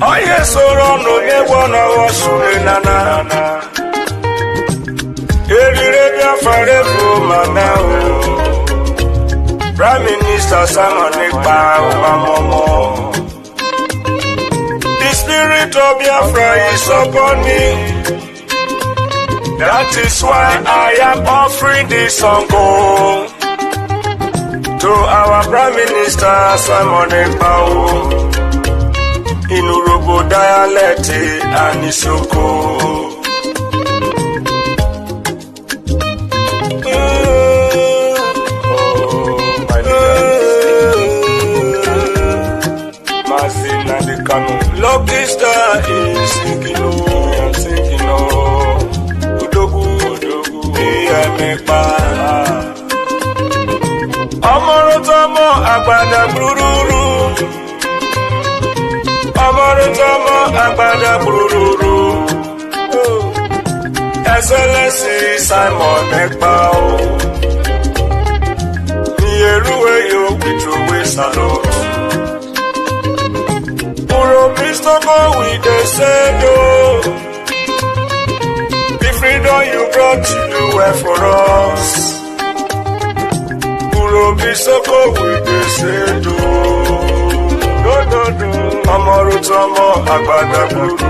Oh yes, oh no, you wanna wash nana. Prime Minister Simon Ekpa Njoku. The spirit of Biafra is upon me. That is why I am offering this song to our Prime Minister Simon Ekpa in Urobo dialect and Isoko. Lucky star is sinking, I'm sinking, Udogu, Ekpa. Amorotomo, Agbada Bururu. Amorotomo, Agbada Bururu. Excellency Simon Ekpa. Nieruwe yo, Witruwe Salot. With the same the freedom you brought to do well for us. Urobisoko with the same no. Amorotomo Agbada Guru.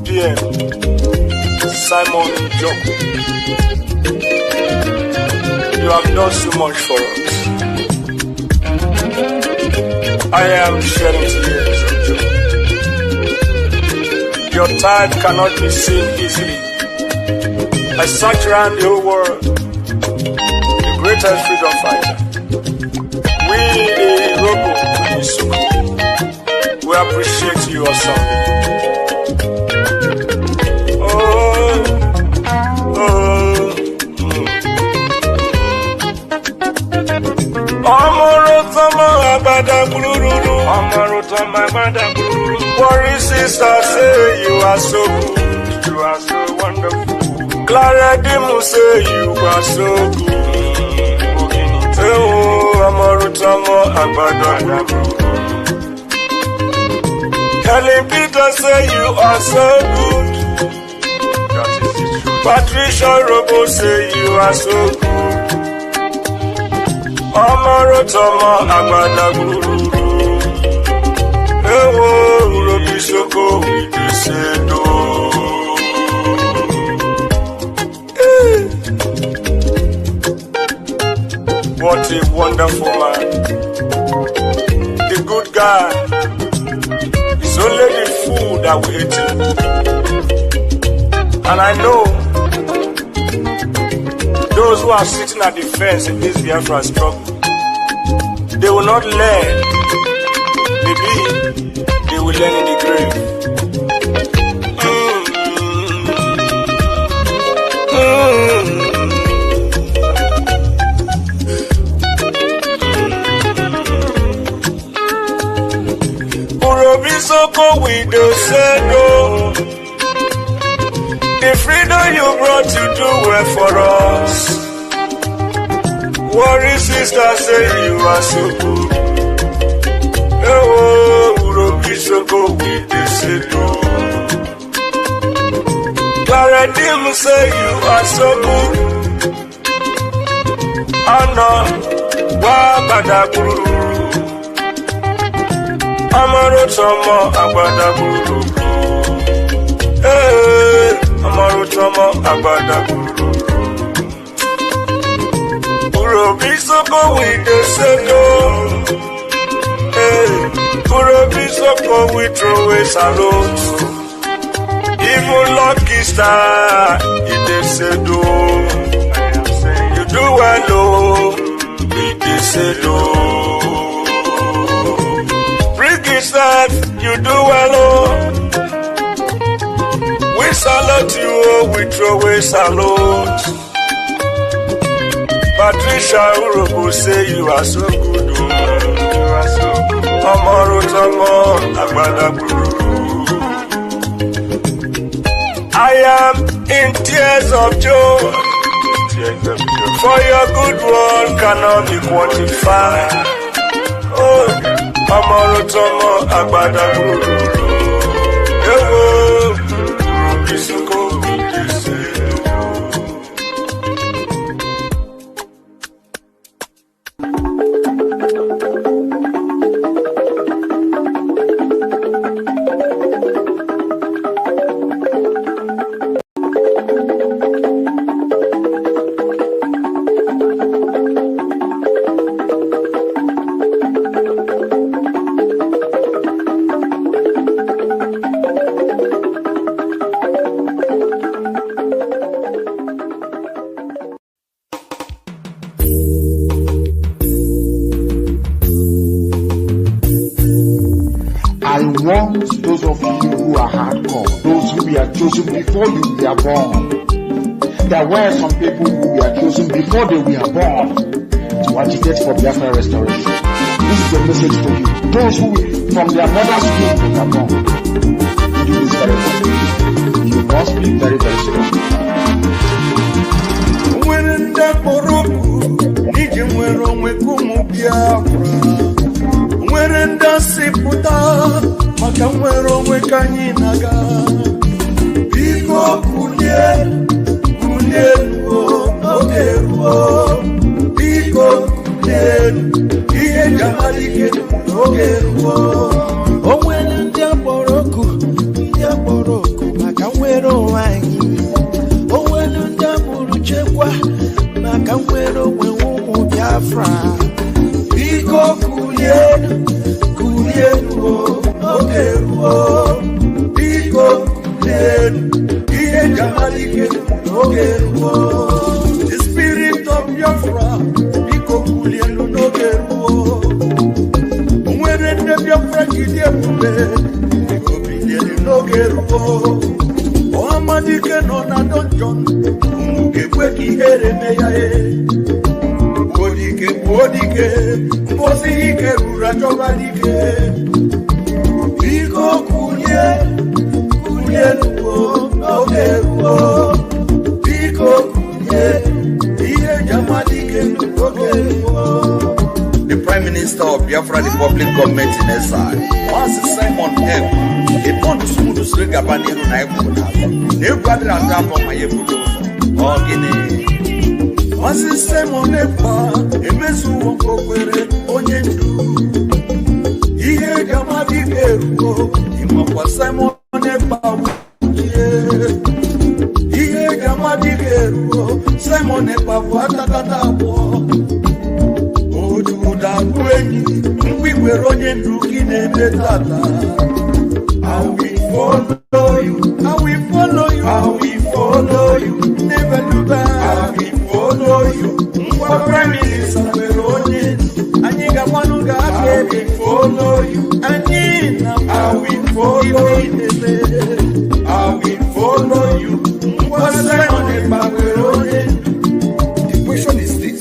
PM Simon Njoku. You have done so much for us. I am shedding tears of joy. Your tide cannot be seen easily. I search around the whole world, the greatest freedom fighter. We, the Robo, we appreciate you or something. Worry sister, say you are so good, you are so wonderful. Clara Dimu say you are so good. Oh, Amorutamo Agbada. Helen Peter say you are so good. Patricia Robo say you are so good. Amorutamo Agbada Guru. Urobisoko with the sedo. What a wonderful man. The good guy. It's only the food that we eat him. And I know those who are sitting at the fence in this Biafra struggle, they will not learn. Maybe they will learn in the grave. Urobisoko with the sendo. The freedom you brought to do well for us. Worry sister say you are so good. Urobisoko with the sendo. Claradim say you are so good. Anna Wabada Guru. Amorotomo Agbada Guru. Amorotomo Agbada Guru. Urobisoko with the sendo. Urobisoko with throw a salute. Even lucky star, it is sendo. You do well, it is sendo. You do well, we salute you, we throw away salute. Patricia Urobo say you are so good, you are so good. Amorotomo Agbada Guru. I am in tears of joy. For your good work cannot be quantified. Oh, Amorotomo Agbada Guru. Ewo, Bisoko those of you who are hardcore, those who were chosen before you were born. There were some people who were chosen before they were born to agitate for Biafra restoration. This is a message for you. Those who from their mother's womb were born. Do this very well. You must be very, very strong. When the Poroku, Nijimwero Mekumu Biafra. When the Siputa, Makamwero Mekanyinaga. Biko Kunye, Ogeruo. Biko Kunye, Iye Jamalike, Ogeruo. Oh, when the Poroku, Makamwero Wangi. Oh, when the Puruchekwa, Makamwero Mekumu Biafra. Biko Kunye, Ogeruo. Biko Kunye, Iye Jamalike, Ogeruo. The spirit of Biafra, Biko Kunye, Ogeruo. When the Biafra Gideon, Biko Kunye, Ogeruo. Oh, Amadike no na donjon, Mukeweki Eremeyae. Bodike, Bosike, Rurajobalike. Biko Kunye, Ogeruo. Biko Kunye, Iye Jamalike, Ogeruo. The Prime Minister of Biafra Republic Government in exile, Master Simon M. Ekpa Njoku Sregabaniru Naibuna. Never had from my Ebudo. Ogine. Master Simon Ekpa, Emesu Wokokwere, Onyendu. Iye Jamalike, Imokwa Simon Ekpa. Iye Jamalike, Simon Ekpa, Watakatabo. Ojuda Kweni, Mwikwere Onyendu Kine Betata. I will follow you, I will follow you, I will follow you, never look back. I will follow you, Prime Minister Veroni, Aniga Manuga, I will follow you, Anina, I will follow you, I will follow you, The question is this: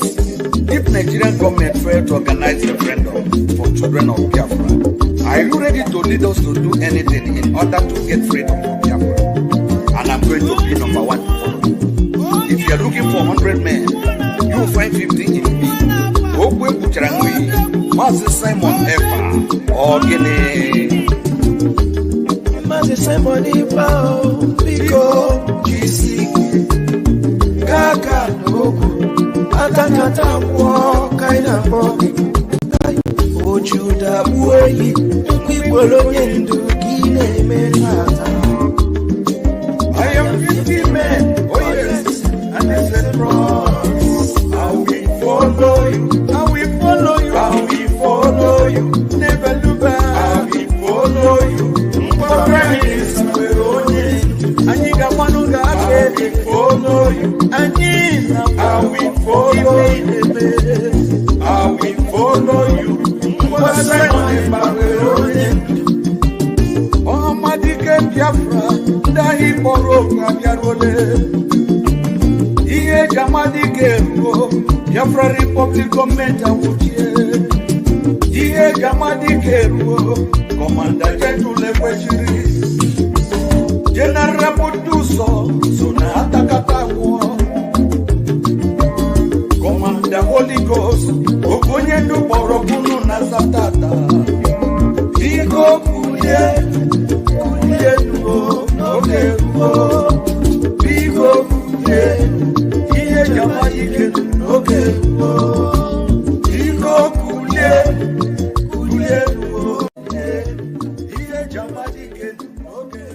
if Nigerian government failed to organize a referendum for children of Biafra, are you ready to lead us to do anything in order to get freedom from Biafra? And I'm going to be number one to follow. If you are looking for 100 men, you will find 50 in me. Ogwe Bucharangwe, Master Simon Ekpa, Ogene. Master Simon Ekpa, Biko, GC, Kaka, Nogu, Atakata, Kaina, Ojuda, Uwe, Kwipolonyendu, Kine, Menata. I am 50 men, oh yes, and I said, promise. I will follow you, I will follow you, I will follow you, never look back. I will follow you, Prime Minister Veroni, Aniga Manuga, I will follow you, Anina, I will follow you, I will follow you, Oh, Madike Biafra, Dahi Boroka Biarole. Iye Jamadike, Biafra Republic Government Awuchie. Iye Jamadike, Commander General Lekweshiri. General Rapotuso, Sona Atakatawo. Bigo kulie, iye jamadike oge Bigo kulie, kulie iye jamadike oge.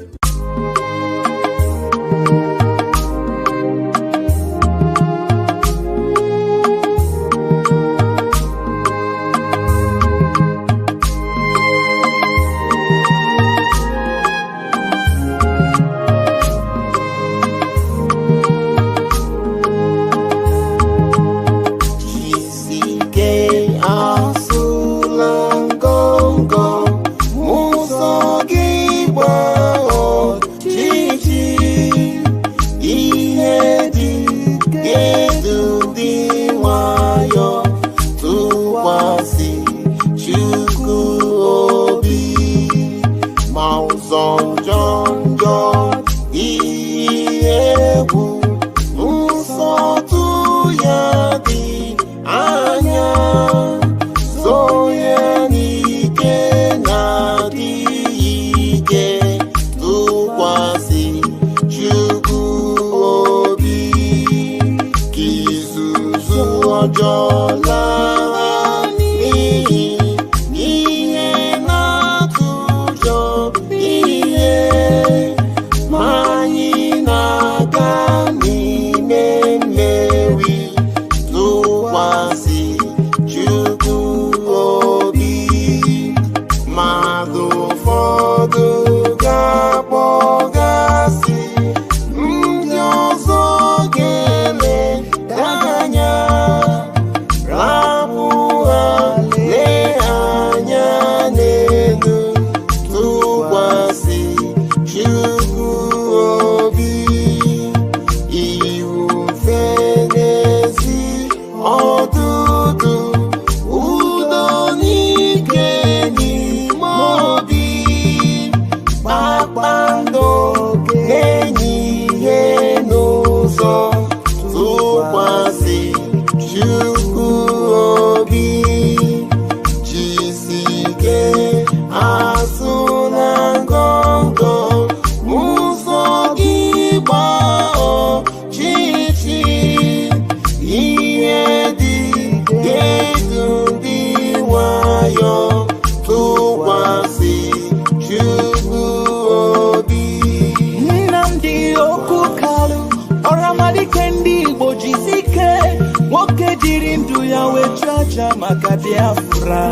Maka Biafra,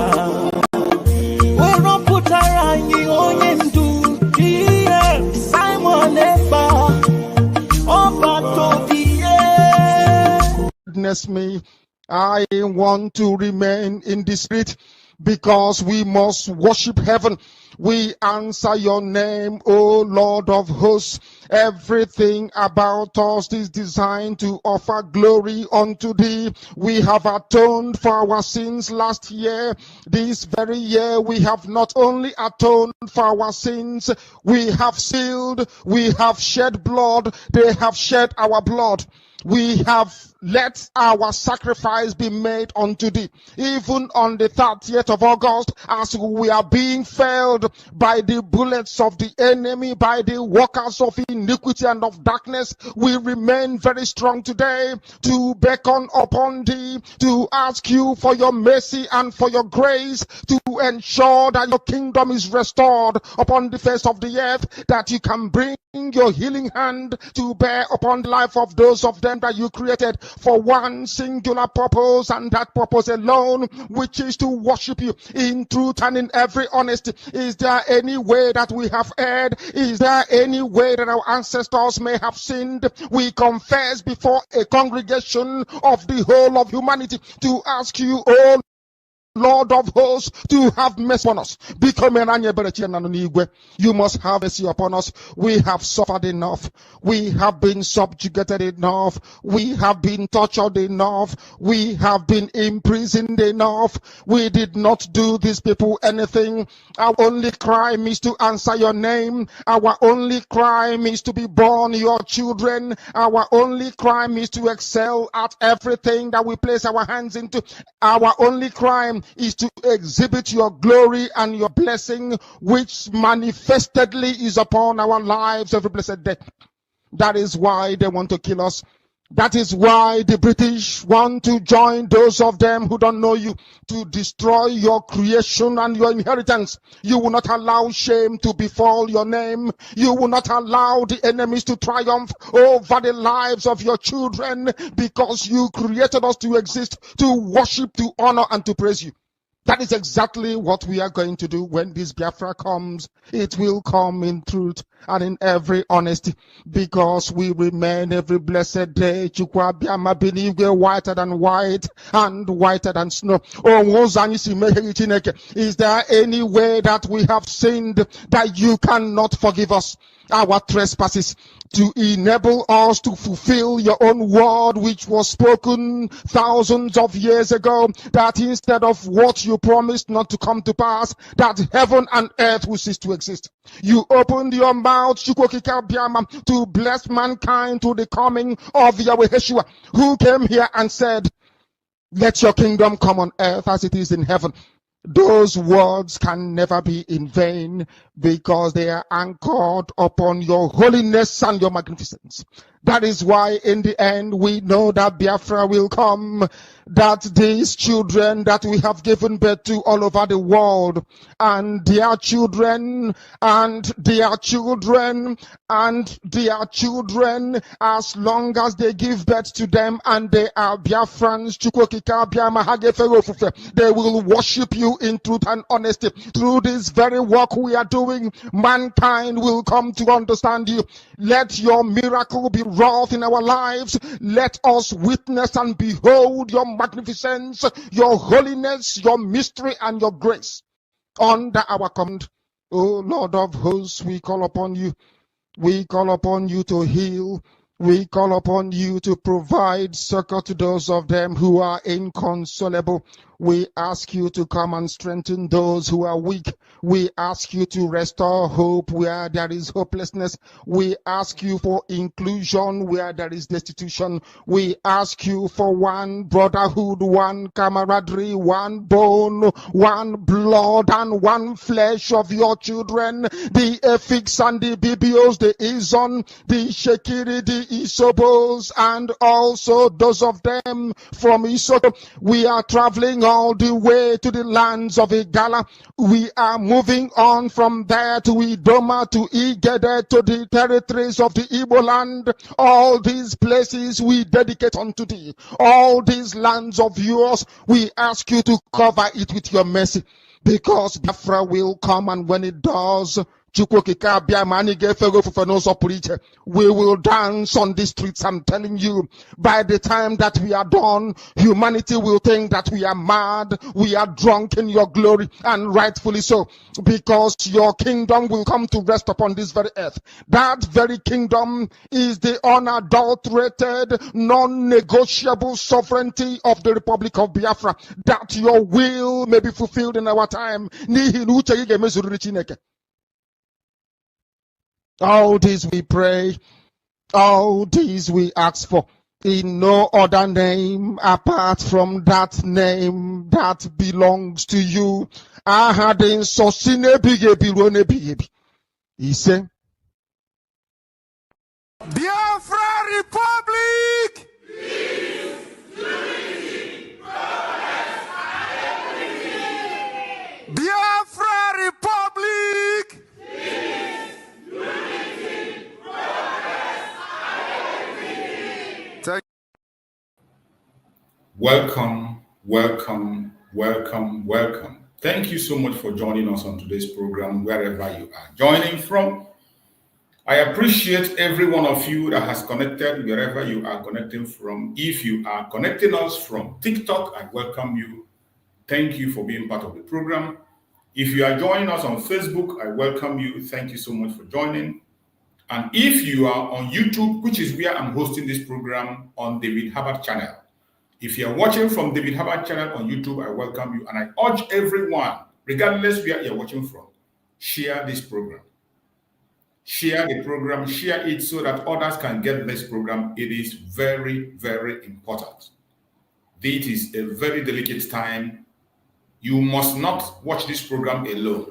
we're putara nyi onye ndu here Simon Ekpa Witness me, I want to remain in the spirit because we must worship heaven. We answer your name, O Lord of hosts. Everything about us is designed to offer glory unto thee. We have atoned for our sins last year. This very year we have not only atoned for our sins, we have sealed, we have shed blood, they have shed our blood. We have let our sacrifice be made unto thee. Even on the 30th of August, as we are being felled by the bullets of the enemy, by the workers of iniquity and of darkness, we remain very strong today to beckon upon thee, to ask you for your mercy and for your grace, to ensure that your kingdom is restored upon the face of the earth, that you can bring your healing hand to bear upon the life of those of them that you created for one singular purpose, and that purpose alone, which is to worship you in truth and in every honesty. Is there any way that we have erred? Is there any way that our ancestors may have sinned? We confess before a congregation of the whole of humanity to ask you, oh Lord of hosts, to have mercy upon us. You must have mercy upon us. We have suffered enough. We have been subjugated enough. We have been tortured enough. We have been imprisoned enough. We did not do these people anything. Our only crime is to answer your name. Our only crime is to be born your children. Our only crime is to excel at everything that we place our hands into. Our only crime is to exhibit your glory and your blessing, which manifestedly is upon our lives every blessed day. That is why they want to kill us. That is why the British want to join those of them who don't know you to destroy your creation and your inheritance. You will not allow shame to befall your name. You will not allow the enemies to triumph over the lives of your children, because you created us to exist, to worship, to honor, and to praise you. That is exactly what we are going to do when this Biafra comes. It will come in truth and in every honesty, because we remain every blessed day whiter than white and whiter than snow. Is there any way that we have sinned that you cannot forgive us our trespasses, to enable us to fulfill your own word, which was spoken thousands of years ago, that instead of what you promised not to come to pass, that heaven and earth will cease to exist? You opened your mouth to bless mankind to the coming of Yahweh Yeshua, who came here and said, let your kingdom come on earth as it is in heaven. Those words can never be in vain, because they are anchored upon your holiness and your magnificence. That is why in the end we know that Biafra will come, that these children that we have given birth to all over the world, and their children, and their children, and their children, as long as they give birth to them and they are Biafrans, they will worship you in truth and honesty. Through this very work we are doing, mankind will come to understand you. Let your miracle be wrought in our lives. Let us witness and behold your magnificence, your holiness, your mystery, and your grace under our command. O Lord of hosts, we call upon you. We call upon you to heal. We call upon you to provide succor to those of them who are inconsolable. We ask you to come and strengthen those who are weak. We ask you to restore hope where there is hopelessness. We ask you for inclusion where there is destitution. We ask you for one brotherhood, one camaraderie, one bone, one blood, and one flesh of your children. The Efiks and the Bibios, the Izon, the Shekiri, the Isobos, and also those of them from Isoto. We are traveling all the way to the lands of Igala. We are moving on from there to Idoma, to Igede, to the territories of the Igbo land. All these places we dedicate unto thee. All these lands of yours, we ask you to cover it with your mercy, because Biafra will come, and when it does, we will dance on the streets. I'm telling you, by the time that we are done, humanity will think that we are mad, we are drunk in your glory, and rightfully so, because your kingdom will come to rest upon this very earth. That very kingdom is the unadulterated, non-negotiable sovereignty of the Republic of Biafra, that your will may be fulfilled in our time. All this we pray, all this we ask for, in no other name apart from that name that belongs to you. He said, Biafra Republic! Biafra Republic! Welcome, welcome, welcome, welcome. Thank you so much for joining us on today's program, wherever you are joining from. I appreciate every one of you that has connected, wherever you are connecting from. If you are connecting us from TikTok, I welcome you. Thank you for being part of the program. If you are joining us on Facebook, I welcome you. Thank you so much for joining. And if you are on YouTube, which is where I'm hosting this program on David Hubbard channel, if you are watching from David Hubbard channel on YouTube, I welcome you. And I urge everyone, regardless where you're watching from, share this program. Share the program, share it so that others can get this program. It is very, very important. This is a very delicate time. You must not watch this program alone.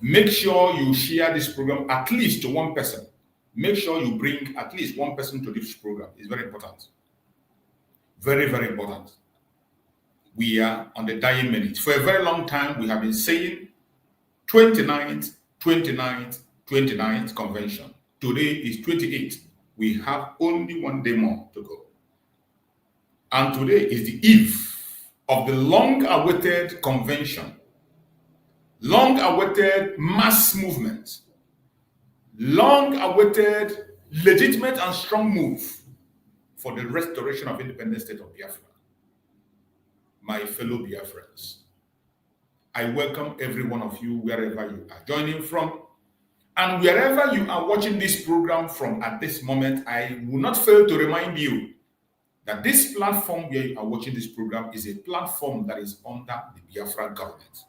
Make sure you share this program at least to one person. make sure you bring at least one person to this program. It's very important. Very, very important. We are on the dying minute. For a very long time, we have been saying 29th, 29th, 29th convention. Today is 28th. We have only 1 day more to go. And today is the eve of the long-awaited convention, long-awaited mass movement, long-awaited legitimate and strong move for the restoration of independent state of Biafra. My fellow Biafrans, I welcome every one of you wherever you are joining from, and wherever you are watching this program from at this moment. I will not fail to remind you that this platform where you are watching this program is a platform that is under the Biafra government.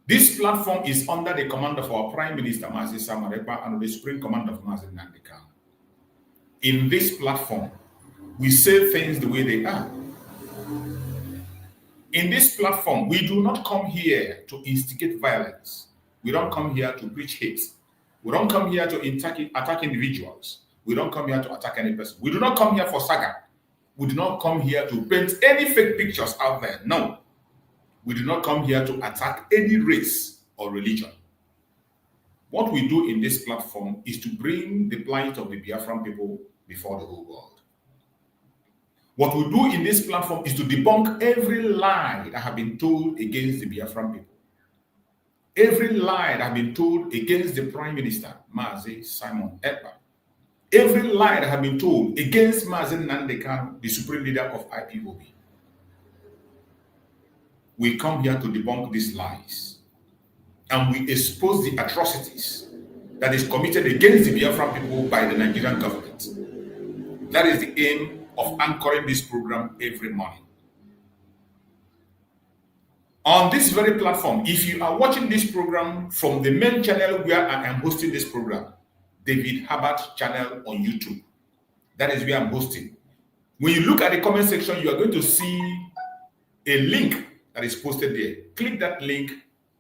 This platform is under the command of our Prime Minister, Mazi Samarepa, and the Supreme Command of Mazi Nandika. In this platform, we say things the way they are. In this platform, we do not come here to instigate violence. We don't come here to preach hate. We don't come here to attack individuals. We don't come here to attack any person. We do not come here for saga. We do not come here to paint any fake pictures out there. No. We do not come here to attack any race or religion. What we do in this platform is to bring the plight of the Biafran people before the whole world. What we do in this platform is to debunk every lie that has been told against the Biafran people. Every lie that has been told against the Prime Minister, Mazi Simon Ekpa. Every lie that has been told against Mazi Nandeka, the Supreme Leader of IPOB. We come here to debunk these lies. And we expose the atrocities that is committed against the Biafran people by the Nigerian government. That is the aim of anchoring this program every morning. On this very platform, if you are watching this program from the main channel where I am hosting this program, David Herbert channel on YouTube, that is where I'm hosting. When you look at the comment section, you are going to see a link that is posted there. Click that link,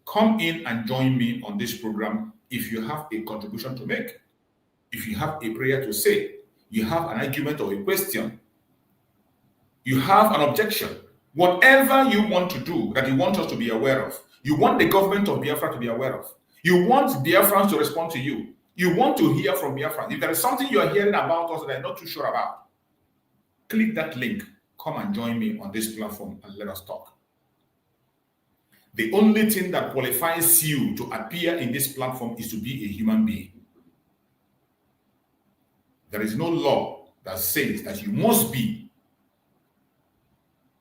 come in and join me on this program if you have a contribution to make, if you have a prayer to say, you have an argument or a question, you have an objection, whatever you want to do that you want us to be aware of, you want the government of Biafra to be aware of, you want Biafrans to respond to you, you want to hear from Biafrans. If there is something you are hearing about us that I'm not too sure about, click that link, come and join me on this platform and let us talk. The only thing that qualifies you to appear in this platform is to be a human being. There is no law that says that you must be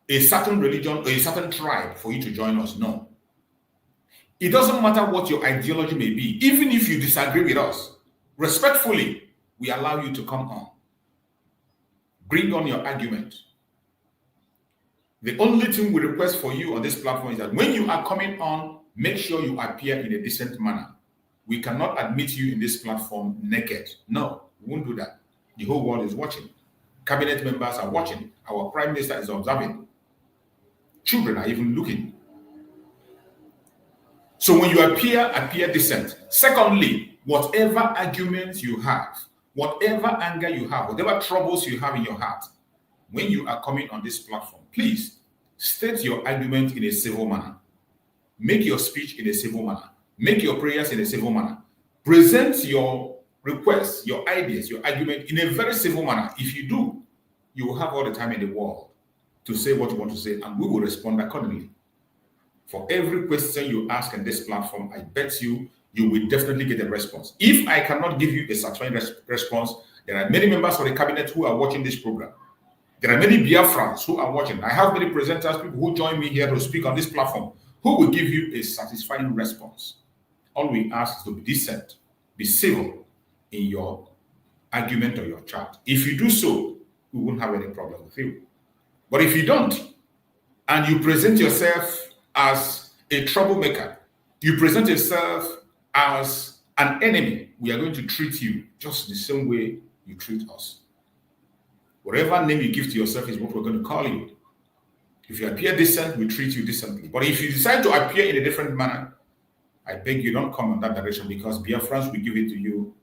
a certain religion or a certain tribe for you to join us. No. It doesn't matter what your ideology may be. Even if you disagree with us, respectfully, we allow you to come on. Bring on your argument. The only thing we request for you on this platform is that when you are coming on, make sure you appear in a decent manner. We cannot admit you in this platform naked. No, we won't do that. The whole world is watching. Cabinet members are watching. Our Prime Minister is observing. Children are even looking. So when you appear decent. Secondly, whatever arguments you have, whatever anger you have, whatever troubles you have in your heart, when you are coming on this platform, please state your argument in a civil manner. Make your speech in a civil manner. Make your prayers in a civil manner. Present your requests, your ideas, your argument in a very civil manner. If you do, you will have all the time in the world to say what you want to say, and we will respond accordingly. For every question you ask on this platform, I bet you will definitely get a response. If I cannot give you a satisfying response, there are many members of the cabinet who are watching this program. There are many Biafrans who are watching. I have many presenters, people who join me here to speak on this platform, who will give you a satisfying response. All we ask is to be decent, be civil in your argument or your chat. If you do so, we won't have any problem with you. But if you don't, and you present yourself as a troublemaker, you present yourself as an enemy, we are going to treat you just the same way you treat us. Whatever name you give to yourself is what we're going to call you. If you appear decent, we treat you decently. But if you decide to appear in a different manner, I beg you don't come in that direction, because Biafrans will give it to you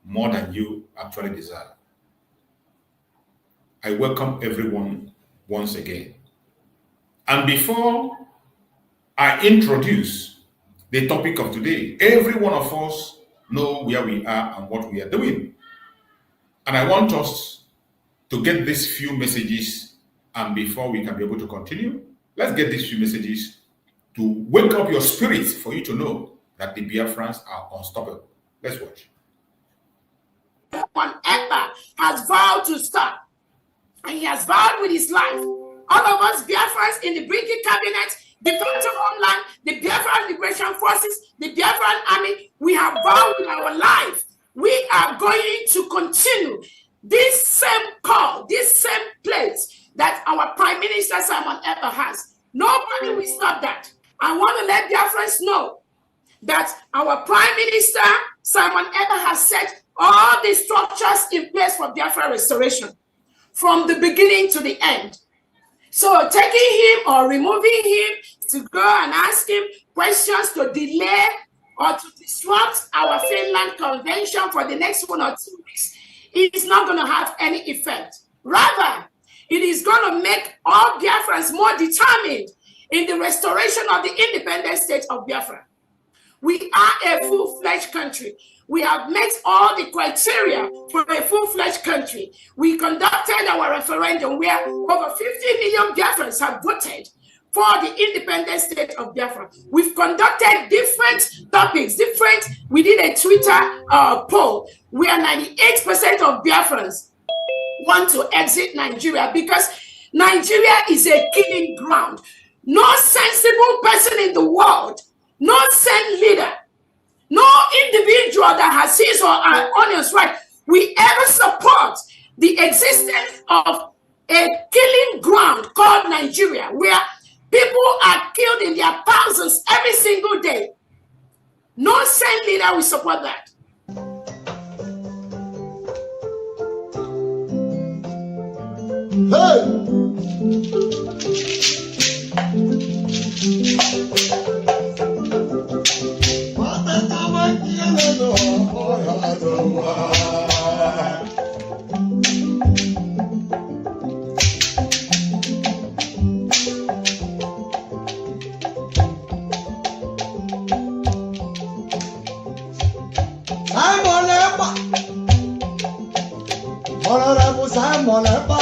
more than you actually deserve. I welcome everyone once again. And before I introduce the topic of today, every one of us know where we are and what we are doing. And I want us to get these few messages, and before we can be able to continue, let's get these few messages to wake up your spirit for you to know that the Biafrans are unstoppable. Let's watch. Ekpa has vowed to stop, and he has vowed with his life. All of us Biafrans in the Brgie cabinet, the Defense of Homeland, the Biafran Liberation Forces, the Biafran Army, we have vowed with our life. We are going to continue this same call, this same place that our Prime Minister Simon Ekpa has. Nobody will stop that. I want to let Biafrans know that our Prime Minister Simon Ekpa has set all the structures in place for Biafra restoration from the beginning to the end. So taking him or removing him to go and ask him questions to delay or to disrupt our Finland Convention for the next 1 or 2 weeks, it is not going to have any effect. Rather, it is going to make all Biafrans more determined in the restoration of the independent state of Biafra. We are a full-fledged country. We have met all the criteria for a full-fledged country. We conducted our referendum where over 50 million Biafrans have voted for the independent state of Biafra. We've conducted different topics, we did a Twitter poll where 98% of Biafrans want to exit Nigeria because Nigeria is a killing ground. No sensible person in the world, no sane leader, no individual that has his or her honest right will ever support the existence of a killing ground called Nigeria, where people are killed in their thousands every single day. No sane leader will support that. Simon Ekpa,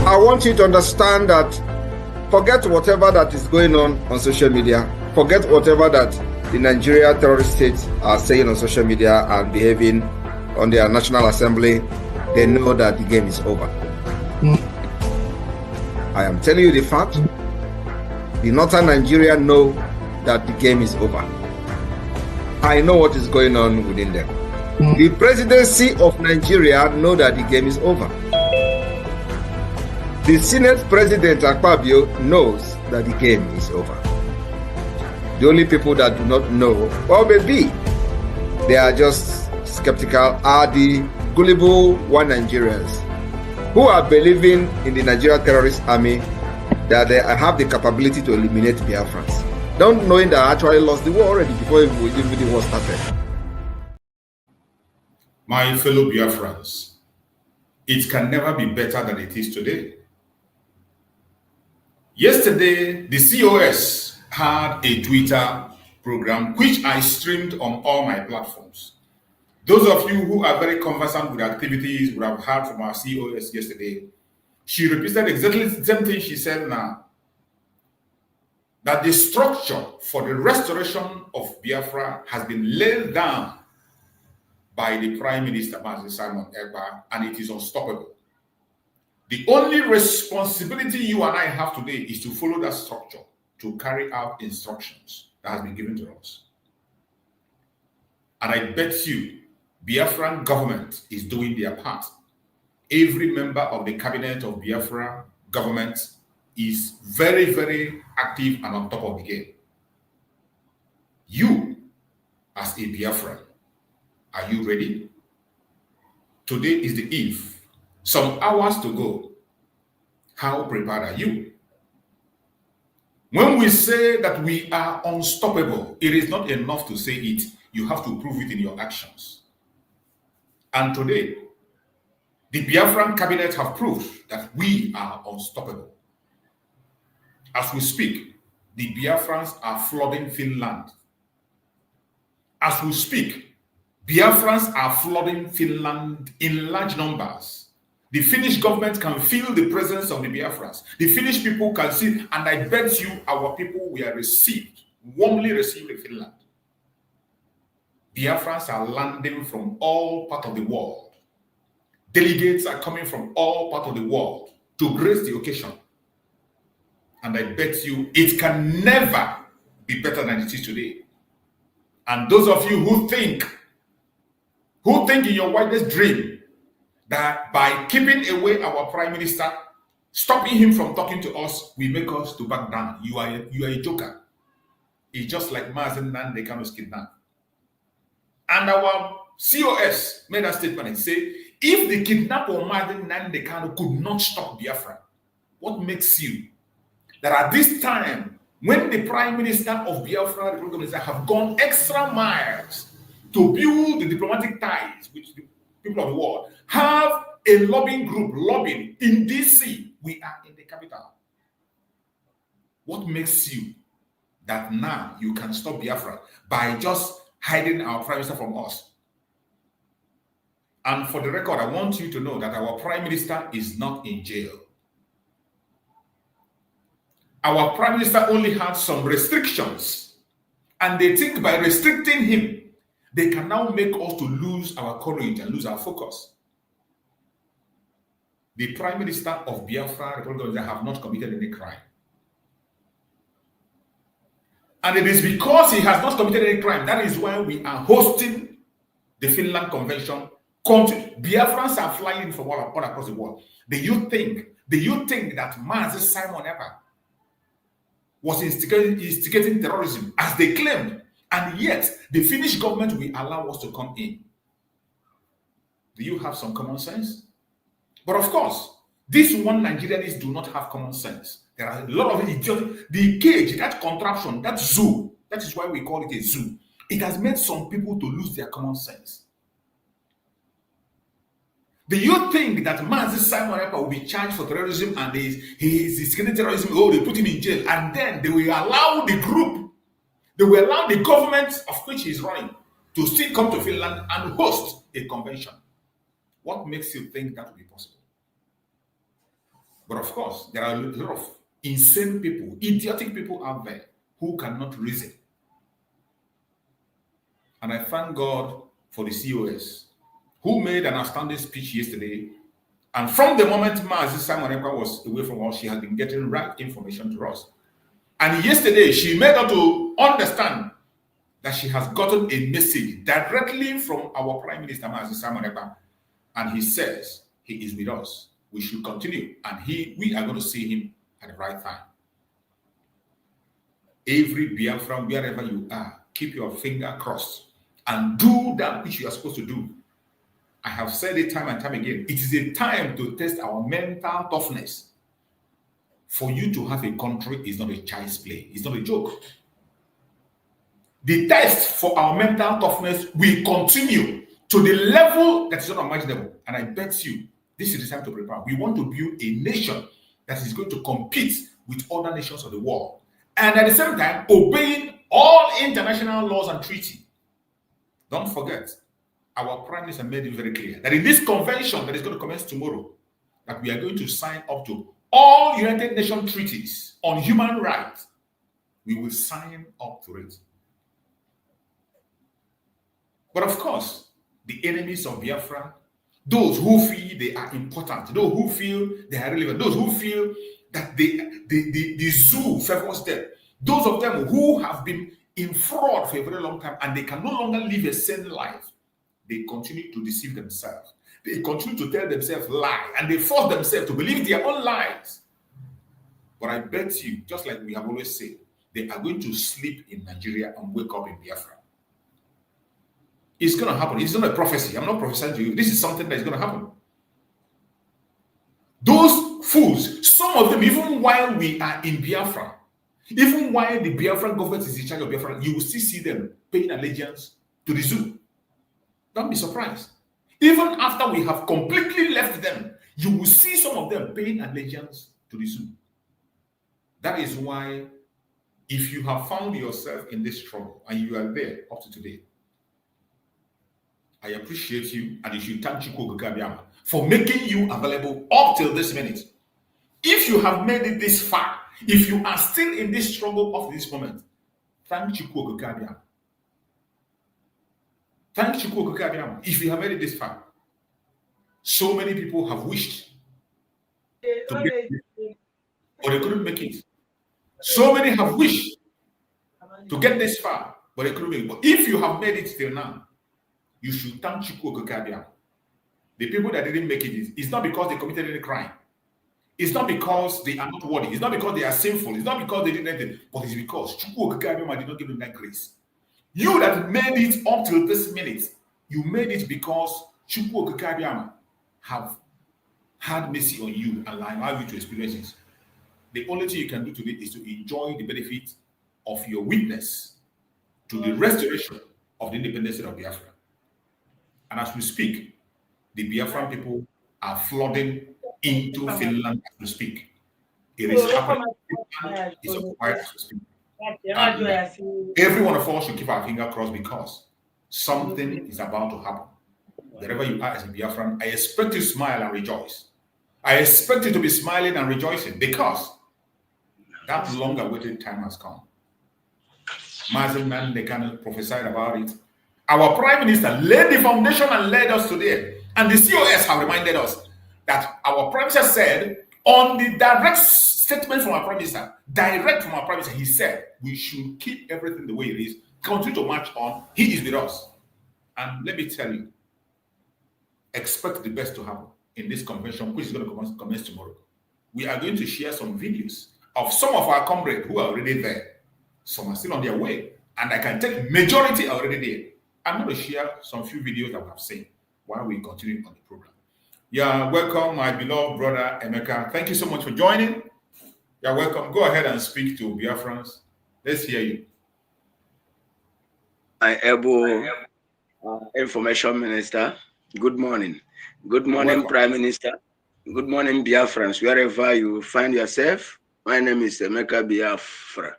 I want you to understand that forget whatever that is going on social media, forget whatever that the Nigeria terrorist states are saying on social media and behaving on their National Assembly. They know that the game is over. I am telling you the fact. The northern Nigeria know that the game is over. I know what is going on within them. The presidency of Nigeria know that the game is over. The Senate President Ekpa knows that the game is over. The only people that do not know, or maybe they are just skeptical, are the gullible one Nigerians who are believing in the Nigerian terrorist army that they have the capability to eliminate Biafrans, don't knowing that I actually lost the war already before even the war started. My fellow Biafrans, it can never be better than it is today. Yesterday, the COS had a Twitter program which I streamed on all my platforms. Those of you who are very conversant with activities would have heard from our COS yesterday. She repeated exactly the same thing she said now. That the structure for the restoration of Biafra has been laid down by the Prime Minister, Simon Ekpa, and it is unstoppable. The only responsibility you and I have today is to follow that structure, to carry out instructions that has been given to us. And I bet you, Biafran government is doing their part. Every member of the cabinet of Biafra government is very, very active and on top of the game. You, as a Biafran, are you ready? Today is the eve. Some hours to go. How prepared are you? When we say that we are unstoppable, it is not enough to say it. You have to prove it in your actions. And today, the Biafran cabinet have proved that we are unstoppable. As we speak, the Biafrans are flooding Finland. As we speak, Biafrans are flooding Finland in large numbers. The Finnish government can feel the presence of the Biafrans. The Finnish people can see, and I bet you our people were received, warmly received in Finland. Biafrans are landing from all parts of the world. Delegates are coming from all parts of the world to grace the occasion. And I bet you it can never be better than it is today. And those of you who think in your wildest dream that by keeping away our Prime Minister, stopping him from talking to us, will make us to back down, you are a joker. It's just like Mazen Nande Kano's kidnapped. And our COS made a statement and said, if the kidnapper Mazen Nande Kano could not stop Biafra, what makes you that at this time, when the Prime Minister of Biafra have gone extra miles to build the diplomatic ties with the people of the world, have a lobbying group lobbying in DC, we are in the capital. What makes you that now you can stop Biafra by just hiding our Prime Minister from us? And for the record, I want you to know that our Prime Minister is not in jail. our Prime Minister only had some restrictions, and they think by restricting him, they can now make us to lose our courage and lose our focus. The Prime Minister of Biafra, Republic of have not committed any crime. And it is because he has not committed any crime, that is why we are hosting the Finland Convention. Biafrans are flying from all across the world. Do you think that Mazi Simon Ekpa was instigating terrorism as they claimed, and yet the Finnish government will allow us to come in? Do you have some common sense? But of course, these one Nigerians do not have common sense. There are a lot of idiots. The cage, that contraption, that zoo, that is why we call it a zoo. It has made some people to lose their common sense. Do you think that Mazi Simon Ekpa will be charged for terrorism and he is instigating terrorism? Oh, they put him in jail, and then they will allow the group, they will allow the government of which he is running to still come to Finland and host a convention? What makes you think that will be possible? But of course, there are a lot of insane people, idiotic people out there who cannot reason. And I thank God for the COS, who made an outstanding speech yesterday. And from the moment Mazi Simon Ekpa was away from us, she has been getting right information to us. And yesterday, she made us to understand that she has gotten a message directly from our Prime Minister, Mazi Simon Ekpa. And he says he is with us. We should continue. And we are going to see him at the right time. Every Biafran, wherever you are, keep your finger crossed and do that which you are supposed to do. I have said it time and time again. It is a time to test our mental toughness. For you to have a country is not a child's play. It's not a joke. The test for our mental toughness will continue to the level that is unimaginable. And I bet you, this is the time to prepare. We want to build a nation that is going to compete with other nations of the world. And at the same time, obeying all international laws and treaties. Don't forget, our Prime Minister made it very clear that in this convention that is going to commence tomorrow, that we are going to sign up to all United Nations treaties on human rights. We will sign up to it. But of course, the enemies of Biafra, those who feel they are important, those who feel they are relevant, those who feel that the zoo favors them, those of them who have been in fraud for a very long time and they can no longer live a sane life, they continue to deceive themselves. They continue to tell themselves lies, and they force themselves to believe their own lies. But I bet you, just like we have always said, they are going to sleep in Nigeria and wake up in Biafra. It's going to happen. It's not a prophecy. I'm not prophesying to you. This is something that is going to happen. Those fools, some of them, even while we are in Biafra, even while the Biafran government is in charge of Biafra, you will still see them paying allegiance to the zoo. Don't be surprised. Even after we have completely left them, you will see some of them paying allegiance to the zoo. That is why, if you have found yourself in this trouble and you are there up to today, I appreciate you, and you should thank Chukwu Okike for making you available up till this minute. If you have made it this far, if you are still in this struggle of this moment, thank Chukwu Okike. Thank Chukwu Okike if you have made it this far. So many people have wished to make it, but they couldn't make it. So many have wished to get this far, but they couldn't make it. But if you have made it till now, you should thank Chukwu Okike. The people that didn't make it, it's not because they committed any crime. It's not because they are not worthy. It's not because they are sinful. It's not because they did anything. But it's because Chukwu Okike did not give them that grace. You that made it up till this minute, you made it because Chukwu Okike have had mercy on you and allowed you to experience it. The only thing you can do today is to enjoy the benefit of your witness to the restoration of the independence of Biafra. And as we speak, the Biafran people are flooding into Finland as we speak. It is happening. It's occupied as we speak. And every one of us should keep our finger crossed because something is about to happen. Wherever you are as a Biafran, I expect you to smile and rejoice. I expect you to be smiling and rejoicing because That long-awaited time has come. Mazen they kind of prophesied about it. Our Prime Minister laid the foundation and led us to there. And the COS have reminded us that our Prime Minister said, on the direct statement from our Prime Minister, he said, we should keep everything the way it is, continue to march on. He is with us. And let me tell you, expect the best to happen in this convention, which is going to commence tomorrow. We are going to share some videos of some of our comrades who are already there. Some are still on their way. And I can take majority already there. I'm going to share some few videos that we have seen while we continue on the program. Yeah, welcome, my beloved brother Emeka. Thank you so much for joining. You're welcome. Go ahead and speak to Biafrans. Let's hear you. My able information minister. Good morning. Good morning, welcome. Prime Minister. Good morning, Biafrans. Wherever you find yourself, my name is Emeka Biafra.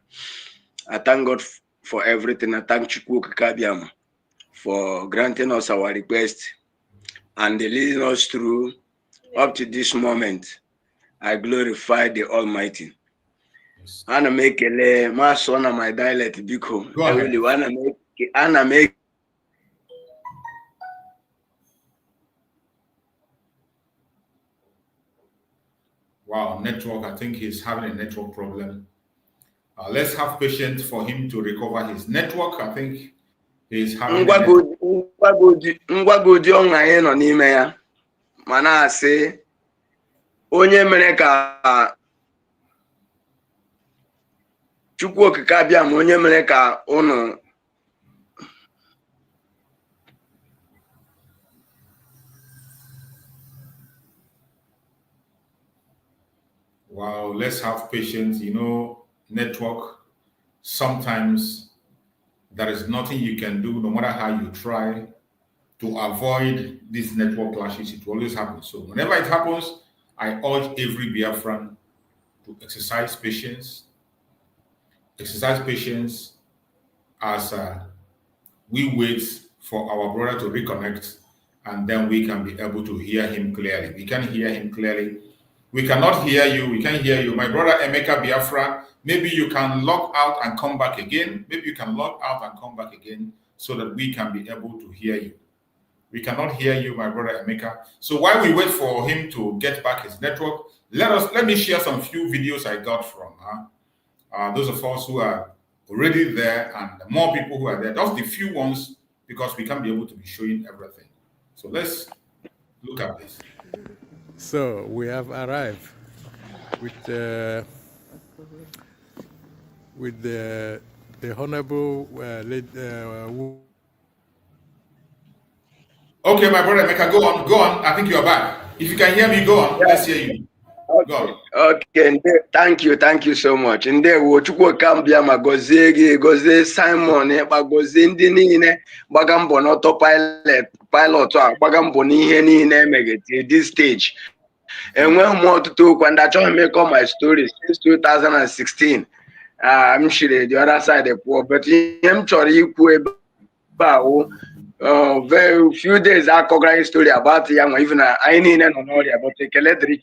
I thank God for everything. I thank Chukwu Kabiama for granting us our request and leading us through up to this moment. I glorify the Almighty. Yes. I make my son and my dialect because I really want to make Wow, network. I think he's having a network problem. Let's have patience for him to recover his network. I think he's having mana say onye mere ka Chukwu okike abịa ma onye mere ka unu wow, let's have patience. You know, network, sometimes there is nothing you can do, no matter how you try to avoid these network clashes. It will always happen. So whenever it happens, I urge every Biafran to exercise patience. Exercise patience as we wait for our brother to reconnect, and then we can be able to hear him clearly. We can hear him clearly. We cannot hear you. We can hear you. My brother Emeka Biafra, maybe you can log out and come back again. Maybe you can log out and come back again so that we can be able to hear you. We cannot hear you, my brother Emeka. So while we wait for him to get back his network, let me share some few videos I got from those of us who are already there and the more people who are there. Just the few ones, because we can't be able to be showing everything. So let's look at this. So we have arrived with the honorable Okay, my brother Emeka, go on. I think you are back. If you can hear me, go on. Let's hear you. Okay. Okay. Thank you so much. And there we Chukwu Kambia ma gozie Simon ba gozie ndị niile gbaga mbọ n'auto pilot a gbaga mbọ n'ihe niile emegete this stage. Enweghị m ọtụtụ okwu and achọghị m ịkọ my story since 2016. I'm sure the other side poor, but ihe m chọrọ ikwu ebe a very few days I covered story about young even I need no but take a letter to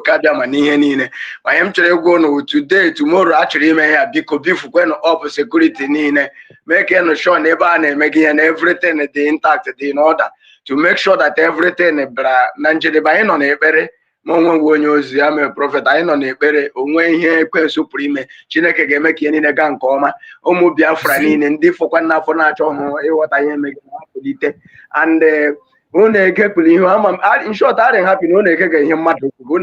Kabia Manine. I am going today, tomorrow actually may have because when up security nine, making sure never making everything intact in order to make sure that everything Nanjede by on a very moment when you am a prophet, I know a very when here supreme Chineke game make any gang coma, Omu Biafra in different for natural what I am making. And in short, I didn't happen no him matter go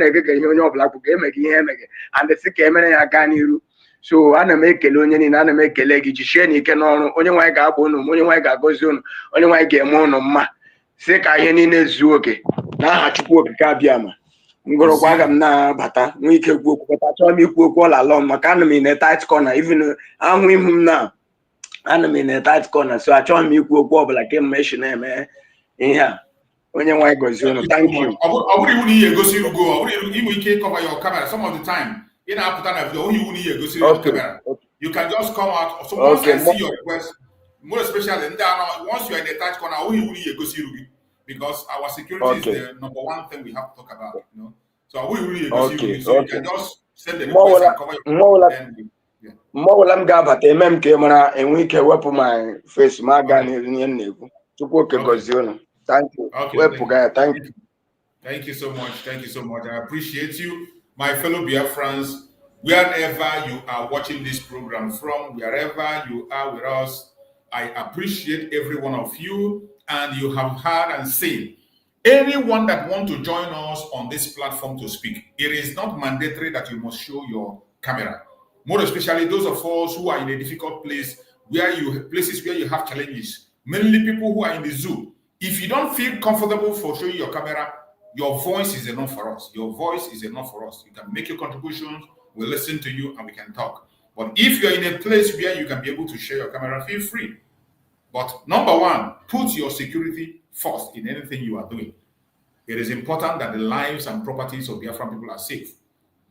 black game and the sick can so I make a loan in an make a leg you can only why got only why got goes on only why get more no ma sick I in zuke now to work Kabiama. Ngorogwagam na bata we can go but I told me all along my economy in a tight corner even I'm with him now. I'm in a tight corner, so I told me you go like a mention name here. When you want to go, thank you. I would even go see you go. I would even cover your camera some of the time. In our pattern of you wouldn't go see your camera. You can just come out. So once I see your request, more especially once you are in the tight corner, I wouldn't go see you because our security is the number one thing we have to talk about. You know, so I wouldn't go see you. So you can just send the request and cover your then yeah. Mwawalam gabata emem ke mara enwike wepu my face maga ni nevu. Chukwu oke gozionu. Thank you. Okay, Wepu gaya, thank you. Thank you so much. Thank you so much. I appreciate you, my fellow Biafrans, wherever you are watching this program from, wherever you are with us. I appreciate every one of you, and you have heard and seen. Anyone that wants to join us on this platform to speak, it is not mandatory that you must show your camera. More especially those of us who are in a difficult place, places where you have challenges, mainly people who are in the zoo. If you don't feel comfortable for showing your camera, your voice is enough for us. Your voice is enough for us. You can make your contributions, we'll listen to you, and we can talk. But if you're in a place where you can be able to share your camera, feel free. But number one, put your security first in anything you are doing. It is important that the lives and properties of Biafran people are safe.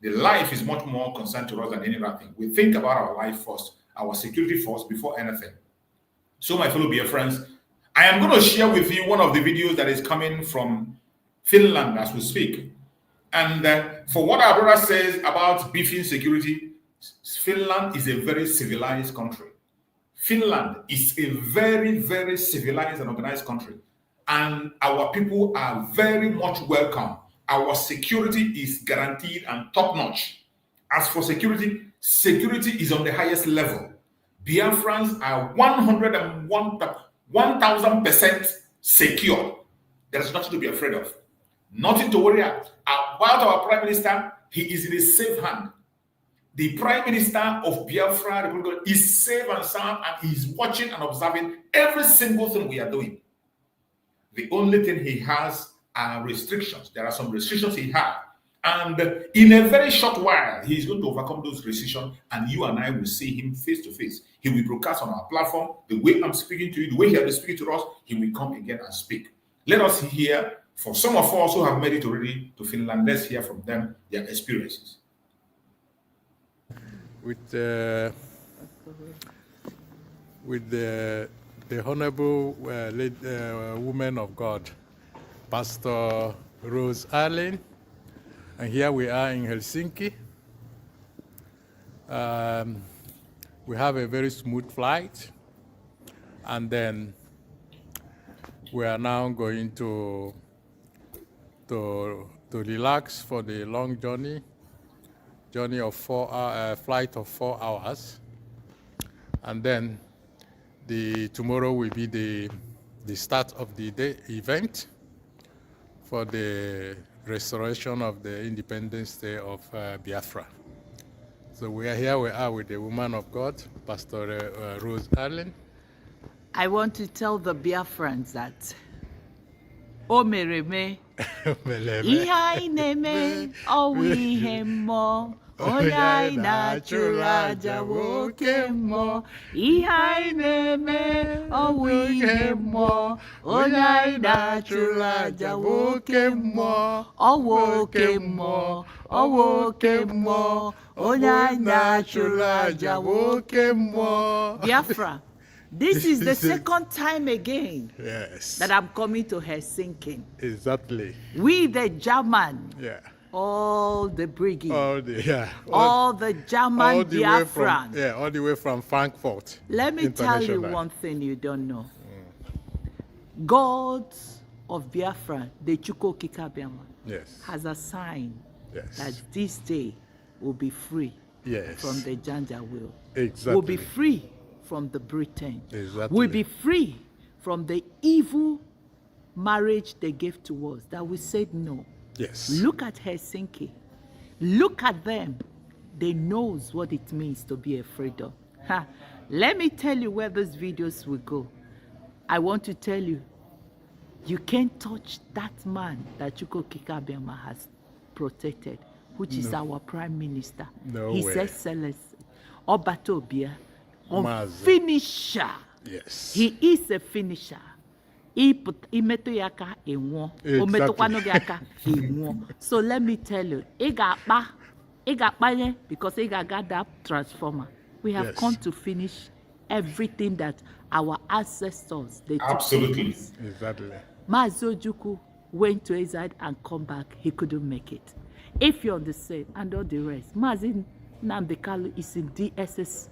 The life is much more concerned to us than any other thing. We think about our life first, our security first before anything. So my fellow Biafrans, I am going to share with you one of the videos that is coming from Finland as we speak. And for what our brother says about beefing security, Finland is a very civilized country. Finland is a very, very civilized and organized country. And our people are very much welcome. Our security is guaranteed and top-notch. As for security, security is on the highest level. Biafrans are 1,000% secure. There is nothing to be afraid of. Nothing to worry about our Prime Minister. He is in a safe hand. The Prime Minister of Biafra is safe and sound, and he is watching and observing every single thing we are doing. The only thing he has are restrictions. There are some restrictions he has. And in a very short while, he is going to overcome those restrictions, and you and I will see him face to face. He will broadcast on our platform. The way I'm speaking to you, the way he has been speaking to us, he will come again and speak. Let us hear from some of us who have made it already to Finland. Let's hear from them, their experiences. With the Honorable Woman of God, Pastor Rose Allen, and here we are in Helsinki. We have a very smooth flight, and then we are now going to relax for the long journey of flight of 4 hours, and then tomorrow will be the start of the day event for the restoration of the Independence Day of Biafra. So we are with the woman of God, Pastor Rose Allen. I want to tell the Biafrans that O mereme ihai neme owihe mo oyai na churaja woke mo ihai neme owihe mo oyai na churaja woke mo owoke mo oyai na churaja woke mo. Biafra, this is the second time again that I'm coming to Helsinki. Exactly. We, the German, all the Brgie, all the German Biafrans. All the way from Frankfurt. Let me tell you one thing you don't know. God of Biafra, the Chukwu Kikabiama, has assigned that this day will be free from the Janjaweed. Exactly. Will be free from the Britain. Exactly. We'll be free from the evil marriage they gave to us, that we said no. Yes. Look at Helsinki. Look at them. They knows what it means to be afraid of. Let me tell you where those videos will go. I want to tell you, you can't touch that man that Chukwu Kikabiama has protected, which is our Prime Minister. His Excellency Obatobia. Finisher. Yes. He is a finisher. So let me tell you, because he got that transformer. We have come to finish everything that our ancestors they took. Absolutely. Exactly. Mazojuku, went to his side and come back, he couldn't make it. If you understand, and all the rest, Mazin Namdekalu is in DSS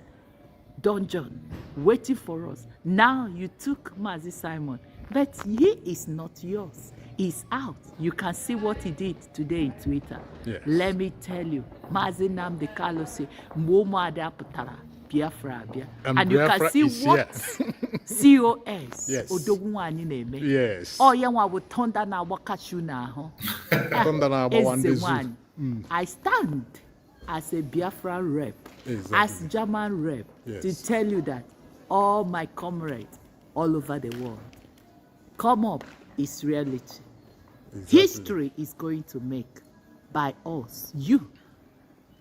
dungeon waiting for us. Now you took Mazi Simon, but he is not yours. He's out. You can see what he did today in Twitter. Yes. Let me tell you, Mazi Namdekalu say, Moma Adaputara, Biafra, and you Biafra can see what COS. Yes. Yes. Oh, yeah, I will thunder now. Wakashu now. Thunder now. One. I stand as a Biafra rep, as German rep, to tell you that all my comrades all over the world, come up is reality. Exactly. History is going to make by us, you.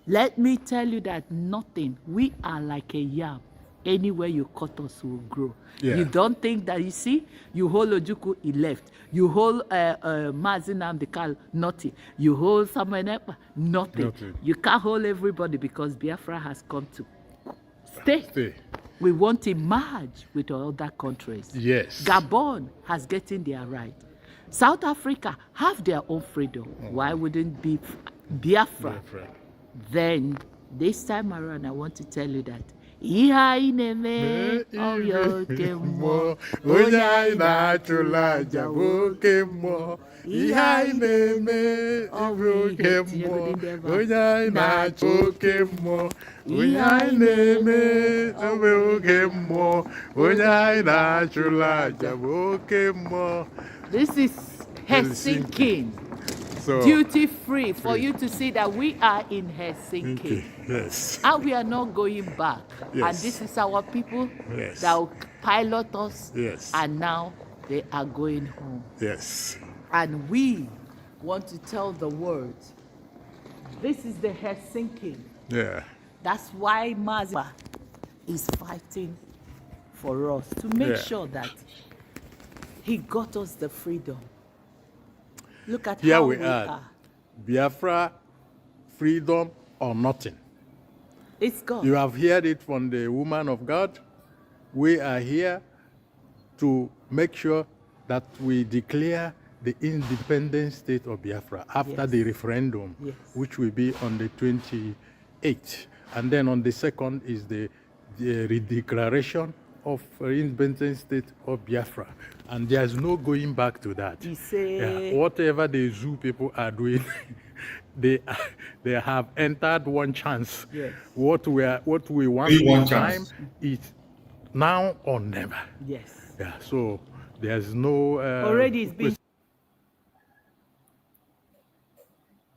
Let me tell you that nothing, we are like a yam. Anywhere you cut us will grow. Yeah. You don't think that, you see, you hold Ojukwu, he left. You hold Mazi Nnamdi, nothing. You hold Samuel Ekpa, nothing. You can't hold everybody because Biafra has come to stay. We want to merge with other countries. Yes. Gabon has gotten their right. South Africa have their own freedom. Why wouldn't be Biafra? Then, this time around, I want to tell you that ihe anyị na-eme ọrịa oke mmụọ onye anyị na-achụla aja bụ oke mmụọ ihe anyị na-eme ọrịa oke mmụọ onye anyị na-achụ oke mmụọ onye anyị na-eme ọrịa oke mmụọ onye anyị na-achụla aja bụ oke mmụọ. This is Helsinki. So, duty free for you to see that we are in Helsinki. Yes. And we are not going back. Yes. And this is our people that will pilot us. Yes. And now they are going home. Yes. And we want to tell the world, this is the Helsinki. Yeah. That's why Mazba is fighting for us to make sure that he got us the freedom. Look at here how we are. Biafra, freedom or nothing. It's gone. You have heard it from the woman of God. We are here to make sure that we declare the independent state of Biafra after the referendum, which will be on the 28th. And then on the 2nd is the redeclaration of independent state of Biafra. And there's no going back to that. Whatever the zoo people are doing, they have entered one chance. Yes. What we want one time is now or never. Yes. Yeah. So there's no already it's been.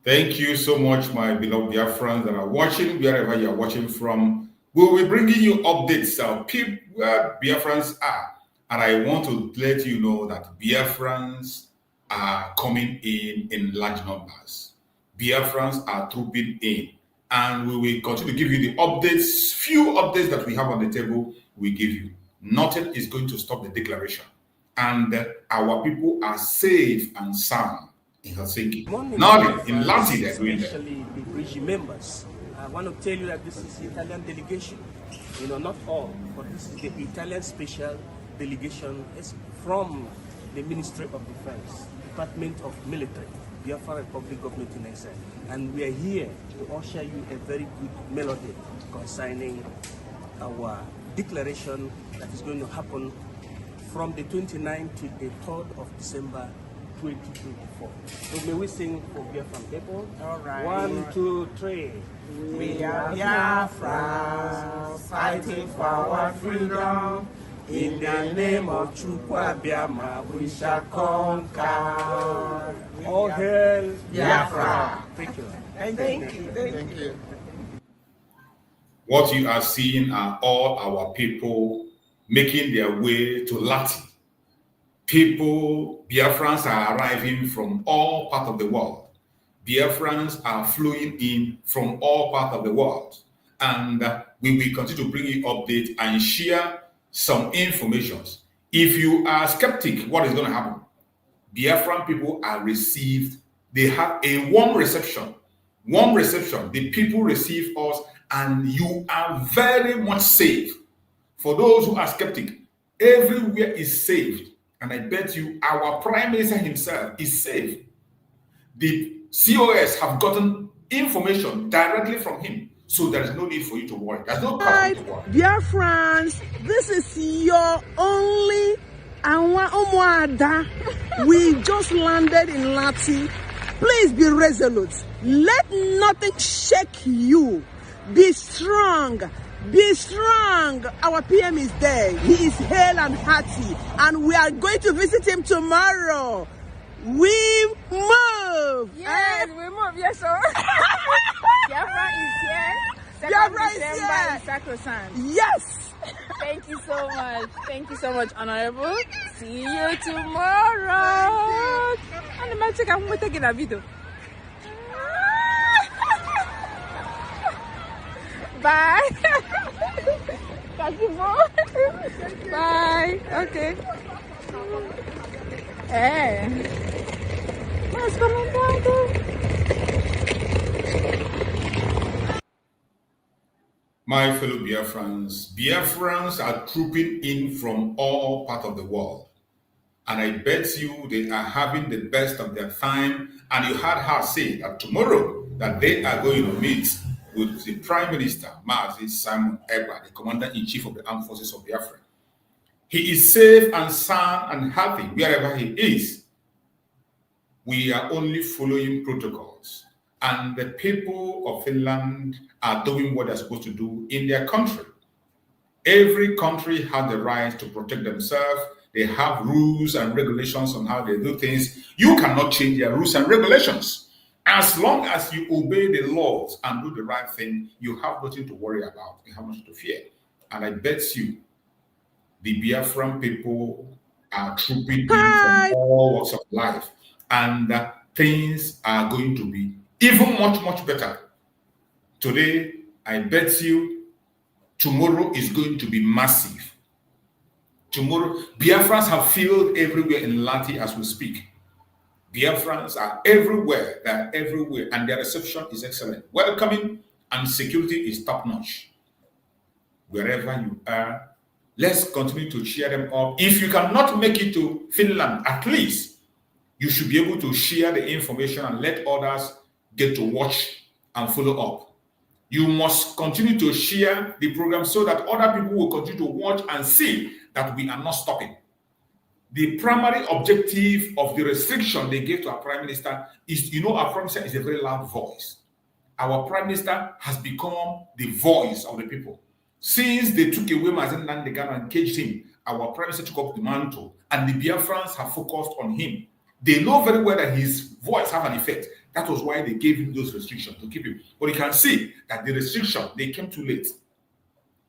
Thank you so much, my beloved Biafrans that are watching, wherever you are watching from. We will be bringing you updates of people where Biafrans are. And I want to let you know that Biafrans are coming in large numbers. Biafrans are trooping in. And we will continue to give you the updates, few updates that we have on the table, we give you. Nothing is going to stop the declaration. And our people are safe and sound in Helsinki. Now, in Latin, they're doing that. Especially the Brgie members. I want to tell you that this is the Italian delegation. You know, not all, but this is the Italian special delegation. It's from the Ministry of Defense, Department of Military, Biafra Republic Government in Exile. And we are here to usher you a very good melody concerning our declaration that is going to happen from the 29th to the 3rd of December 2024. So may we sing for Biafran people? All right. 1, 2, 3. We are Biafrans, fighting for our freedom. In the name of Chukwu Abiyama, we shall conquer. All hail Biafra. Thank you. Thank you. What you are seeing are all our people making their way to Lati. People, Biafrans are arriving from all parts of the world. Biafrans are flowing in from all parts of the world. And we will continue to bring you updates and share some information. If you are skeptic, what is going to happen? Biafran people are received. They have a warm reception. Warm reception. The people receive us and you are very much safe. For those who are skeptic, everywhere is saved And I bet you our Prime Minister himself is safe. The COS have gotten information directly from him. So there is no need for you to worry. There's no cause for you to worry. Biafrans, this is your only Anwa Omoada. We just landed in Lati. Please be resolute. Let nothing shake you. Be strong. Be strong. Our PM is there. He is hale and hearty. And we are going to visit him tomorrow. We move. Yes, we move. Yes, sir. Biafra is here. Biafra is here. Sacrosanct. Yes. Thank you so much. Thank you so much, Honorable. See you tomorrow. And the magic, I'm going to take a video. Bye. Thank you, bye. Okay. Hey. What's coming down there? My fellow Biafrans are trooping in from all parts of the world. And I bet you they are having the best of their time. And you heard her say that tomorrow that they are going to meet with the Prime Minister, Mazi Simon Ekpa, the Commander-in-Chief of the Armed Forces of Biafra. He is safe and sound and happy wherever he is. We are only following protocols. And the people of Finland are doing what they're supposed to do in their country. Every country has the right to protect themselves. They have rules and regulations on how they do things. You cannot change their rules and regulations. As long as you obey the laws and do the right thing, you have nothing to worry about. You have nothing to fear. And I bet you, the Biafran people are trooping in from all walks of life. And things are going to be even much, much better. Today, I bet you, tomorrow is going to be massive. Tomorrow, Biafrans have filled everywhere in Lati as we speak. Biafrans are everywhere, they're everywhere, and their reception is excellent. Welcoming and security is top-notch. Wherever you are, let's continue to cheer them up. If you cannot make it to Finland, at least you should be able to share the information and let others get to watch and follow up. You must continue to share the program so that other people will continue to watch and see that we are not stopping. The primary objective of the restriction they gave to our Prime Minister is, our Prime Minister is a very loud voice. Our Prime Minister has become the voice of the people. Since they took away Mazen Nandegan and caged him, our Prime Minister took up the mantle, and the Biafrans have focused on him. They know very well that his voice has an effect. That was why they gave him those restrictions to keep him. But you can see that the restriction, they came too late.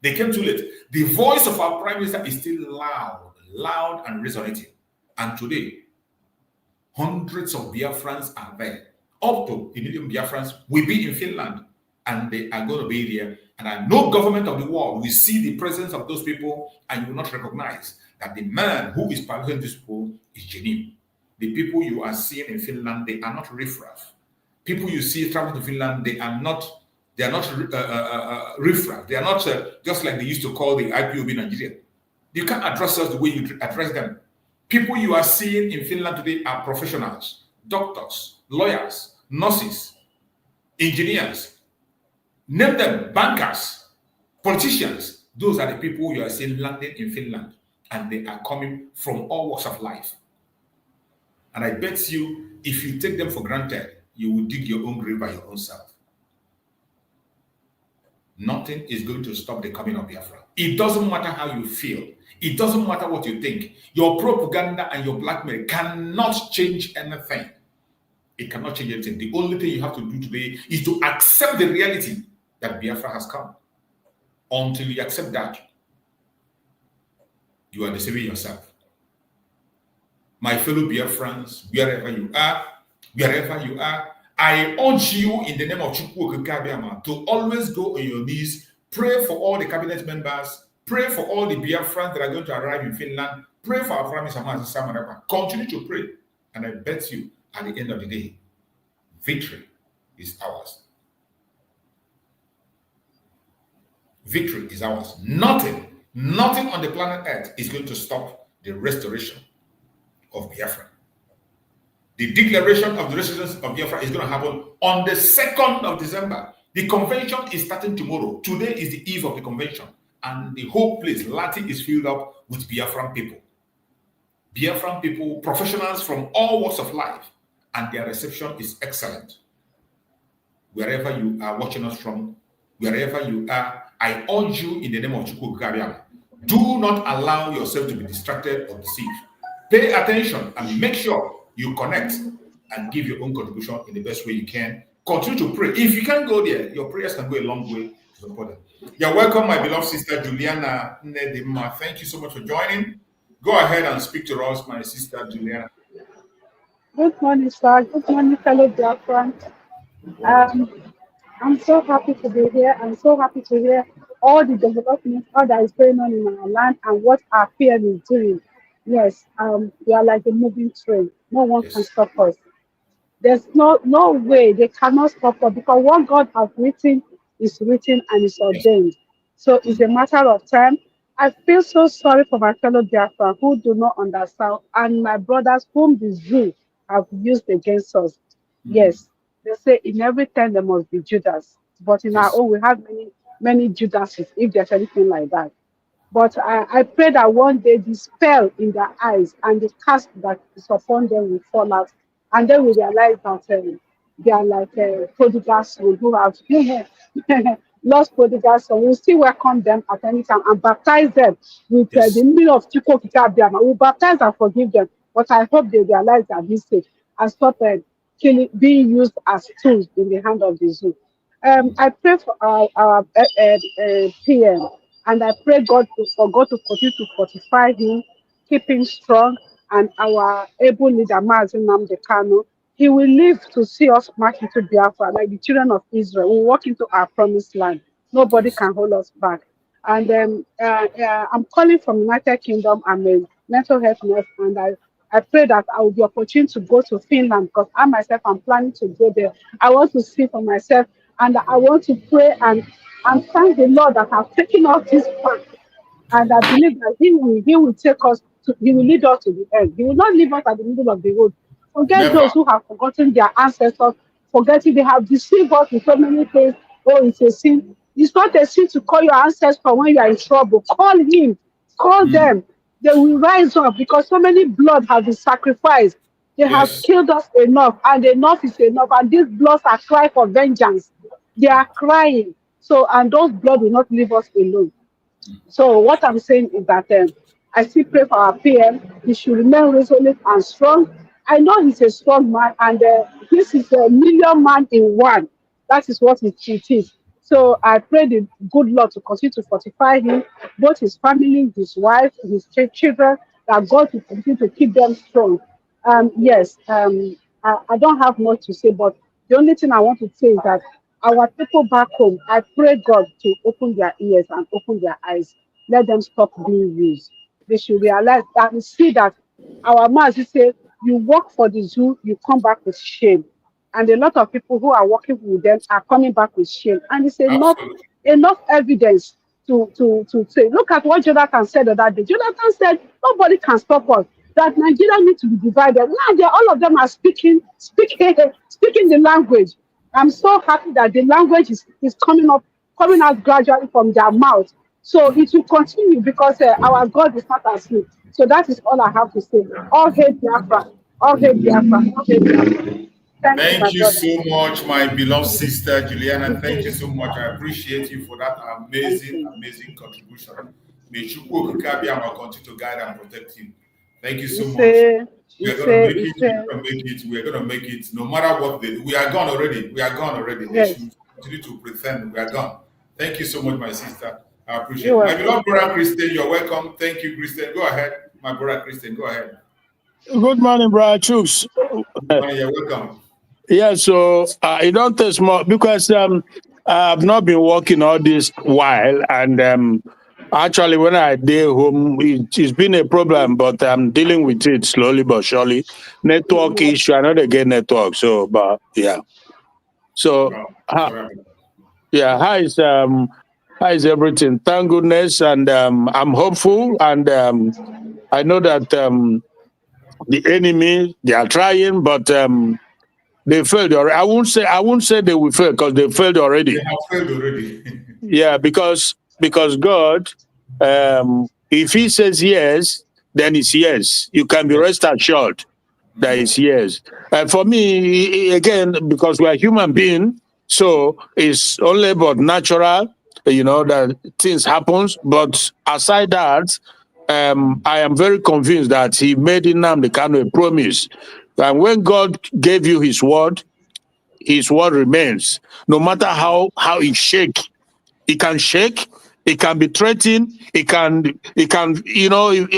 They came too late. The voice of our Prime Minister is still loud and resonating. And today, hundreds of Biafrans are there. Up to a million Biafrans will be in Finland, and they are going to be there. And no government of the world will see the presence of those people and you will not recognize that the man who is piloting this people is genuine. The people you are seeing in Finland, they are not riffraff. People you see traveling to Finland, they are not riffraff. They are not just like they used to call the IPOB Nigeria. You can't address us the way you address them. People you are seeing in Finland today are professionals, doctors, lawyers, nurses, engineers, name them, bankers, politicians. Those are the people you are seeing landing in Finland, and they are coming from all walks of life. And I bet you, if you take them for granted, you will dig your own grave by your own self. Nothing is going to stop the coming of Biafra. It doesn't matter how you feel. It doesn't matter what you think. Your propaganda and your blackmail cannot change anything. It cannot change anything. The only thing you have to do today is to accept the reality that Biafra has come. Until you accept that, you are deceiving yourself. My fellow Biafrans, wherever you are, I urge you in the name of Chukwu Okike to always go on your knees, pray for all the cabinet members, pray for all the Biafrans that are going to arrive in Finland, pray for our Prime Minister Samarapa. Continue to pray, and I bet you, at the end of the day, victory is ours. Victory is ours. Nothing on the planet Earth is going to stop the restoration of Biafra. The declaration of the residents of Biafra is going to happen on the 2nd of December. The convention is starting tomorrow. Today is the eve of the convention. And the whole place, Lati, is filled up with Biafran people. Biafran people, professionals from all walks of life. And their reception is excellent. Wherever you are watching us from, wherever you are, I urge you in the name of Chukwu Kabiama, do not allow yourself to be distracted or deceived. Pay attention and make sure you connect and give your own contribution in the best way you can. Continue to pray. If you can't go there, your prayers can go a long way to support them. You're welcome, my beloved sister Juliana Nedema. Thank you so much for joining. Go ahead and speak to us, my sister Juliana. Good morning, sir. Good morning, fellow Biafrans. I'm so happy to be here. I'm so happy to hear all the development, all that is going on in our land and what our PM is doing. Yes, we are like a moving train. No one can stop us. There's no way they cannot stop us because what God has written is written and is ordained. So it's a matter of time. I feel so sorry for my fellow Biafra who do not understand and my brothers whom the zoo have used against us. Yes, they say in every time there must be Judas, but in our own we have many Judases if there's anything like that. But I pray that one day the spell in their eyes and the cast that is upon them will fall out, and then we realize that they are like prodigal sons who have lost prodigal sons. We'll still welcome them at any time and baptize them with the meaning of Chukwu Kikabiama. We'll baptize and forgive them. But I hope they realize their mistake and stop being used as tools in the hand of the zoo. I pray for our PM, and I pray for God to continue to fortify him, keep him strong, and our able leader, Mazi Nnamdi Kanu. He will live to see us march into Biafra, like the children of Israel. We'll walk into our promised land. Nobody can hold us back. And I'm calling from United Kingdom. I'm a mental health nurse, and I pray that I will be opportune to go to Finland because I myself am planning to go there. I want to see for myself, and I want to pray and thank the Lord that has taken us this far. And I believe that He will take us He will lead us to the end. He will not leave us at the middle of the road. Forget those who have forgotten their ancestors, forgetting they have deceived us with so many things. Oh, it's a sin. It's not a sin to call your ancestors when you are in trouble. Call him, call them. They will rise up because so many blood have been sacrificed. They have killed us enough, and enough is enough. And these bloods are crying for vengeance. They are crying. So, and those blood will not leave us alone. So what I'm saying is that I still pray for our PM. He should remain resolute and strong. I know he's a strong man, and this is a million man in one. That is what it is. So I pray the good Lord to continue to fortify him, both his family, his wife, his children, that God will continue to keep them strong. I don't have much to say, but the only thing I want to say is that our people back home, I pray God to open their ears and open their eyes. Let them stop being used. They should realize that and see that our master say, you work for the zoo, you come back with shame. And a lot of people who are working with them are coming back with shame. And it's enough evidence to say, look at what Jonathan said the other day. Jonathan said, nobody can stop us. That Nigeria needs to be divided. Now all of them are speaking the language. I'm so happy that the language is coming out gradually from their mouth. So it will continue because our God is not asleep. So that is all I have to say. All hate Biafra. All hate Biafra. All hate Biafra. Thank you so much, my beloved sister Juliana. Thank you so much. I appreciate you for that amazing contribution. May Chukwu Kabiama continue to guide and protect you. Thank you so much. We're going to make it. No matter what we are gone already. We are gone already. They should continue to pretend we are gone. Thank you so much, my sister. I appreciate it. My beloved brother Christian, you're welcome. Thank you, Christian. Go ahead, my brother Christian. Go ahead. Good morning, brother Chooks. Good morning, you're welcome. Yeah, so it don't take more because I've not been working all this while, and actually when I did home, it's been a problem, but I'm dealing with it slowly but surely. Network issue, I know they get network, so but yeah. So how is everything? Thank goodness, and I'm hopeful, and I know that the enemy, they are trying, but they failed already. I won't say they will fail because they failed already. They have failed already. Yeah, because God, if He says yes, then it's yes. You can be rest assured that it's yes. And for me, again, because we are human beings, so it's only but natural, that things happens. But aside that, I am very convinced that He made Nnamdi Kanu a promise. And when God gave you His word remains. No matter how it shake, it can shake, it can be threatened, it can,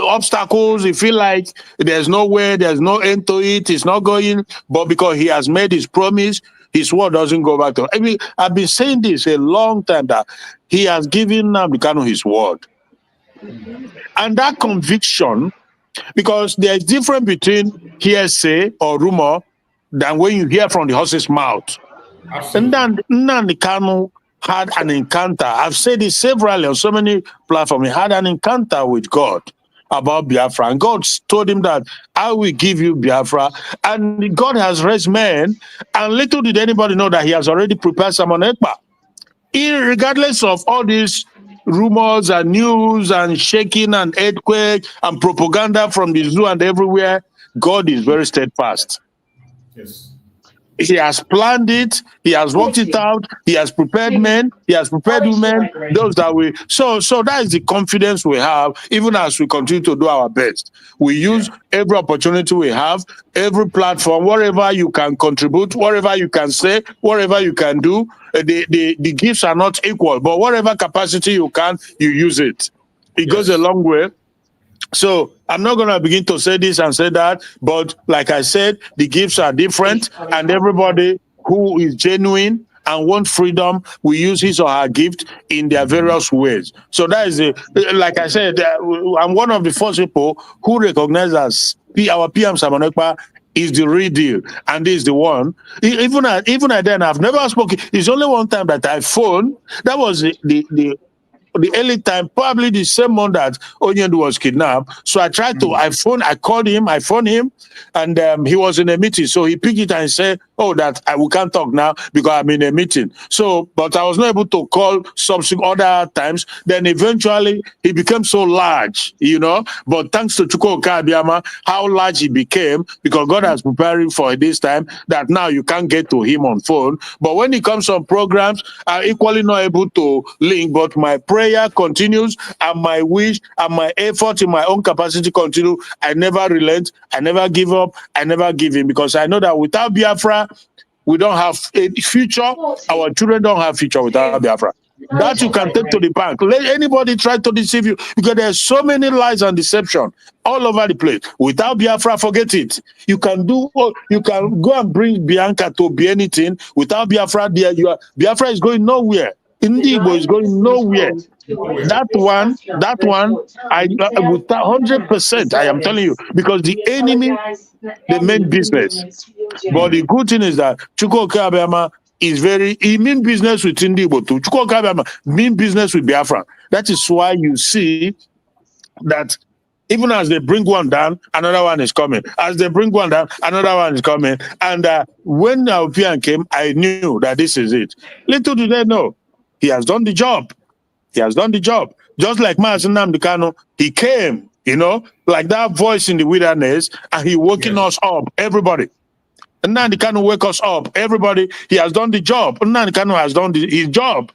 obstacles, you feel like there's no way, there's no end to it, it's not going, but because He has made His promise, His word doesn't go back to. I mean, I've been saying this a long time that He has given Nnamdi Kanu His word. And that conviction, because there's difference between hearsay or rumor than when you hear from the horse's mouth. And then Nnamdi Kanu had an encounter. I've said it severally on so many platforms. He had an encounter with God about Biafra. And God told him that I will give you Biafra. And God has raised men. And little did anybody know that He has already prepared Simon Ekpa. Regardless of all these rumors and news and shaking and earthquake and propaganda from the zoo and everywhere, God is very steadfast. Yes. He has planned it. He has worked it out. He has prepared men. He has prepared women. Those that we so that is the confidence we have, even as we continue to do our best. We use every opportunity we have, every platform, wherever you can contribute, wherever you can say, wherever you can do. The gifts are not equal, but whatever capacity you can, you use it. It goes a long way. So I'm not going to begin to say this and say that, but like I said, the gifts are different, and everybody who is genuine and wants freedom will use his or her gift in their various ways. So that is, like I said, I'm one of the first people who recognize as our PM Simon Ekpa is the real deal, and this is the one. Even then, I've never spoken. It's only one time that I phoned. That was the early time, probably the same month that Onyendu was kidnapped. So I tried to, I phoned him, and he was in a meeting. So he picked it and said, oh, we can't talk now because I'm in a meeting. So, but I was not able to call subsequent other times. Then eventually he became so large, but thanks to Chukwuka Abiyama, how large he became, because God has prepared him for this time that now you can't get to him on phone. But when he comes on programs, I'm equally not able to link, but my prayer continues, and my wish and my effort in my own capacity continue. I never relent, I never give up, I never give in, because I know that without Biafra, we don't have a future. Our children don't have future without Biafra. That you can take to the bank. Let anybody try to deceive you, because there's so many lies and deception all over the place. Without Biafra, forget it. You can go and bring Bianca to be anything. Without Biafra, Biafra is going nowhere. Indigo is going nowhere. That one, I with 100%, I am telling you, because the enemy, they mean business. But the good thing is that Chukwuka Abiyama he mean business with Indigo too. Chukwuka Abiyama mean business with Biafra. That is why you see that even as they bring one down, another one is coming. As they bring one down, another one is coming. And when our PN came, I knew that this is it. Little did they know, he has done the job. He has done the job. Just like Mazi Nnamdi Kanu, he came, like that voice in the wilderness, and he waking us up, everybody. And Nnamdi Kanu wake us up, everybody. He has done the job. Nnamdi Kanu has done his job.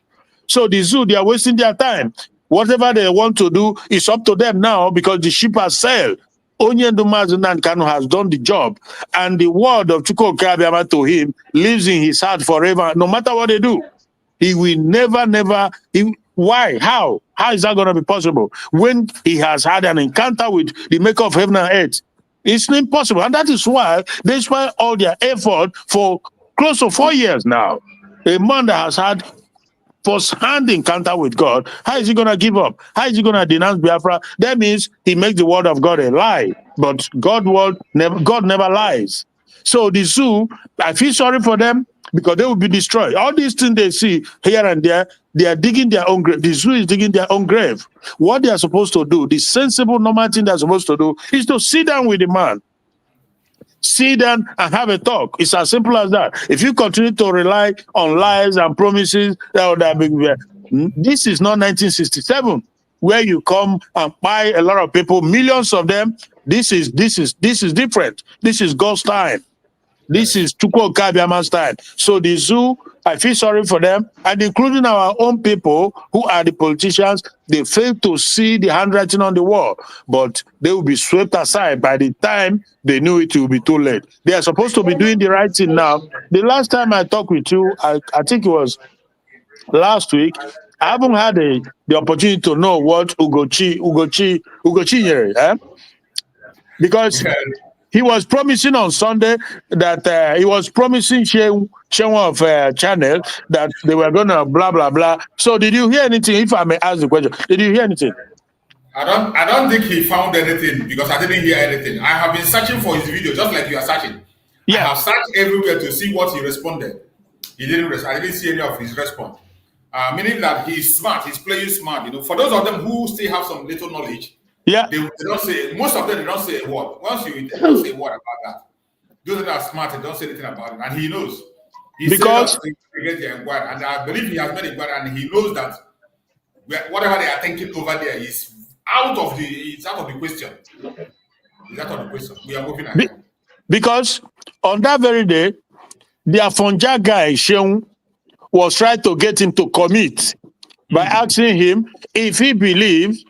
So the zoo, they are wasting their time. Whatever they want to do is up to them now, because the ship has sailed. Onyendu Mazi Nnamdi Kanu has done the job, and the word of Chukwuka Abiyama to him lives in his heart forever, no matter what they do. He will never. Why? How? How is that going to be possible when he has had an encounter with the maker of heaven and earth? It's impossible. And that is why, despite all their effort for close to 4 years now, a man that has had first-hand encounter with God, how is he going to give up? How is he going to denounce Biafra? That means he makes the word of God a lie. But God never lies. So the zoo, I feel sorry for them, because they will be destroyed. All these things they see here and there, they are digging their own grave. The zoo is digging their own grave. What they are supposed to do, the sensible, normal thing they are supposed to do, is to sit down with the man Sit down and have a talk. It's as simple as that. If you continue to rely on lies and promises, this is not 1967, where you come and buy a lot of people, millions of them. This is different. This is God's time. This is Chukwu Kabiama's time. So the zoo, I feel sorry for them, and including our own people who are the politicians, they fail to see the handwriting on the wall, but they will be swept aside by the time they knew it will be too late. They are supposed to be doing the right thing now. The last time I talked with you, I think it was last week, I haven't had the opportunity to know what Ugochi because he was promising on Sunday that he was promising Shehu of Channel that they were going to blah, blah, blah. So did you hear anything? If I may ask the question, did you hear anything? I don't think he found anything because I didn't hear anything. I have been searching for his video just like you are searching. Yeah. I have searched everywhere to see what he responded. He didn't respond. I didn't see any of his response. Meaning that he's smart, he's playing smart. You know, for those of them who still have some little knowledge, yeah, they don't say, most of them they don't say a word. Once you they don't say a word about that. Those that are smart, they don't say anything about it, and he knows. He because said that get the inquiry, and I believe he has made inquiry, and he knows that whatever they are thinking over there is out of the question. It's out of the question. We are moving ahead. Because on that very day, the Afonja guy Sheung was trying to get him to commit by asking him if he believes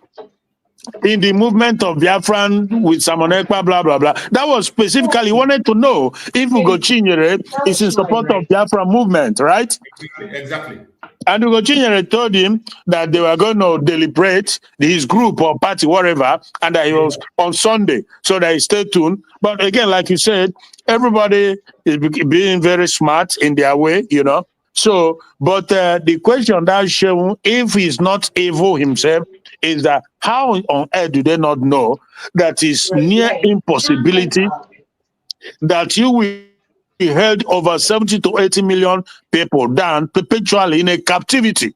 in the movement of Biafran with Simon Ekpa, blah, blah, blah. That was specifically, he wanted to know if Ugochinyere is in support of Biafra movement, right? Exactly. And Ugochinyere told him that they were going to deliberate, his group or party, whatever, and that he was on Sunday, so that he stay tuned. But again, like you said, everybody is being very smart in their way, you know. So, but the question that shown, if he's not evil himself, is that how on earth do they not know that it's near impossibility that you will be held over 70 to 80 million people down perpetually in a captivity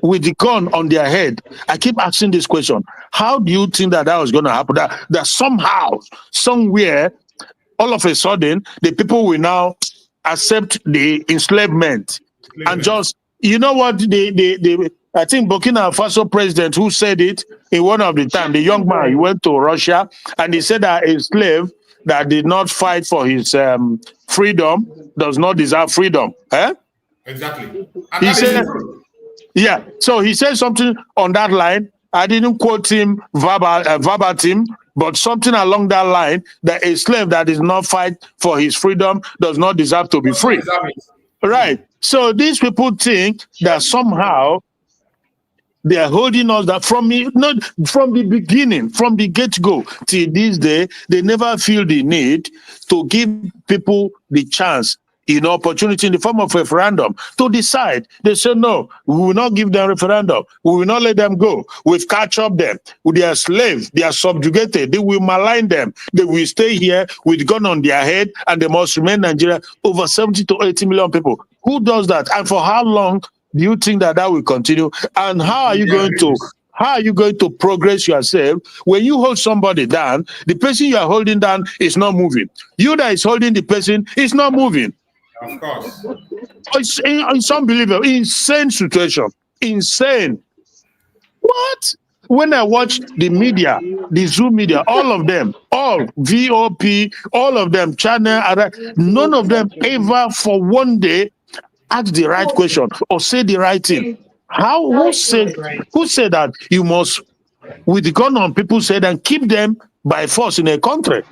with the gun on their head? I keep asking this question. How do you think that was going to happen? That somehow, somewhere, all of a sudden, the people will now accept the enslavement and just, you know what, I think Burkina Faso president who said it in one of the time, the young man, he went to Russia and he said that a slave that did not fight for his freedom does not deserve freedom. Eh? Exactly. And he said, yeah, so he said something on that line. I didn't quote him verbatim, but something along that line, that a slave that does not fight for his freedom does not deserve to be free. Right. So these people think that somehow they are holding us that from the beginning, from the get-go till this day, they never feel the need to give people the chance, opportunity in the form of referendum to decide. They say, no, we will not give them referendum. We will not let them go. We've catch up them. They are slaves. They are subjugated. They will malign them. They will stay here with gun on their head and they must remain Nigeria. Over 70 to 80 million people. Who does that? And for how long do you think that will continue? And how are you going to progress yourself when you hold somebody down? The person you are holding down is not moving. You that is holding the person is not moving. Of course. It's unbelievable. Insane situation. Insane. What? When I watch the media, the Zoom media, all of them, all VOP, all of them, channel, none of them ever for one day ask the right question or say the right thing. Who said that you must, with the gun on people's head, and keep them by force in a country?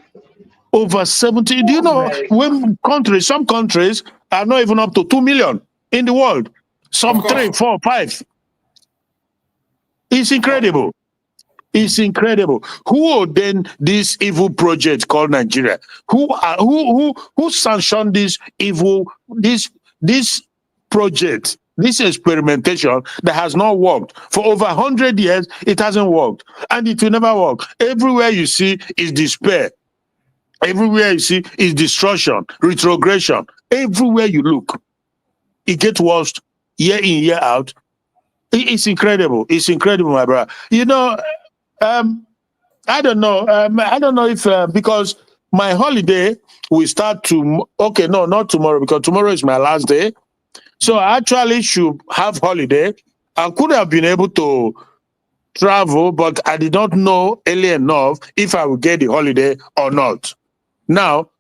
Over 70, do you know when some countries are not even up to 2 million in the world? Some 3, 4, 5. It's incredible. It's incredible. Who ordained this evil project called Nigeria? Who sanctioned this evil, this project, this experimentation that has not worked? For over 100 years, it hasn't worked. And it will never work. Everywhere you see is despair. Everywhere you see is destruction, retrogression. Everywhere you look, it gets worse year in, year out. It's incredible. It's incredible, my brother. I don't know. I don't know if because my holiday will start to, okay, no, not tomorrow, because tomorrow is my last day. So I actually should have holiday. I could have been able to travel, but I did not know early enough if I would get the holiday or not. Now,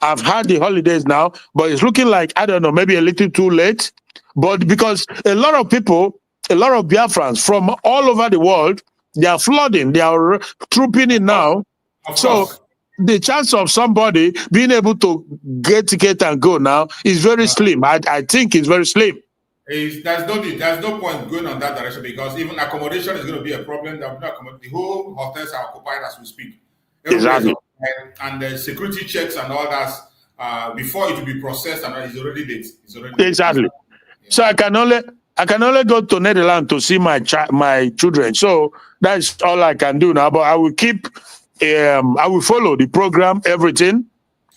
I've had the holidays now, but it's looking like, I don't know, maybe a little too late. But because a lot of people, a lot of Biafrans from all over the world, they are flooding, they are trooping in now. So the chance of somebody being able to get ticket and go now is very slim. I think it's very slim. There's no point going on that direction, because even accommodation is going to be a problem. The whole hotels are occupied as we speak. Exactly. And the security checks and all that, before it will be processed, and it's already late. Exactly. Yeah. So I can only go to Netherlands to see my children. So that's all I can do now. But I will keep. I will follow the program, everything.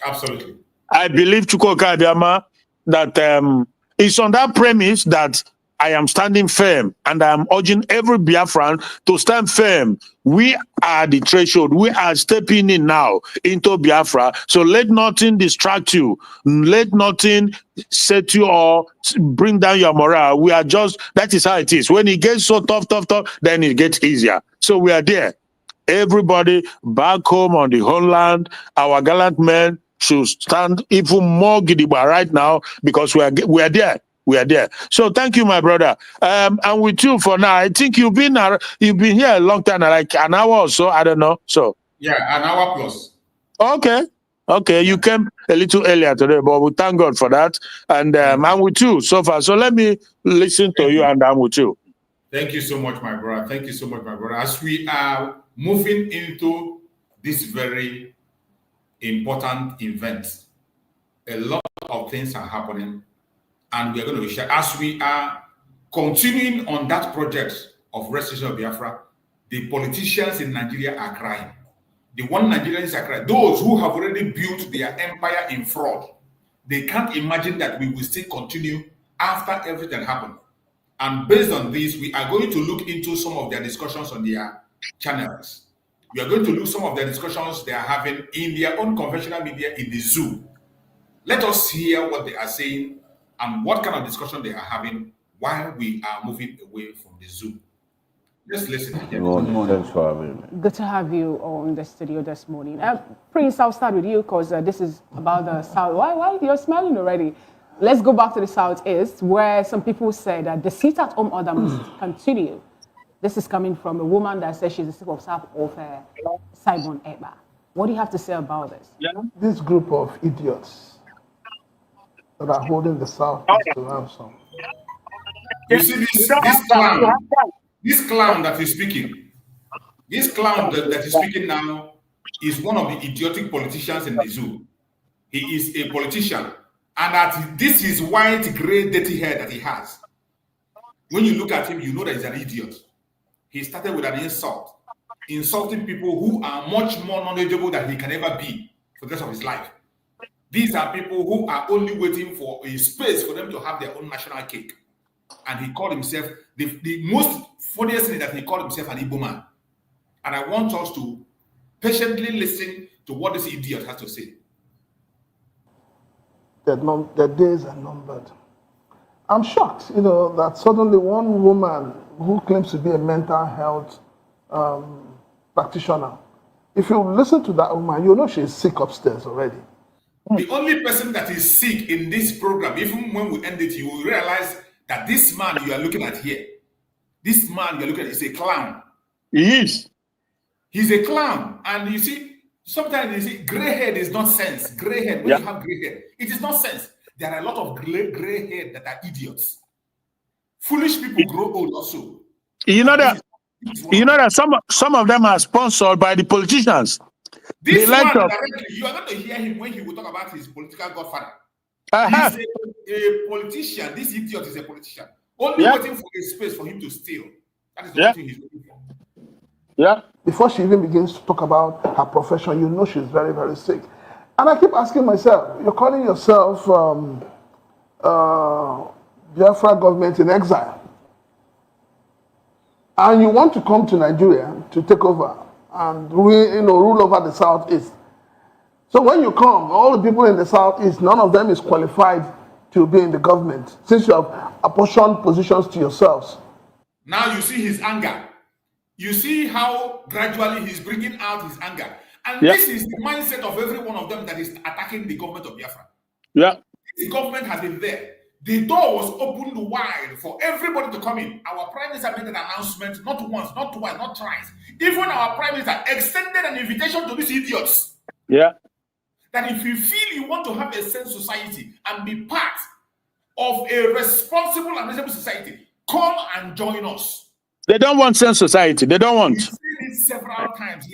Absolutely. I believe Chukwuka Abiyama that it's on that premise that I am standing firm, and I am urging every Biafran to stand firm. We are the threshold. We are stepping in now into Biafra. So let nothing distract you. Let nothing set you or bring down your morale. We are just, that is how it is. When it gets so tough, then it gets easier. So we are there. Everybody back home on the homeland, our gallant men should stand even more gidigba right now, because we are there. We are there. So thank you, my brother. And with you for now. I think you've been here a long time, like an hour or so. I don't know. So yeah, an hour plus. Okay. Yeah. You came a little earlier today, but we thank God for that. And I'm with you so far. So let me listen to you, and I'm with you. Thank you so much, my brother. Thank you so much, my brother. As we are moving into this very important event, a lot of things are happening, and we are going to be sharing. As we are continuing on that project of restoration of Biafra, the politicians in Nigeria are crying. The one Nigerians are crying. Those who have already built their empire in fraud, they can't imagine that we will still continue after everything happened. And based on this, we are going to look into some of their discussions on their channels. We are going to look some of the discussions they are having in their own conventional media in the zoo. Let us hear what they are saying and what kind of discussion they are having while we are moving away from the zoo. Let's listen again. Thanks for having me. Good to have you on the studio this morning. Prince, I'll start with you, because this is about the South. Why you're smiling already? Let's go back to the Southeast, where some people said that the sit-at-home order must continue. This is coming from a woman that says she's the chief of staff of Simon Ekpa. What do you have to say about this? This group of idiots that are holding the Southeast to ransom. You see this clown that is speaking. This clown that is speaking now is one of the idiotic politicians in the zoo. He is a politician. And that this is white, gray, dirty hair that he has. When you look at him, you know that he's an idiot. He started with an insult, insulting people who are much more knowledgeable than he can ever be for the rest of his life. These are people who are only waiting for a space for them to have their own national cake. And he called himself, the most funniest thing that he called himself an Igbo man. And I want us to patiently listen to what this idiot has to say. Their days are numbered. I'm shocked, that suddenly one woman who claims to be a mental health practitioner, if you listen to that woman, you know she's sick upstairs already. The only person that is sick in this program, even when we end it, you will realize that this man you are looking at here, this man you're looking at is a clown. He is. He's a clown. And you see, sometimes you see, gray hair is not sense. Gray hair, when you have gray hair, it is not sense. There are a lot of gray hair that are idiots. Foolish people grow old also. You know that some of them are sponsored by the politicians. This man directly, you are going to hear him when he will talk about his political godfather. He's a politician. This idiot is a politician. Only waiting for a space for him to steal. That is the only thing he's looking for. Yeah. Before she even begins to talk about her profession, you know she's very, very sick. And I keep asking myself, you're calling yourself Biafra government in exile. And you want to come to Nigeria to take over and rule over the Southeast. So when you come, all the people in the Southeast, none of them is qualified to be in the government, since you have apportioned positions to yourselves. Now you see his anger. You see how gradually he's bringing out his anger. And this is the mindset of every one of them that is attacking the government of Biafra. Yeah. The government has been there. The door was opened wide for everybody to come in. Our Prime Minister made an announcement, not once, not twice, not thrice. Even our Prime Minister extended an invitation to these idiots. Yeah. That if you feel you want to have a sense society and be part of a responsible and reasonable society, come and join us. They don't want sense society. They don't want. We've seen it several times.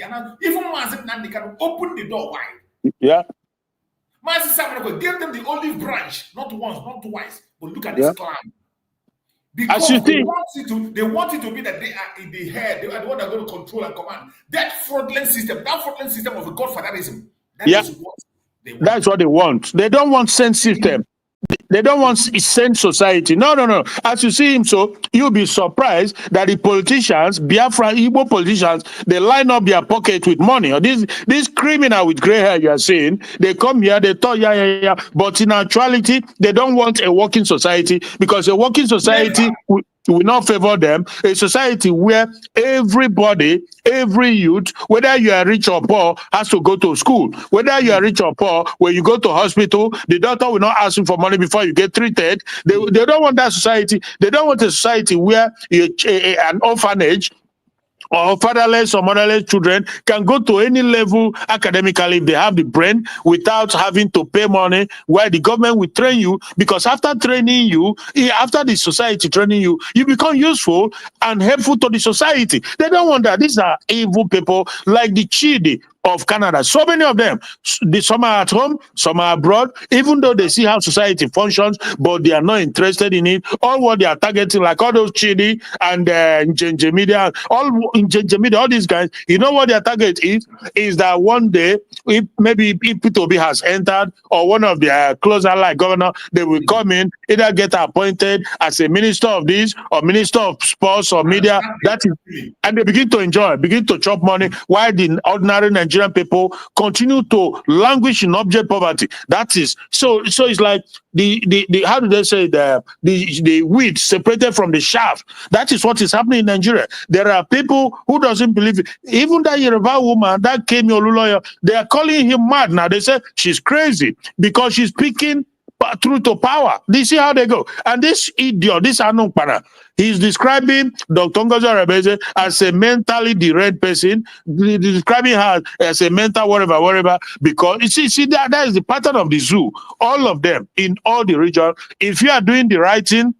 Even Mazip Nandi can open the door wide. Yeah. Mazip Samuel gave them the olive branch, not once, not twice. But look at this clan. Because they want it to be that they are in the head, they are the one that are going to control and command. That fraudulent system of the godfatherism, that is what they want. That's what they want. They don't want sense system. They don't want sense society. No. As you see him, so you'll be surprised that the politicians, Biafra, Igbo politicians, they line up their pocket with money. Or this criminal with gray hair you are seeing, they come here, they talk, yeah. But in actuality, they don't want a working society, because a working society will not favor them. A society where everybody, every youth, whether you are rich or poor, has to go to school. Whether you are rich or poor, when you go to hospital, the doctor will not ask you for money before you get treated. They don't want that society. They don't want a society where an orphanage or fatherless or motherless children can go to any level academically if they have the brain, without having to pay money, where the government will train you, because after training you, after the society training you, you become useful and helpful to the society. They don't want that. These are evil people like the Chidi of Canada. So many of them, some are at home, some are abroad, even though they see how society functions, but they are not interested in it. All what they are targeting, like all those Chidi and Njenje Media, all these guys, you know what their target is that one day, if P2B has entered, or one of their close allied governor, they will come in, either get appointed as a minister of this, or minister of sports or media, and they begin to enjoy, begin to chop money, while the ordinary Nigerian people continue to languish in object poverty. That is so it's like the how do they say, the wheat separated from the chaff. That is what is happening in Nigeria. There are people who doesn't believe it. Even that Yoruba woman, that Kemi Olunloyo, they are calling him mad now. They say she's crazy because she's speaking through to power. They see how they go. And this idiot, this Anungpana, he's describing Dr. Ngozi Orebeze as a mentally derailed person, describing her as a mental whatever, because you see that is the pattern of the zoo. All of them in all the region. If you are doing the right thing,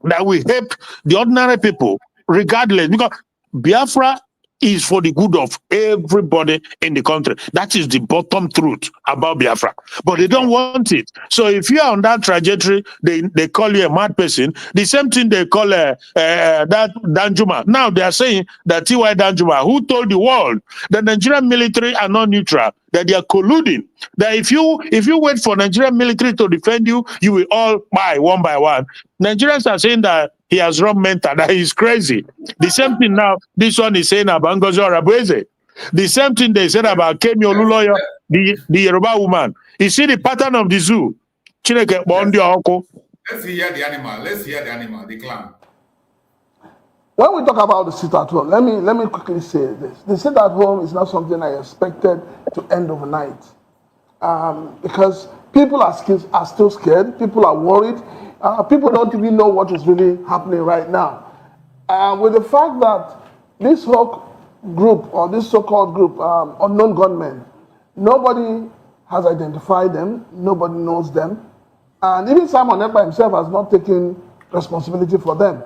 that will help the ordinary people, regardless, because Biafra is for the good of everybody in the country. That is the bottom truth about Biafra. But they don't want it. So if you are on that trajectory, they call you a mad person. The same thing they call that Danjuma. Now they are saying that T.Y. Danjuma, who told the world that Nigerian military are not neutral, that they are colluding, that if you wait for Nigerian military to defend you, you will all buy one by one. Nigerians are saying that he has run mental, that he's crazy. The same thing now, this one is saying about Ngozi Orebeze. The same thing they said about Kemi Olunloyo, the Yoruba woman. You see the pattern of the zoo. Let's hear the animal, the clan. When we talk about the sit at home, let me quickly say this. The sit at home is not something I expected to end overnight. Because people are still scared, people are worried, people don't even know what is really happening right now. With the fact that this whole group, or this so-called group, unknown gunmen, nobody has identified them, nobody knows them, and even Simon Ekpa himself has not taken responsibility for them.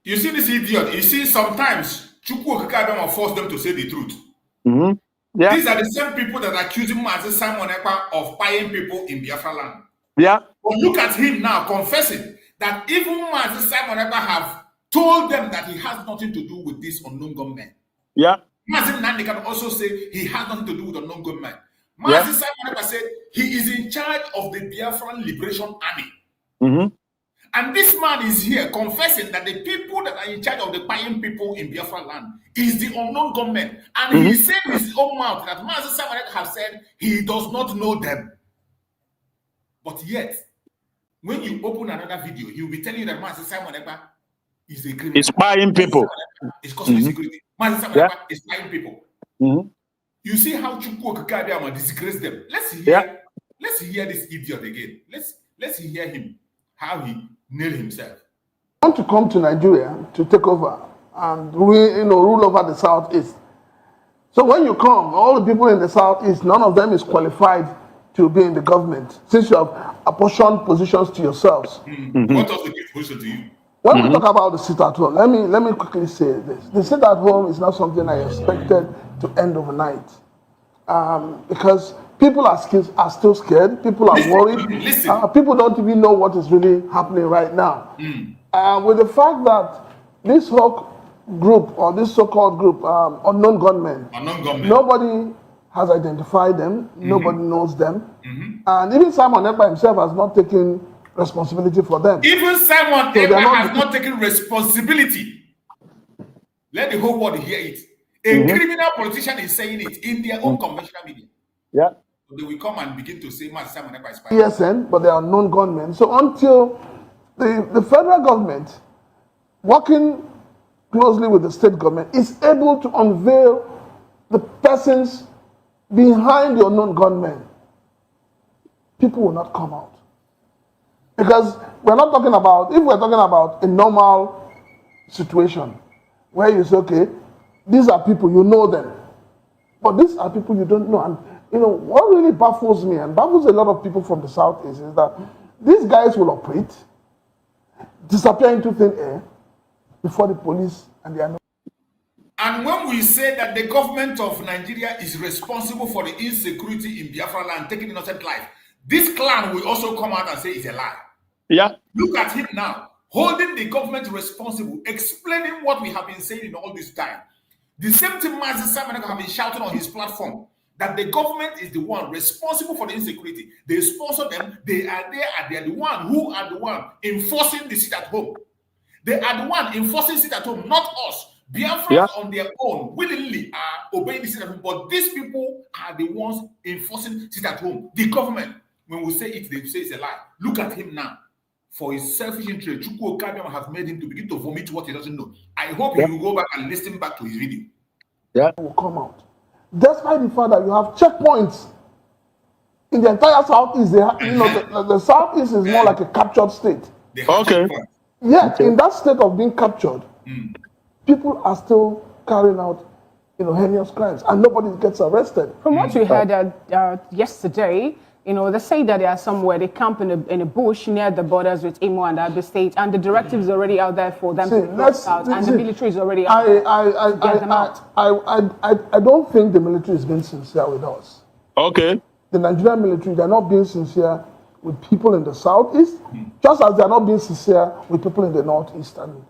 You see this idiot, you see sometimes Chukwu Okikabema force them to say the truth. Mm-hmm. Yeah. These are the same people that accuse him as Simon Ekpa of buying people in Biafra land. Yeah. But look at him now confessing that even Mazi Simon Ekpa have told them that he has nothing to do with this unknown gunmen. Yeah. Mazi Nandi can also say he has nothing to do with unknown gunmen. Mazi Simon Ekpa said he is in charge of the Biafran Liberation Army. Mm-hmm. And this man is here confessing that the people that are in charge of the buying people in Biafra land is the unknown government. And he said with his own mouth that Master Simon has said he does not know them. But yet, when you open another video, he will be telling you that Master Simon is a criminal. It's buying people. It's causing security. Master Simon is buying people. You see how Chukwu Okikabiyama disgrace them. Let's hear this idiot again. Let's hear him, how he nailed himself. I want to come to Nigeria to take over and rule over the Southeast. So when you come, all the people in the Southeast, none of them is qualified to be in the government, since you have apportioned positions to yourselves. What does the give position to you? When we talk about the sit at home, let me quickly say this. The sit at home is not something I expected to end overnight. Because people are still scared, people are worried, people don't even know what is really happening right now. With the fact that this whole group, or this so-called group, unknown gunmen, nobody has identified them, nobody knows them, and even Simon Ekpa himself has not taken responsibility for them. Even Simon Ekpa has not taken responsibility. Let the whole world hear it. A criminal politician is saying it in their own conventional media. Yeah. So they will come and begin to say, Master Simon Ekpa is spying. PSN, but they are known gunmen. So until the federal government, working closely with the state government, is able to unveil the persons behind the unknown gunmen, people will not come out. Because we're not talking about, if we're talking about a normal situation where you say, okay, these are people, you know them. But these are people you don't know. And what really baffles me and baffles a lot of people from the Southeast is that these guys will operate, disappear into thin air before the police and they are not. And when we say that the government of Nigeria is responsible for the insecurity in Biafra land, taking innocent life, this clan will also come out and say it's a lie. Yeah. Look at him now, holding the government responsible, explaining what we have been saying in all this time. The same thing Mazi Simon have been shouting on his platform, that the government is the one responsible for the insecurity. They sponsor them, they are the one who are the one enforcing the sit at home. They are the one enforcing sit at home, not us. Biafrans on their own willingly are obeying the sit at home, but these people are the ones enforcing sit at home. The government, when we say it, they say it's a lie. Look at him now. For his selfish interest, Chukwu Okikabiyama has made him to begin to vomit what he doesn't know. I hope he will go back and listen back to his video. Yeah, will come out. Despite the fact that you have checkpoints in the entire Southeast, the Southeast is more like a captured state. Okay. Yet, in that state of being captured, people are still carrying out, heinous crimes, and nobody gets arrested. From what we heard yesterday, they say that they are somewhere, they camp in a bush near the borders with Imo and Abia State, and the directive is already out there for them to cross out, and the military is already out there to get them out. I don't think the military is being sincere with us. Okay. The Nigerian military, they're not being sincere with people in the Southeast, just as they're not being sincere with people in the Northeast and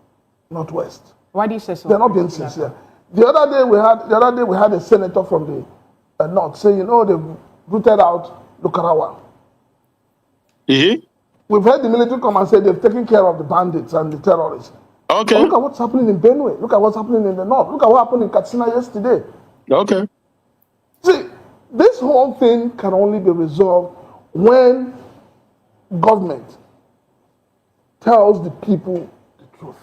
Northwest. Why do you say so? They're not being sincere. The other day we had a senator from the North say, they've rooted out Lukarawa. We've heard the military come and say they've taken care of the bandits and the terrorists. Okay. But look at what's happening in Benue. Look at what's happening in the North. Look at what happened in Katsina yesterday. Okay. See, this whole thing can only be resolved when government tells the people the truth.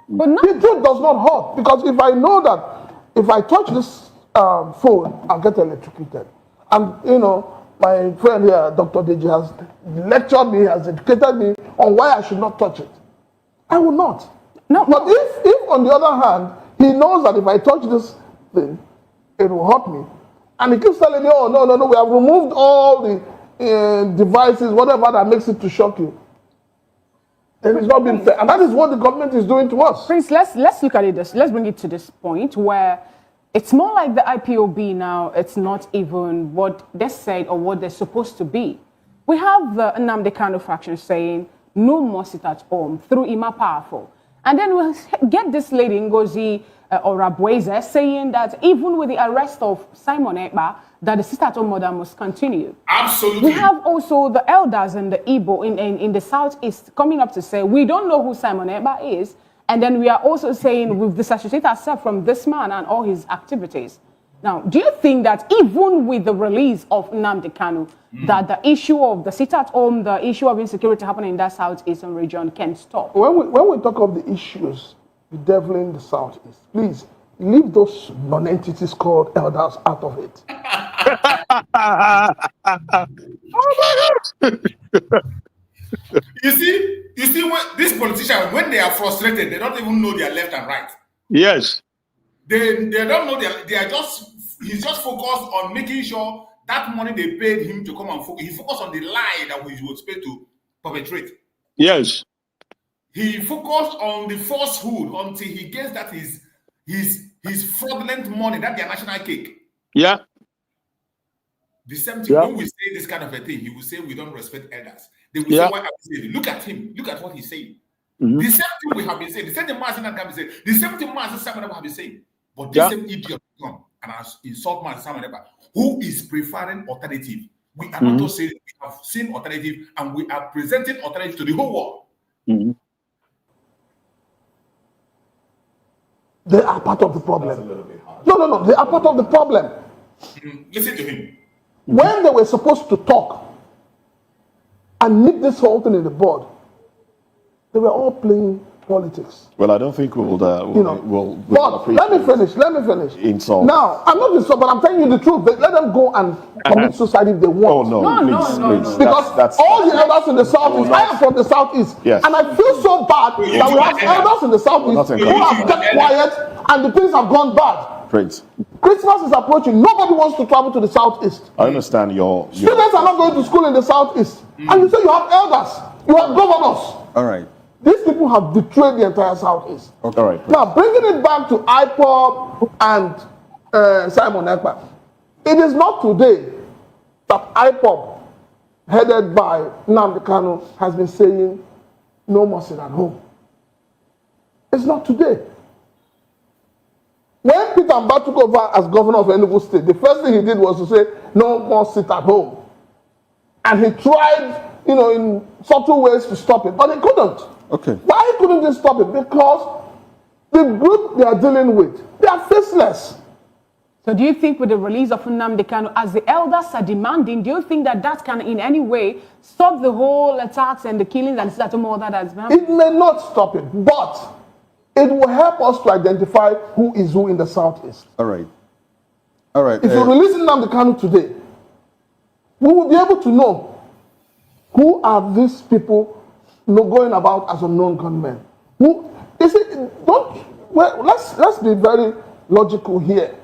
But the truth does not hurt, because if I know that if I touch this phone, I'll get electrocuted. And, my friend here, Dr. Deji, has lectured me, has educated me on why I should not touch it. I will not. No. But if on the other hand, he knows that if I touch this thing, it will hurt me, and he keeps telling me, oh, no, we have removed all the devices, whatever that makes it to shock you, then it's not being fair. And that is what the government is doing to us. Prince, let's look at it let's bring it to this point where it's more like the IPOB now, it's not even what they said or what they're supposed to be. We have the Nnamdi Kanu faction saying, no more sit at home through Ima Powerful. And then we'll get this lady, Ngozi Orabueze, saying that even with the arrest of Simon Ekpa, that the sit-at-home mother must continue. Absolutely. We have also the elders in the Igbo, in the southeast, coming up to say, we don't know who Simon Ekpa is. And then we are also saying we've disassociated ourselves from this man and all his activities. Now, do you think that even with the release of Nnamdi Kanu, that the issue of the sit-at-home, the issue of insecurity happening in that southeastern region can stop? When we talk of the issues bedeviling the southeast, please leave those non-entities called elders out of it. You see, when these politicians, when they are frustrated, they don't even know their left and right. Yes. They don't know he's just focused on making sure that money they paid him to come and focus. He focused on the lie that he was paid to perpetrate. Yes. He focused on the falsehood until he gets that his fraudulent money, that their national cake. Yeah. The same thing, when we say this kind of a thing, he will say we don't respect elders. They will say, why are we saying? Look at him. Look at what he's saying. The same thing we have been saying. The same thing Master can be saying. The same thing Master Simon have been saying. But this same idiot come and insult Master Simon who is preferring alternative. We are not just saying we have seen alternative and we are presenting alternative to the whole world. They are part of the problem. No. They are part of the problem. Listen to him. When they were supposed to talk and nip this whole thing in the bud, they were all playing politics. Well, I don't think we'll but let me finish. Insult. Now, I'm not insulting, but I'm telling you the truth. Let them go and commit suicide if they want. Oh, no, please. Because all the elders in the southeast, I am from the southeast, and I feel so bad that we have elders in the southeast who have kept quiet and the things have gone bad. Prince. Christmas is approaching. Nobody wants to travel to the southeast. I understand your Students are not going to school in the southeast. And you say you have elders, you have governors. All right. These people have betrayed the entire southeast. Okay. All right. Now, bringing it back to IPOB and Simon Ekpa, it is not today that IPOB, headed by Nnamdi Kanu, has been saying no more sit at home. It's not today. When Peter Mbah took over as governor of Enugu State, the first thing he did was to say no more sit at home. And he tried, in subtle ways to stop it, but he couldn't. Okay. Why couldn't they stop it? Because the group they are dealing with, they are faceless. So do you think with the release of Nnamdi Kanu, as the elders are demanding, do you think that can in any way stop the whole attacks and the killings and all that has been? It may not stop it, but it will help us to identify who is who in the southeast. All right. All right. If you release Nnamdi Kanu today, we will be able to know who are these people going about as unknown gunmen. Let's be very logical here.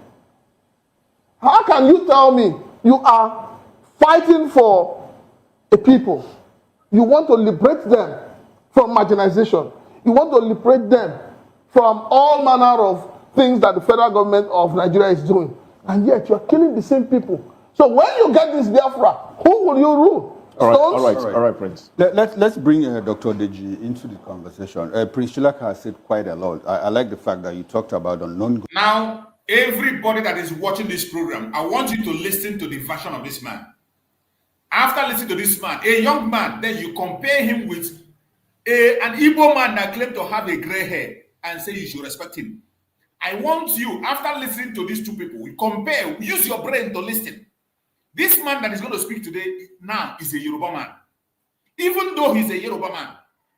How can you tell me you are fighting for a people? You want to liberate them from marginalization. You want to liberate them from all manner of things that the federal government of Nigeria is doing. And yet you are killing the same people. So when you get this Biafra, who will you rule? All right, Prince. Let's bring Dr. Deji into the conversation. Prince Chilaka has said quite a lot. I like the fact that you talked about unknown. Now, everybody that is watching this program, I want you to listen to the version of this man. After listening to this man, a young man, then you compare him with an Igbo man that claimed to have a gray hair and say you should respect him. I want you, after listening to these two people, compare, use your brain to listen. This man that is going to speak today now is a Yoruba man. Even though he's a Yoruba man,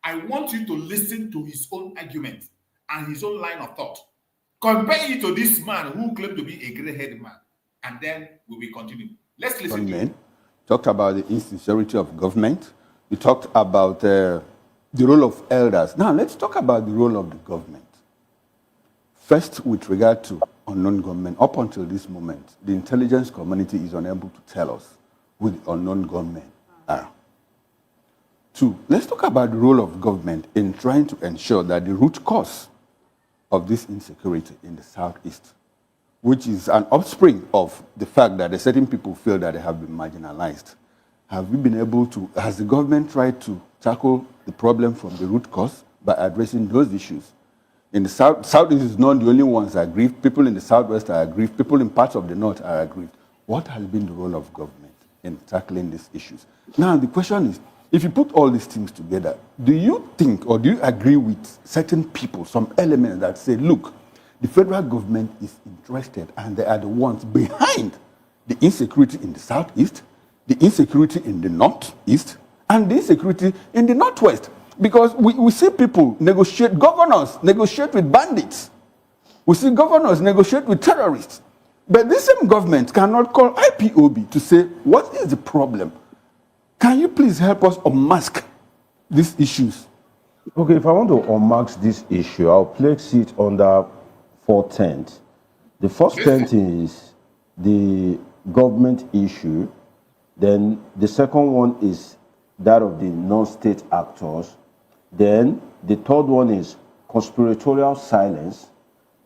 I want you to listen to his own argument and his own line of thought. Compare it to this man who claimed to be a gray-haired man. And then we will continue. Let's listen to him. Talked about the insincerity of government. We talked about the role of elders. Now, let's talk about the role of the government. First, with regard to unknown gunmen, up until this moment, the intelligence community is unable to tell us who the unknown gunmen are. Two, let's talk about the role of government in trying to ensure that the root cause of this insecurity in the southeast, which is an offspring of the fact that certain people feel that they have been marginalized. Have we been able to, has the government tried to tackle the problem from the root cause by addressing those issues. In the Southeast is not the only ones that are aggrieved. People in the Southwest are aggrieved. People in parts of the North are aggrieved. What has been the role of government in tackling these issues? Now, the question is, if you put all these things together, do you think or do you agree with certain people, some elements that say, look, the federal government is interested and they are the ones behind the insecurity in the Southeast, the insecurity in the Northeast, and the insecurity in the Northwest? Because we see people negotiate, governors negotiate with bandits. We see governors negotiate with terrorists. But this same government cannot call IPOB to say, what is the problem? Can you please help us unmask these issues? Okay, if I want to unmask this issue, I'll place it under 4 tents. The first tent is the government issue. Then the second one is that of the non-state actors. Then the third one is conspiratorial silence.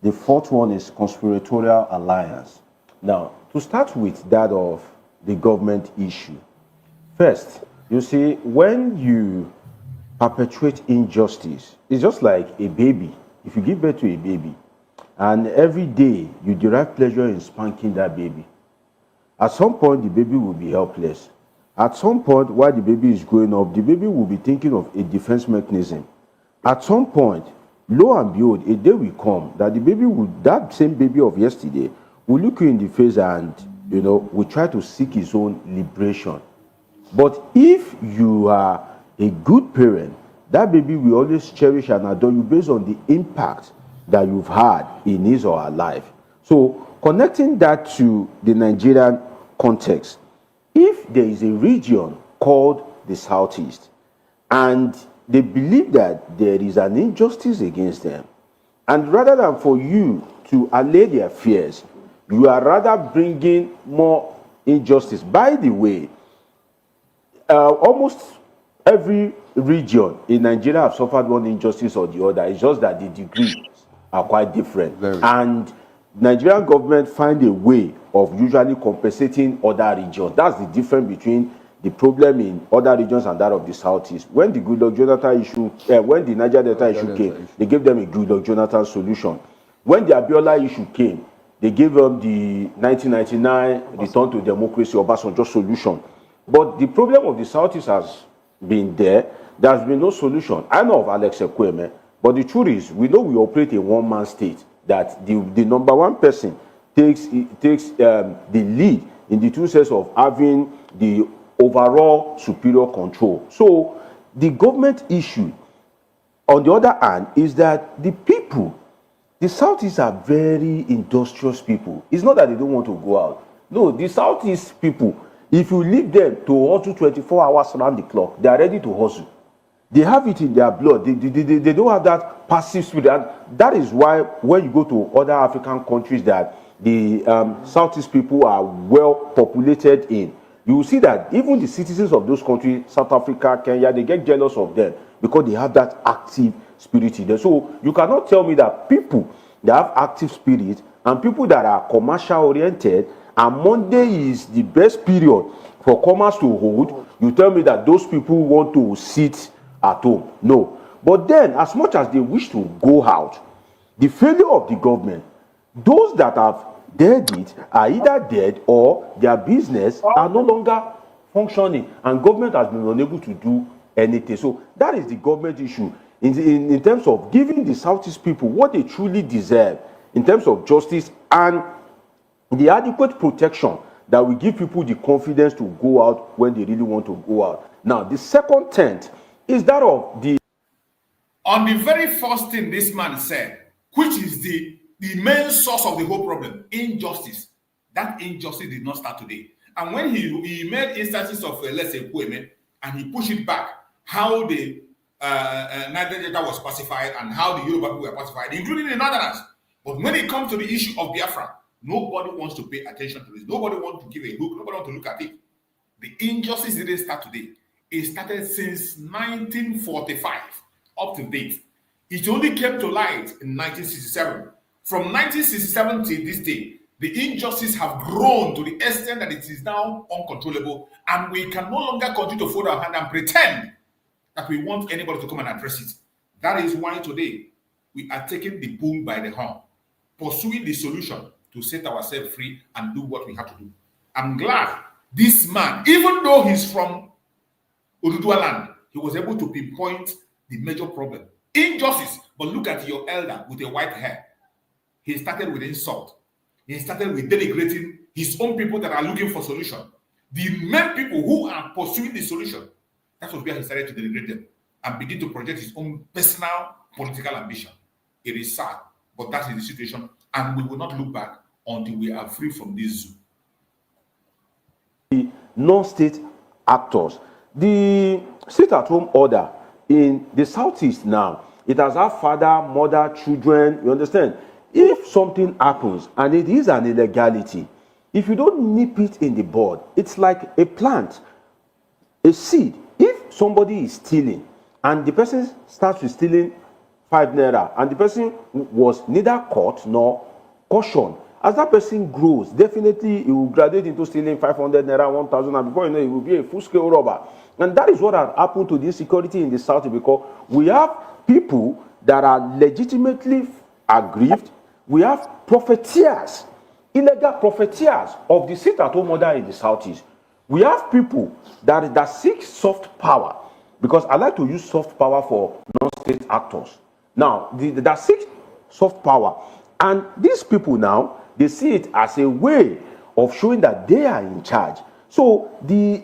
The fourth one is conspiratorial alliance. Now, to start with that of the government issue, first, you see, when you perpetuate injustice, it's just like a baby. If you give birth to a baby, and every day you derive pleasure in spanking that baby, at some point the baby will be helpless. At some point, while the baby is growing up, the baby will be thinking of a defense mechanism. At some point, lo and behold, a day will come that the baby will, that same baby of yesterday, will look you in the face and, will try to seek his own liberation. But if you are a good parent, that baby will always cherish and adore you based on the impact that you've had in his or her life. So, connecting that to the Nigerian context, if there is a region called the Southeast, and they believe that there is an injustice against them, and rather than for you to allay their fears, you are rather bringing more injustice. By the way, almost every region in Nigeria have suffered one injustice or the other. It's just that the degrees are quite different. And Nigerian government find a way of usually compensating other regions. That's the difference between the problem in other regions and that of the Southeast. When the Goodluck Jonathan issue, when the Niger Delta issue came, they gave them a Goodluck Jonathan solution. When the Abiola issue came, they gave them the 1999 return to democracy Obasanjo solution. But the problem of the Southeast has been there. There's been no solution. I know of Alex Ekweme, but the truth is, we know we operate a one-man state, that the number one person takes the lead in the two sense of having the overall superior control. So the government issue, on the other hand, is that the people, the Southeast are very industrious people. It's not that they don't want to go out. No, the Southeast people, if you leave them to hustle 24 hours around the clock, they are ready to hustle. They have it in their blood. They don't have that passive spirit. And that is why when you go to other African countries that the Southeast people are well populated in, you will see that even the citizens of those countries, South Africa, Kenya, they get jealous of them because they have that active spirit in them. So you cannot tell me that people that have active spirit and people that are commercial oriented, and Monday is the best period for commerce to hold, you tell me that those people want to sit at home. No. But then, as much as they wish to go out, the failure of the government, those that have dead it are either dead or their business are no longer functioning, and government has been unable to do anything. So that is the government issue in terms of giving the Southeast people what they truly deserve in terms of justice and the adequate protection that will give people the confidence to go out when they really want to go out. Now, the second tent is that of the... On the very first thing this man said, which is the main source of the whole problem, injustice. That injustice did not start today. And when he made instances of, let's say, Kweme, and he pushed it back, how the Niger Delta was pacified and how the Yoruba people were pacified, including the Northerners. But when it comes to the issue of Biafra, nobody wants to pay attention to this. Nobody wants to give a look. Nobody wants to look at it. The injustice didn't start today. It started since 1945 up to date. It only came to light in 1967. From 1967 to this day, the injustice have grown to the extent that it is now uncontrollable, and we can no longer continue to fold our hand and pretend that we want anybody to come and address it. That is why today we are taking the bull by the horn, pursuing the solution to set ourselves free and do what we have to do. I'm glad this man, even though he's from Ududua land, he was able to pinpoint the major problem. Injustice. But look at your elder with a white hair. He started with insult. He started with denigrating his own people that are looking for solution. The main people who are pursuing the solution, that was where he started to denigrate them and begin to project his own personal political ambition. It is sad, but that is the situation, and we will not look back until we are free from this zoo. The non-state actors, the sit-at-home order in the southeast now, it has had father, mother, children. You understand? If something happens and it is an illegality, if you don't nip it in the bud, it's like a plant, a seed. If somebody is stealing and the person starts with stealing 5 naira and the person was neither caught nor cautioned, as that person grows, definitely he will graduate into stealing 500 naira, 1,000, and before you know it, he will be a full-scale robber. And that is what has happened to the insecurity in the south, because we have people that are legitimately aggrieved. We have profiteers, illegal profiteers of the sit-at-home order in the southeast. We have people that seek soft power, because I like to use soft power for non-state actors. Now, that seek soft power, and these people now, they see it as a way of showing that they are in charge. So the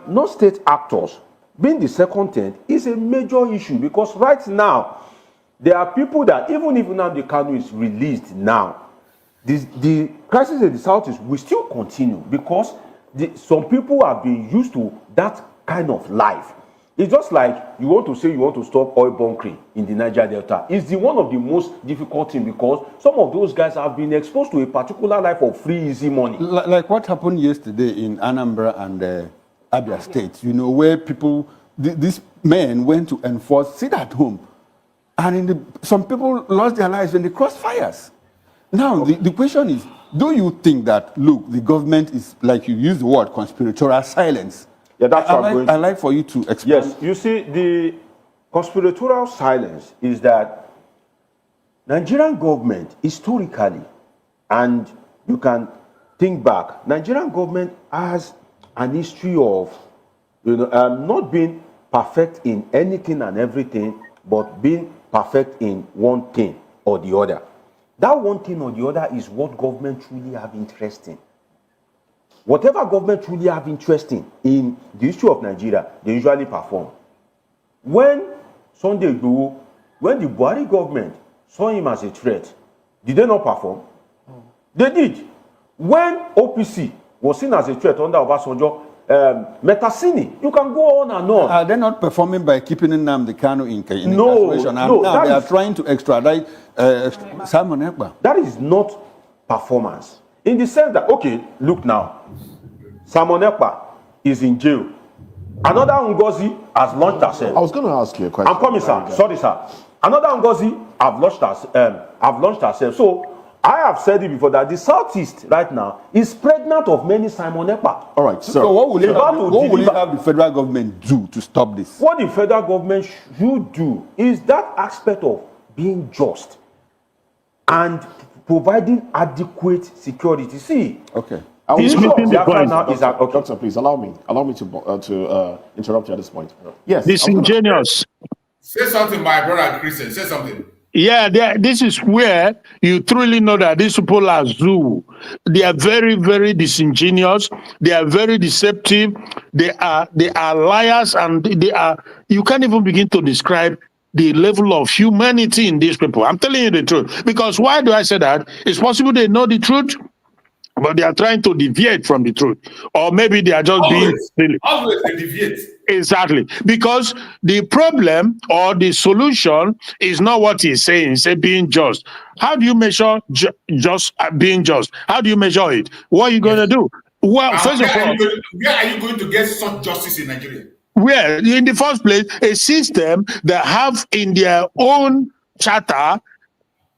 non-state actors being the second tent is a major issue, because right now there are people that even if Nnamdi Kanu is released now, the crisis in the southeast will still continue, because some people have been used to that kind of life. It's just like you want to say you want to stop oil bunkering in the Niger Delta. It's one of the most difficult things, because some of those guys have been exposed to a particular life of free, easy money. Like what happened yesterday in Anambra and Abia State, you know, where people, these men went to enforce sit-at-home. And some people lost their lives in the crossfires. Now, the question is, do you think that, look, the government is, like you use the word, conspiratorial silence? Yeah, that's what I'm going to. I'd like for you to explain. Yes, you see, the conspiratorial silence is that Nigerian government, historically, and you can think back, Nigerian government has an history of, not being perfect in anything and everything, but being perfect in one thing or the other. That one thing or the other is what government truly have interest in. Whatever government truly have interest in the history of Nigeria, they usually perform. When Sunday Igboho, when the Buhari government saw him as a threat, did they not perform? They did. When OPC was seen as a threat under Obasanjo, Metasini, you can go on and on. Are they not performing by keeping Nnamdi Kanu in incarceration? No, now they are trying to extradite Simon Ekpa. That is not performance. In the sense that, okay, look now, Simon Ekpa is in jail. Another Ngozi has launched herself. I was going to ask you a question. I'm coming, sir. Sorry, sir. Another Ngozi have launched herself. So I have said it before that the southeast right now is pregnant of many Simon Ekpa. All right. So what will you have the federal government do to stop this? What the federal government should do is that aspect of being just and providing adequate security. See, okay. Doctor, please allow me to interrupt you at this point. Yes. Disingenuous. Say something, my brother Christian. Say something. Yeah, this is where you truly know that these people are zoo. They are very, very disingenuous. They are very deceptive. They are liars, and you can't even begin to describe the level of humanity in these people. I'm telling you the truth. Because why do I say that? It's possible they know the truth, but they are trying to deviate from the truth. Or maybe they are just being silly. Always they deviate. Exactly. Because the problem or the solution is not what he's saying. He's saying being just. How do you measure just being just? How do you measure it? What are you going to do? Well, first of all, where are you going to get such justice in Nigeria? Where, in the first place, a system that have in their own charter,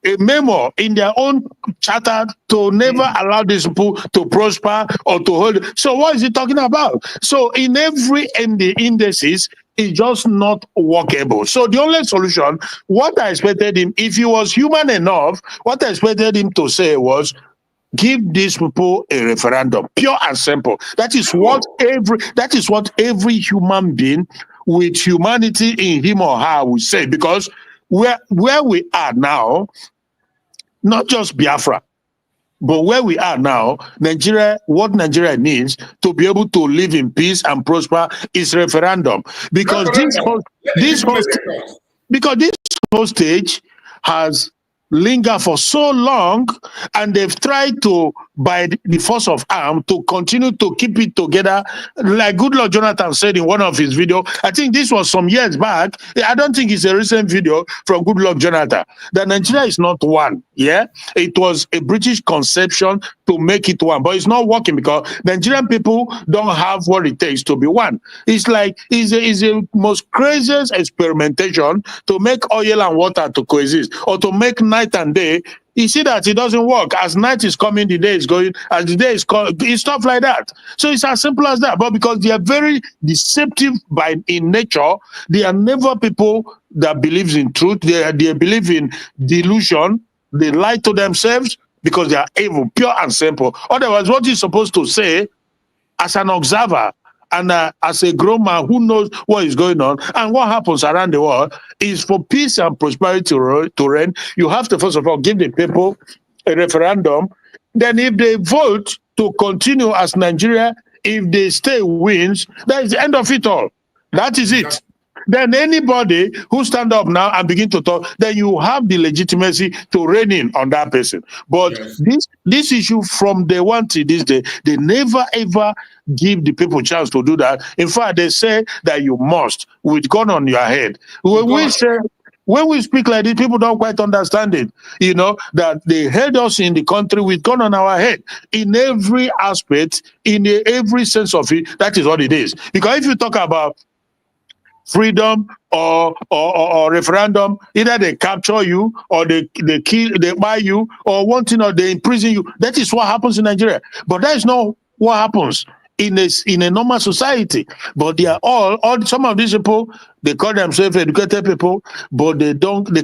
a memo in their own charter to never allow these people to prosper or to hold. So what is he talking about? So in every indices, is just not workable. So the only solution, what I expected him, if he was human enough, what I expected him to say was, give these people a referendum, pure and simple. That is what every human being with humanity in him or her would say. Because where we are now, not just Biafra, but where we are now, Nigeria, what Nigeria needs to be able to live in peace and prosper is referendum. Because this whole stage has lingered for so long, and they've tried to, by the force of arm, to continue to keep it together. Like Goodluck Jonathan said in one of his videos, I think this was some years back, I don't think it's a recent video from Goodluck Jonathan, that Nigeria is not one. Yeah, it was a British conception to make it one, but it's not working because Nigerian people don't have what it takes to be one. It's like, it's a most craziest experimentation to make oil and water to coexist, or to make night and day. You see that it doesn't work. As night is coming, the day is going. As the day is coming, it's stuff like that. So it's as simple as that. But because they are very deceptive in nature, they are never people that believes in truth. They believe in delusion. They lie to themselves because they are evil, pure and simple. Otherwise, what you're supposed to say as an observer and as a grown man who knows what is going on and what happens around the world is for peace and prosperity to reign. You have to, first of all, give the people a referendum. Then if they vote to continue as Nigeria, if they stay wins, that is the end of it all. That is it. Then anybody who stand up now and begin to talk, then you have the legitimacy to reign in on that person. But this issue from day one to this day, they never ever give the people chance to do that. In fact, they say that you must, with gun on your head. When we speak like this, people don't quite understand it. You know, that they held us in the country with gun on our head. In every aspect, in every sense of it, that is what it is. Because if you talk about freedom or referendum, either they capture you or they kill, they buy you, or one thing, or they imprison you. That is what happens in Nigeria. But that is not what happens in a normal society. But they are all some of these people, they call themselves educated people, but they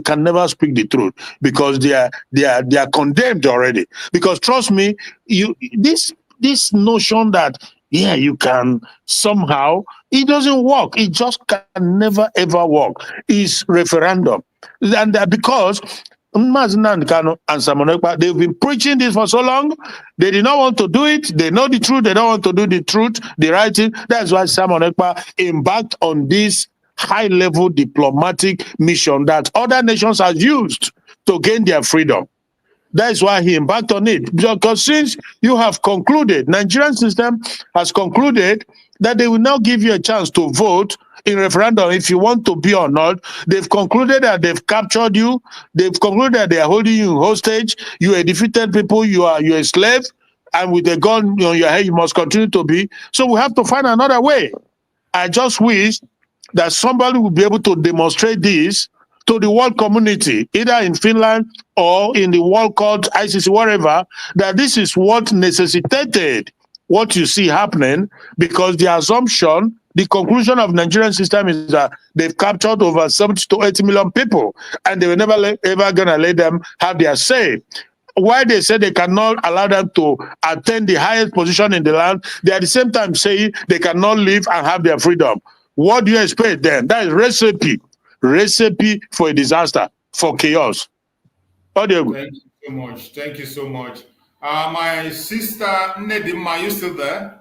can never speak the truth because they are condemned already. Because trust me, this notion that you can somehow, it doesn't work. It just can never ever work. It's referendum. And because Mazinan Kano and Simon Ekpa, they've been preaching this for so long, they did not want to do it. They know the truth. They don't want to do the truth, the right thing. That's why Simon Ekpa embarked on this high-level diplomatic mission that other nations have used to gain their freedom. That is why he embarked on it. Because since you have concluded, Nigerian system has concluded that they will now give you a chance to vote in referendum if you want to be or not. They've concluded that they've captured you. They've concluded that they are holding you hostage. You are defeated people. You're a slave. And with a gun on your head, you must continue to be. So we have to find another way. I just wish that somebody would be able to demonstrate this to the world community, either in Finland or in the World Court, ICC, wherever, that this is what necessitated what you see happening, because the assumption, the conclusion of Nigerian system is that they've captured over 70 to 80 million people, and they were never ever going to let them have their say. Why they say they cannot allow them to attain the highest position in the land, they at the same time say they cannot live and have their freedom. What do you expect then? That is recipe for a disaster, for chaos. Thank you so much. Thank you so much. My sister Nedima, are you still there?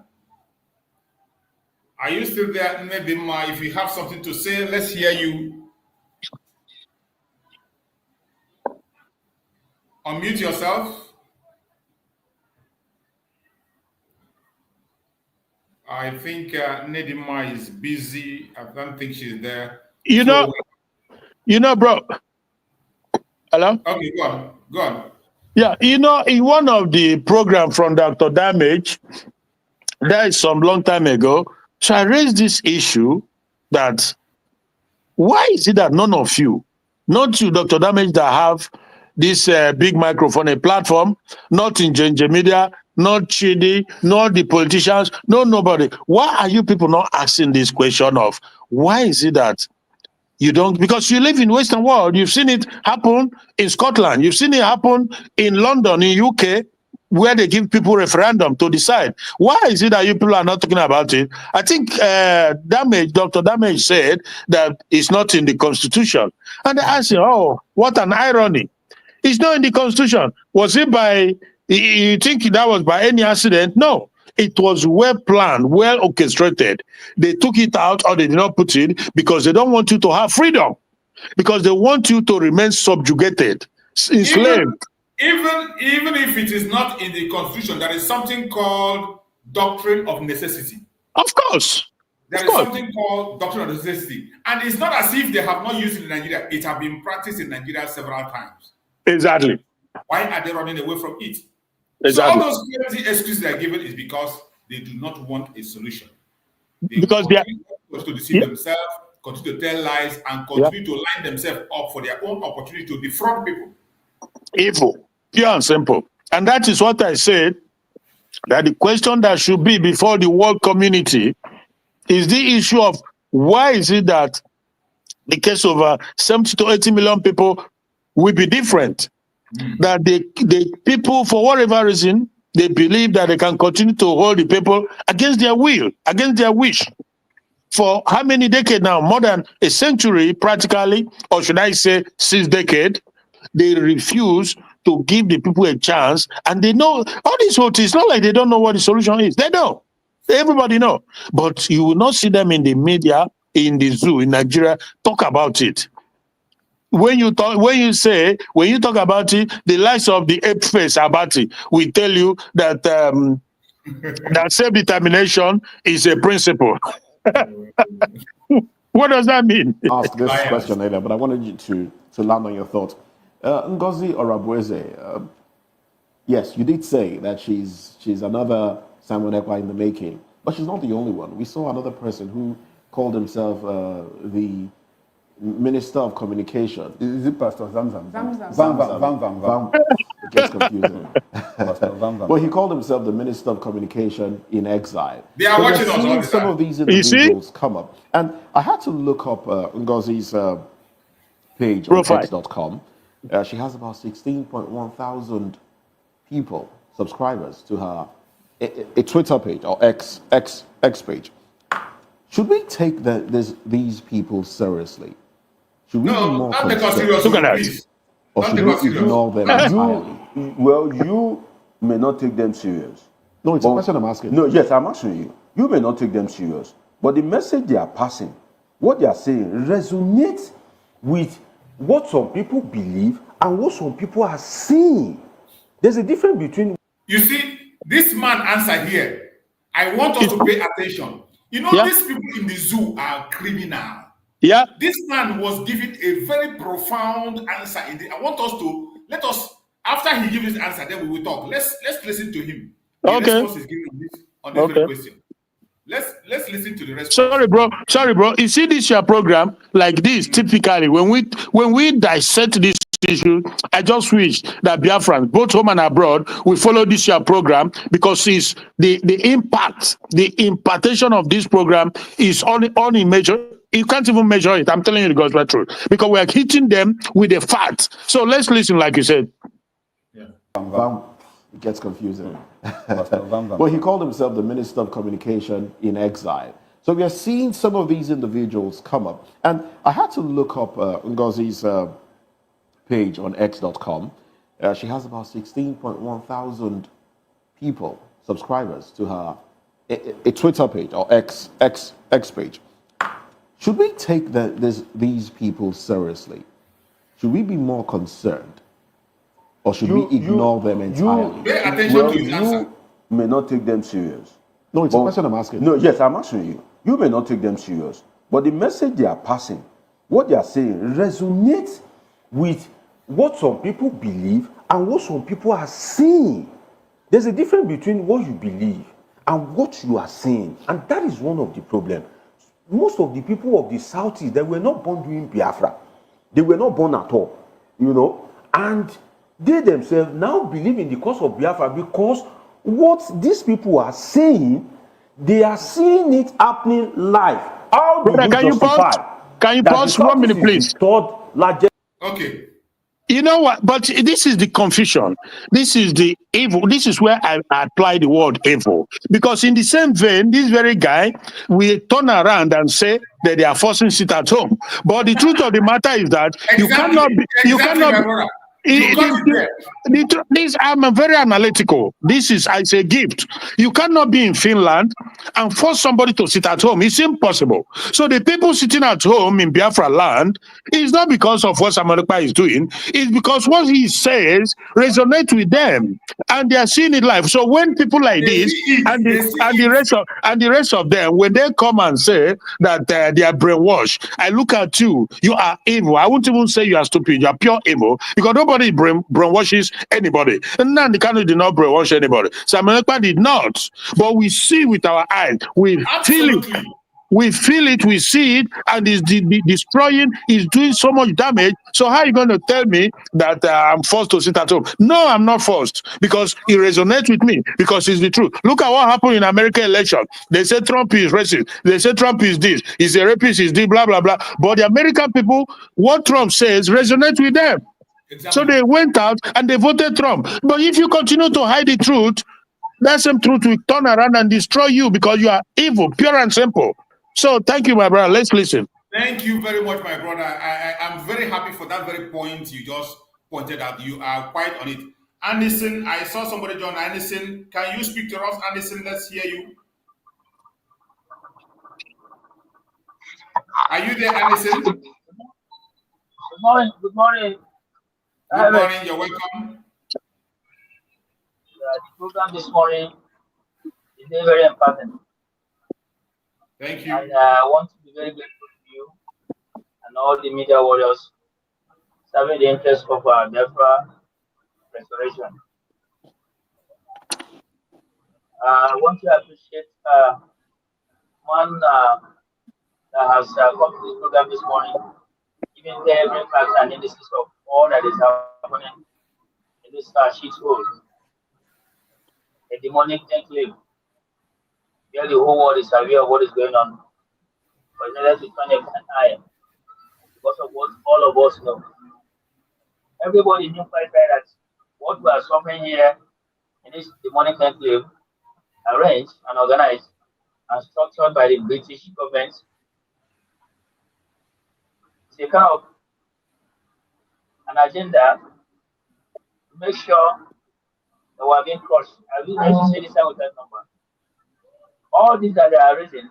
Are you still there, Nedima? If you have something to say, let's hear you. Unmute yourself. I think Nedima is busy. I don't think she's there. You know, bro. Hello? Okay, go on. Yeah, you know, in one of the programs from Dr. Damage, that is some long time ago, so I raised this issue that why is it that none of you, not you, Dr. Damage, that have this big microphone, a platform, not in Ginger Media, not Chidi, not the politicians, no nobody. Why are you people not asking this question of why is it that you don't, because you live in Western world, you've seen it happen in Scotland, you've seen it happen in London, in UK, where they give people referendum to decide. Why is it that you people are not talking about it? I think Dr. Damage said that it's not in the Constitution. And they asked him, oh, what an irony. It's not in the Constitution. Was it by, you think that was by any accident? No. It was well planned, well orchestrated. They took it out or they did not put it because they don't want you to have freedom, because they want you to remain subjugated, enslaved. Even if it is not in the Constitution, there is something called doctrine of necessity. Of course. There is something called doctrine of necessity. And it's not as if they have not used it in Nigeria. It has been practiced in Nigeria several times. Exactly. Why are they running away from it? Exactly. So all those crazy excuses they are given is because they do not want a solution. They because they are to deceive themselves, continue to tell lies, and continue to line themselves up for their own opportunity to defraud people. Evil, pure and simple. And that is what I said, that the question that should be before the world community is the issue of why is it that the case of 70 to 80 million people will be different? That the people, for whatever reason, they believe that they can continue to hold the people against their will, against their wish. For how many decades now? More than a century, practically, or should I say 6 decades, they refuse to give the people a chance. And they know all these votes. It's not like they don't know what the solution is. They know. Everybody know. But you will not see them in the media, in the zoo, in Nigeria, talk about it. When you talk about it, the likes of the ape face about it will tell you that that self-determination is a principle. What does that mean? I asked this question earlier, but I wanted you to land on your thoughts. Ngozi Orabueze, yes, you did say that she's another Simon Ekpa in the making, but she's not the only one. We saw another person who called himself the Minister of Communication. Is it Pastor Zamzam? Zamzam. It gets confusing. Well, he called himself the Minister of Communication in exile. They are watching us all the some time. of these individuals come up. And I had to look up Ngozi's page on X.com. She has about 16.1 thousand people, subscribers to her a Twitter page or X page. Should we take these people seriously? Should we be more concerned? Or should we ignore them entirely? Well, you may not take them serious. No, it's a question I'm asking. No, yes, I'm asking you. You may not take them serious. But the message they are passing, what they are saying, resonates with what some people believe and what some people are seeing. There's a difference between... You see, this man answered here. I want us to pay attention. You know, these people in the zoo are criminal. Yeah. This man was giving a very profound answer. I want us after he gives his answer, then we will talk. Let's listen to him. The response is given on this very question. Let's listen to the response. Sorry, bro. You see this your program like this, typically, when we dissect this issue, I just wish that Biafrans, both home and abroad, will follow this your program, because it's the impact, the impartation of this program is only measure. You can't even measure it. I'm telling you the gospel truth, because we are hitting them with the facts. So let's listen, like you said. It gets confusing. Well, he called himself the Minister of Communication in exile. So we are seeing some of these individuals come up. And I had to look up Ngozi's page on X.com. She has about 16.1 thousand people, subscribers to her a Twitter page or X page. Should we take these people seriously? Should we be more concerned? Or should we ignore them entirely? Pay attention to his answer. You may not take them serious. No, it's a question I'm asking. No, yes, I'm asking you. You may not take them serious. But the message they are passing, what they are saying, resonates with what some people believe and what some people are seeing. There's a difference between what you believe and what you are seeing. And that is one of the problems. Most of the people of the Southeast, they were not born doing Biafra. They were not born at all, and they themselves now believe in the cause of Biafra because what these people are saying, they are seeing it happening live. How do Brother, you can you pause? justify Can you that pause the 1 Southeast minute, is please? the third largest? Okay. You know what? But this is the confusion. This is the evil. This is where I apply the word evil. Because in the same vein, this very guy will turn around and say that they are forcing sit at home. But the truth of the matter is that you cannot be, Exactly, my brother. You got it there. This I'm very analytical. This is I say gift. You cannot be in Finland and force somebody to sit at home. It's impossible. So the people sitting at home in Biafra land is not because of what Samarukpa is doing. It's because what he says resonates with them, and they are seeing it live. So when people like this and the rest of them, when they come and say that they are brainwashed, I look at you. You are evil. I won't even say you are stupid. You are pure evil because nobody brainwashes anybody. And Nnamdi Kanu did not brainwash anybody. Samarukpa did not. But we see with our eyes. We feel it. We feel it, we see it, and it's destroying, it's doing so much damage. So how are you going to tell me that I'm forced to sit at home? No, I'm not forced, because it resonates with me, because it's the truth. Look at what happened in American election. They say Trump is racist. They say Trump is this. He's a rapist, he's this, blah, blah, blah. But the American people, what Trump says resonates with them. Exactly. So they went out and they voted Trump. But if you continue to hide the truth, that same truth will turn around and destroy you because you are evil, pure and simple. So thank you, my brother. Let's listen. Thank you very much, my brother. I'm very happy for that very point you just pointed out. You are quite on it. Anderson, I saw somebody join. Anderson, can you speak to us? Anderson, let's hear you. Are you there, Anderson? Good morning. Good morning. Good morning. You're welcome. The program this morning is very, very important. Thank you. And I want to be very grateful to you and all the media warriors serving the interest of our Biafra restoration. I want to appreciate one that has come to this program this morning, giving every facts and indices of all that is happening in this shithole, a demonic enclave, where the whole world is aware of what is going on. But let us turn an eye because of what all of us know. Everybody knew quite right that what we are suffering here in this demonic enclave, arranged and organized and structured by the British government, is a kind of an agenda to make sure that we are being crushed. I used to say this time with that number. All these that they are raising,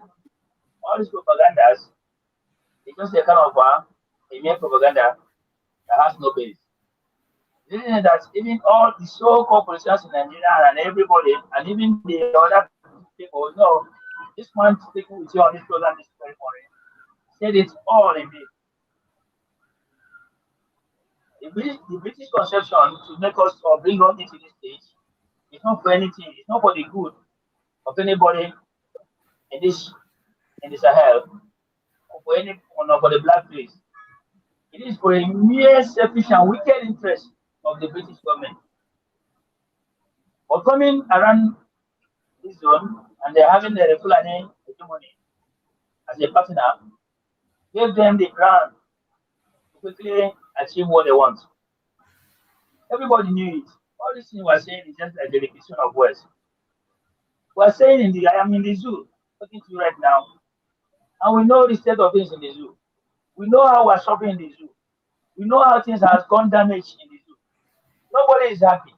all these propagandas, it's just a kind of a mere propaganda that has no base. The reason is that even all the so-called politicians in Nigeria and everybody, and even the other people, know this man speaking with you on this program this very morning said it's all in me. The British conception to make us or bring us into this stage is not for anything, it's not for the good of anybody in this Sahel, or for any or for the black race. It is for a mere selfish and wicked interest of the British government. But coming around this zone and they're having the Fulani hegemony as a partner, gave them the ground to quickly achieve what they want. Everybody knew it. All this thing we're saying is just like the repetition of words. We're saying I am in the zoo, talking to you right now, and we know the state of things in the zoo. We know how we're suffering in the zoo. We know how things have gone damaged in the zoo. Nobody is happy.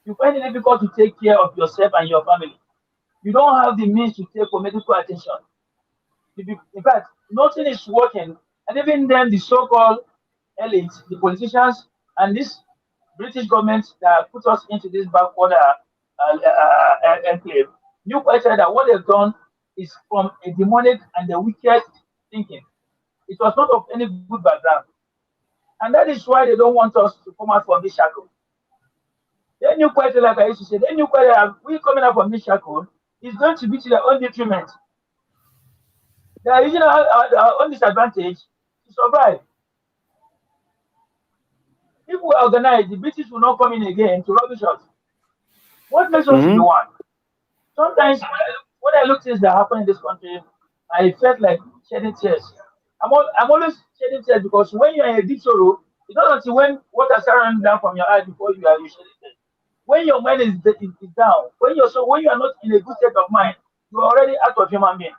You find it difficult to take care of yourself and your family. You don't have the means to take for medical attention. In fact, nothing is working. And even then, the so-called elite, the politicians, and this British government that put us into this backward enclave, knew quite right that what they've done is from a demonic and a wicked thinking. It was not of any good background. And that is why they don't want us to come out from this shackle. They knew quite like I used to say, they knew quite that we coming out from this shackle is going to be to their own detriment. They are using our own disadvantage to survive. If we organize, the British will not come in again to rubbish us. What makes us to be one? Sometimes when I look at things that happen in this country, I felt like shedding tears. I'm always shedding tears because when you're in a deep sorrow, it's not until when water starts running down from your eyes before you shedding tears. When your mind is down, when you are not in a good state of mind, you are already out of human being.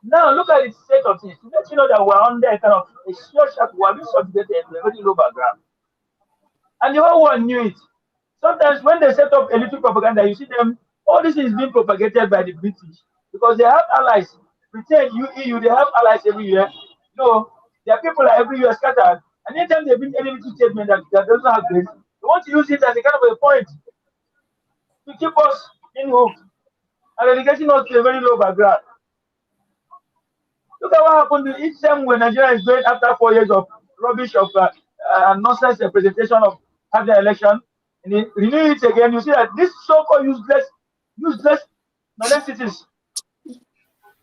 Now look at the state of things. To let you know that we're under a kind of a serious shock, we are being subjugated to a very low background. And the whole world knew it. Sometimes when they set up a little propaganda, you see them, all this is being propagated by the British because they have allies. Pretend EU, they have allies everywhere. No, their people are everywhere scattered. And anytime they bring any little statement that doesn't have grace, they want to use it as a kind of a point to keep us in hope and relegating us to a very low background. Look at what happened each time when Nigeria is going after 4 years of rubbish of nonsense presentation of having the election, and they renew it again. You see that this so-called useless non-cities,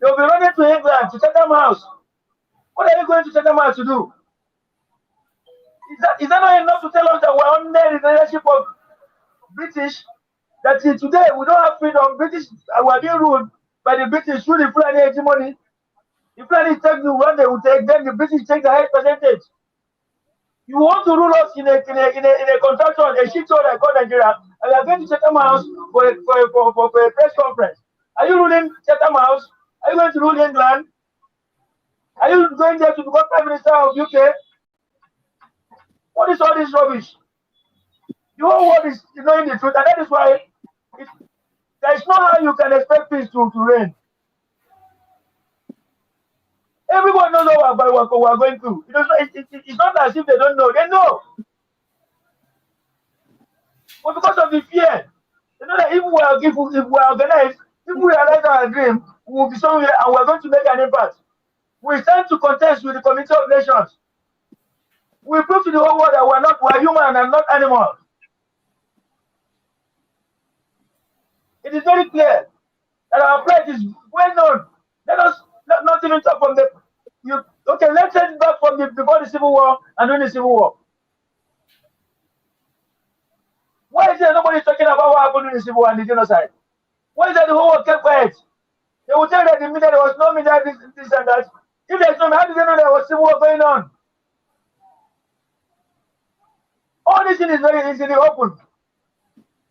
they'll be running to England, to Chatham House. What are you going to Chatham House to do? Is that not enough to tell us that we're under the leadership of British? That today we don't have freedom. British, we're being ruled by the British through the Fulani hegemony. The Fulani take the one they will take, then the British take the highest percentage. You want to rule us in a contraction, a shit show that called Nigeria, and we are going to Chatham House for a press conference. Are you ruling Chatham House? Are you going to rule England? Are you going there to become Prime Minister of UK? What is all this rubbish? The whole world is knowing the truth, and that is why there is no how you can expect peace to reign. Everyone knows what we're going through. It's not as if they don't know. They know. But because of the fear, they know that if we are organized, if we realize our dream, we will be somewhere and we're going to make an impact. We stand to contest with the Community of Nations. We prove to the whole world that we're human and not animals. It is very clear that our plight is well known. Let us not even talk from let's take it back from before the Civil War and during the Civil War. Why is there nobody talking about what happened in the Civil War and the genocide? Why is that the whole world kept quiet? They will tell that the media there was no media, this and that. If there's no, how did they know there was Civil War going on? All this thing is very easily open.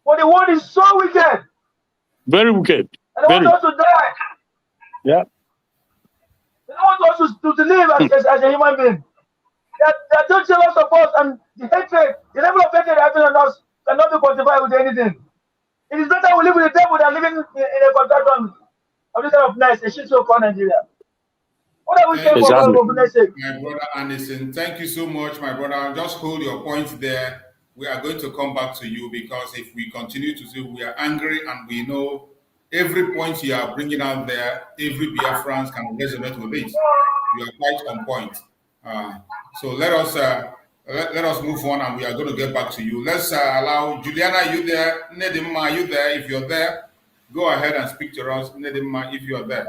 But the world is so wicked. Very wicked. And they want us to die. Yeah. They don't want us to live as a human being. They're too jealous of us, and the hatred, the level of hatred having on us cannot be quantified with anything. It is better we live with the devil than living in a contraction of this kind of nice, a shit show for Nigeria. What are we saying for goodness sake? My brother Anderson, thank you so much, my brother. Just hold your point there. We are going to come back to you because if we continue to say we are angry and we know every point you are bringing out there, every Biafrans can resonate with it. You are quite on point. So let us move on, and we are going to get back to you. Let's allow Juliana. Are you there? Nedima, are you there? If you're there, go ahead and speak to us. Nedima, if you're there.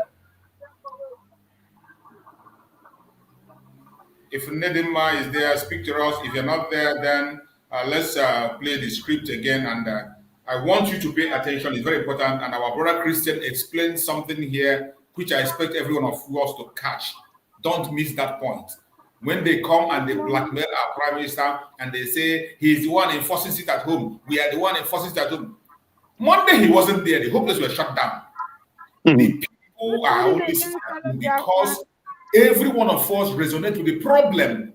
If Nedima is there, speak to us. If you're not there, then let's play the script again. And I want you to pay attention. It's very important. And our brother Christian explained something here, which I expect every one of us to catch. Don't miss that point. When they come and they blackmail our prime minister and they say he's the one enforcing it at home, we are the one enforcing it at home. Monday he wasn't there. The whole place was shut down. The people are only sitting because every one of us resonates with the problem,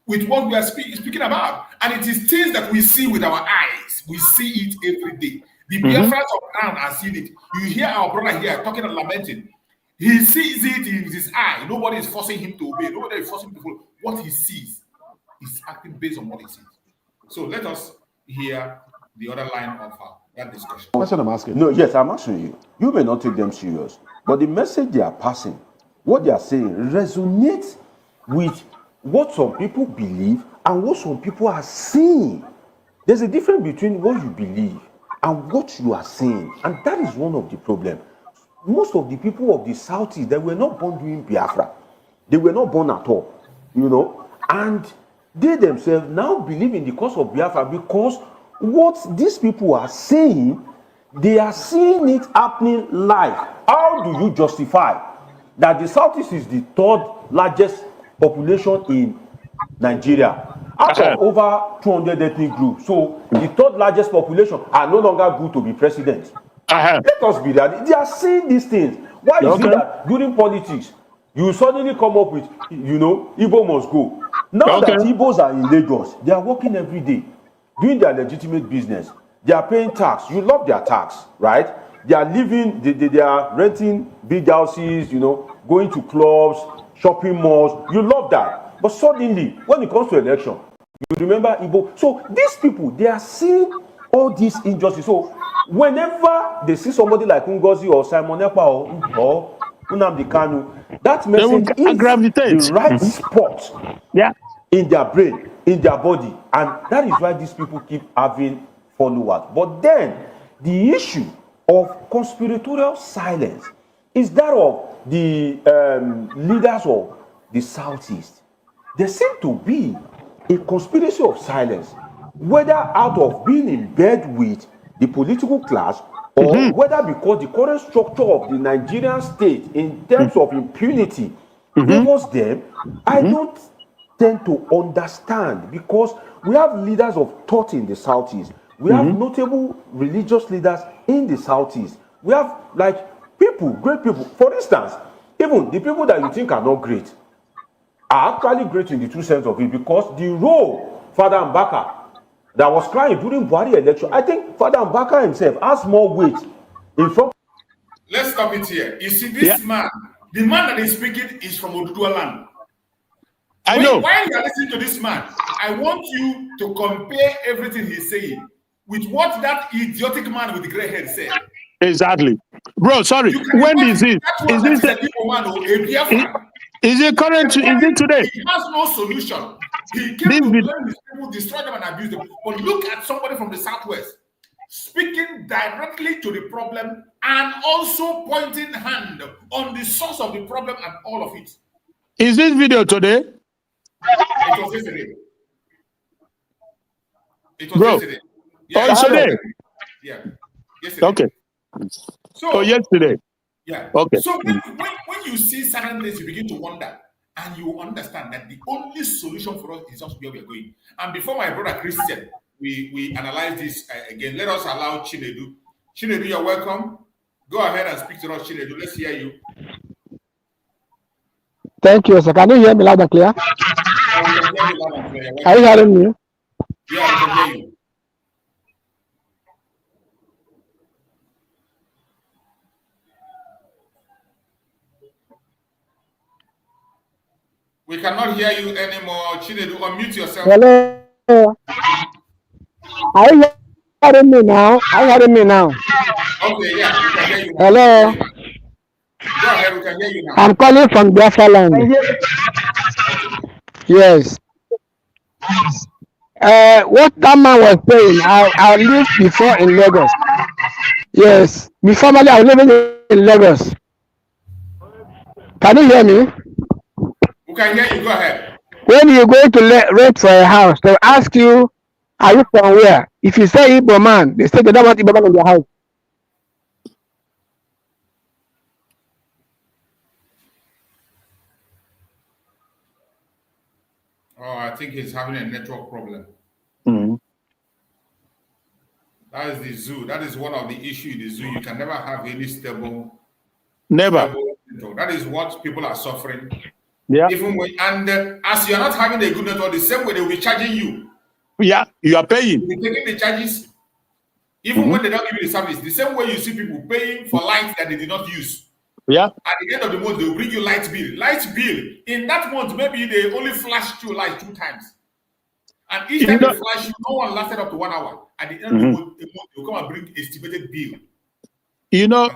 with what we are speaking about. And it is things that we see with our eyes. We see it every day. The Biafrans of ground are seeing it. You hear our brother here talking and lamenting. He sees it in his eye. Nobody is forcing him to obey. Nobody is forcing him to follow. What he sees is acting based on what he sees. So let us hear the other line of that discussion. Question I'm asking. No, yes, I'm asking you. You may not take them serious, but the message they are passing, what they are saying, resonates with what some people believe and what some people are seeing. There's a difference between what you believe and what you are seeing, and that is one of the problems. Most of the people of the Southeast, they were not born doing Biafra. They were not born at all, and they themselves now believe in the cause of Biafra because what these people are saying, They are seeing it happening live. How do you justify that the Southeast is the third largest population in Nigeria out of over 200 ethnic groups? So the third largest population are no longer good to be president. Let us be that. They are seeing these things. Why is it that during politics you suddenly come up with, you know, Igbo must go? Now that Igbos are in Lagos, they are working every day, doing their legitimate business. They are paying tax. You love their tax, right? They are living, they are renting big houses, you know, going to clubs, shopping malls. You love that. But suddenly, when it comes to election, you remember Igbo. So these people, they are seeing all these injustices. So whenever they see somebody like Ngozi or Simon Ekpa or Nnamdi Kanu, that message is the right spot in their brain, in their body. And that is why these people keep having followers. But then the issue of conspiratorial silence is that of the leaders of the Southeast. There seems to be a conspiracy of silence, whether out of being in bed with the political class or whether because the current structure of the Nigerian state in terms of impunity favors them. I don't tend to understand, because we have leaders of thought in the Southeast. We have notable religious leaders in the Southeast. We have like people, great people. For instance, even the people that you think are not great are actually great in the true sense of it, because the role Father Mbaka that was crying during Buhari election, I think Father Mbaka himself has more weight in front. Let's stop it here. You see, this man, the man that is speaking is from Oduduwa land. I know. While you are listening to this man, I want you to compare everything he's saying with what that idiotic man with the gray head said. Exactly. Bro, sorry. When is it? Is it current? Is it today? He has no solution. He came to blame these people, destroy them, and abuse them. But look at somebody from the Southwest speaking directly to the problem and also pointing hand on the source of the problem and all of it. Is this video today? It was yesterday. It was yesterday. Yeah, it's today. Yeah. Yesterday. Okay. So, yesterday. Yeah. Okay. So when you see certain things, you begin to wonder, and you understand that the only solution for us is just where we are going. And before my brother Christian, we analyze this again. Let us allow Chinedu. Chinedu, you're welcome. Go ahead and speak to us, Chinedu. Let's hear you. Thank you, sir. Can you hear me loud and clear? Are you hearing me? Yeah, we can hear you. We cannot hear you anymore. Chinedu, unmute yourself. Hello. Are you hearing me now? Are you hearing me now? Okay, yeah, we can hear you. Hello. Go ahead, we can hear you now. I'm calling from Biafra land. Yes. What that man was saying, I lived before in Lagos. Yes. Before I was living in Lagos. Can you hear me? We can hear you. Go ahead. When you go to rent for a house, they'll ask you, are you from where? If you say Igbo man, they say they don't want Igbo man in their house. Oh, I think he's having a network problem. That is the zoo. That is one of the issues in the zoo. You can never have any stable. Never. That is what people are suffering. Yeah. Even when, as you're not having a good network, the same way they will be charging you. Yeah, you are paying. You're taking the charges, even when they don't give you the service. The same way you see people paying for lights that they did not use. Yeah. At the end of the month, they will bring you light bill. Light bill. In that month, maybe they only flash you light 2 times. And each time they flash you, no one lasted up to 1 hour. At the end of the month, they will come and bring estimated bill. You know.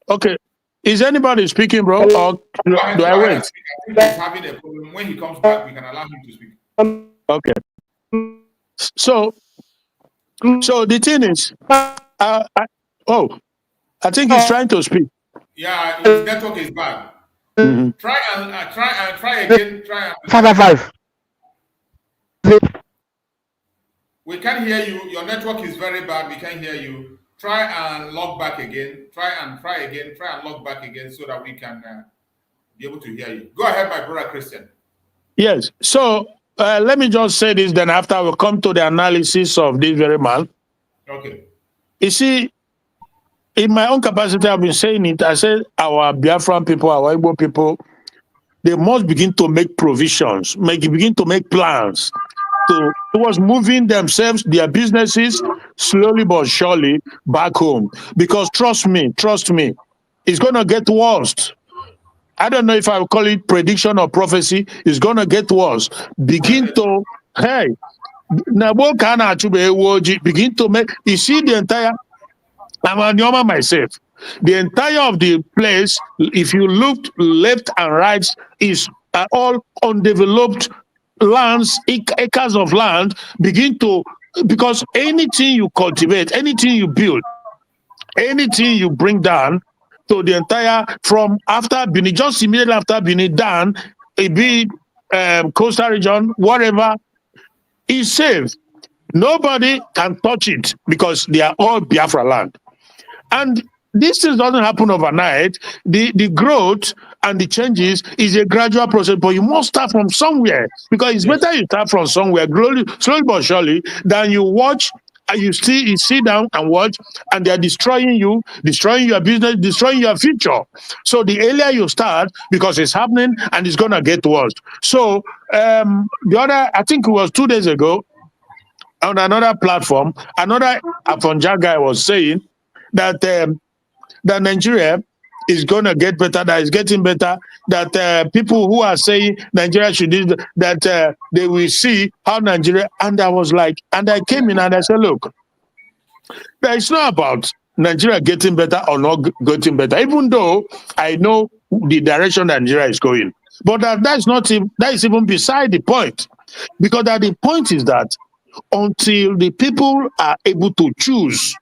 Okay. Is anybody speaking, bro? Or do I wait? I think he's having a problem. When he comes back, we can allow him to speak. Okay. So the thing is, I think he's trying to speak. Yeah, his network is bad. Try again. Try. 555. We can't hear you. Your network is very bad. We can't hear you. try and log back again. Try and log back again so that we can be able to hear you. Go ahead, my brother Christian. Yes. So let me just say this, then after we come to the analysis of this very man. Okay. You see, in my own capacity, I've been saying it. I said our Biafran people, our Igbo people, they must begin to make provisions, begin to make plans towards moving themselves, their businesses, slowly but surely back home. Because trust me, it's going to get worse. I don't know if I will call it prediction or prophecy. It's going to get worse. Begin to, begin to make, you see the entire, I'm a Nyoma myself. The entire of the place, if you looked left and right, is all undeveloped lands, acres of land, because anything you cultivate, anything you build, anything you bring down to the entire, from after Benin, just immediately after Benin down, it be coastal region, whatever, is safe. Nobody can touch it because they are all Biafra land. And this thing doesn't happen overnight. The growth and the changes is a gradual process, but you must start from somewhere, because it's better you start from somewhere, slowly but surely, than you watch and you sit down and watch, and they're destroying you, destroying your business, destroying your future. So the earlier you start, because it's happening and it's gonna get worse. So the other, I think it was 2 days ago, on another platform, another Afonja guy was saying that that Nigeria is going to get better, that is getting better, that people who are saying Nigeria should do that, they will see how Nigeria, and I was like, and I came in and I said, look, it's not about Nigeria getting better or not getting better, even though I know the direction Nigeria is going. But that is even beside the point, because that the point is that until the people are able to choose,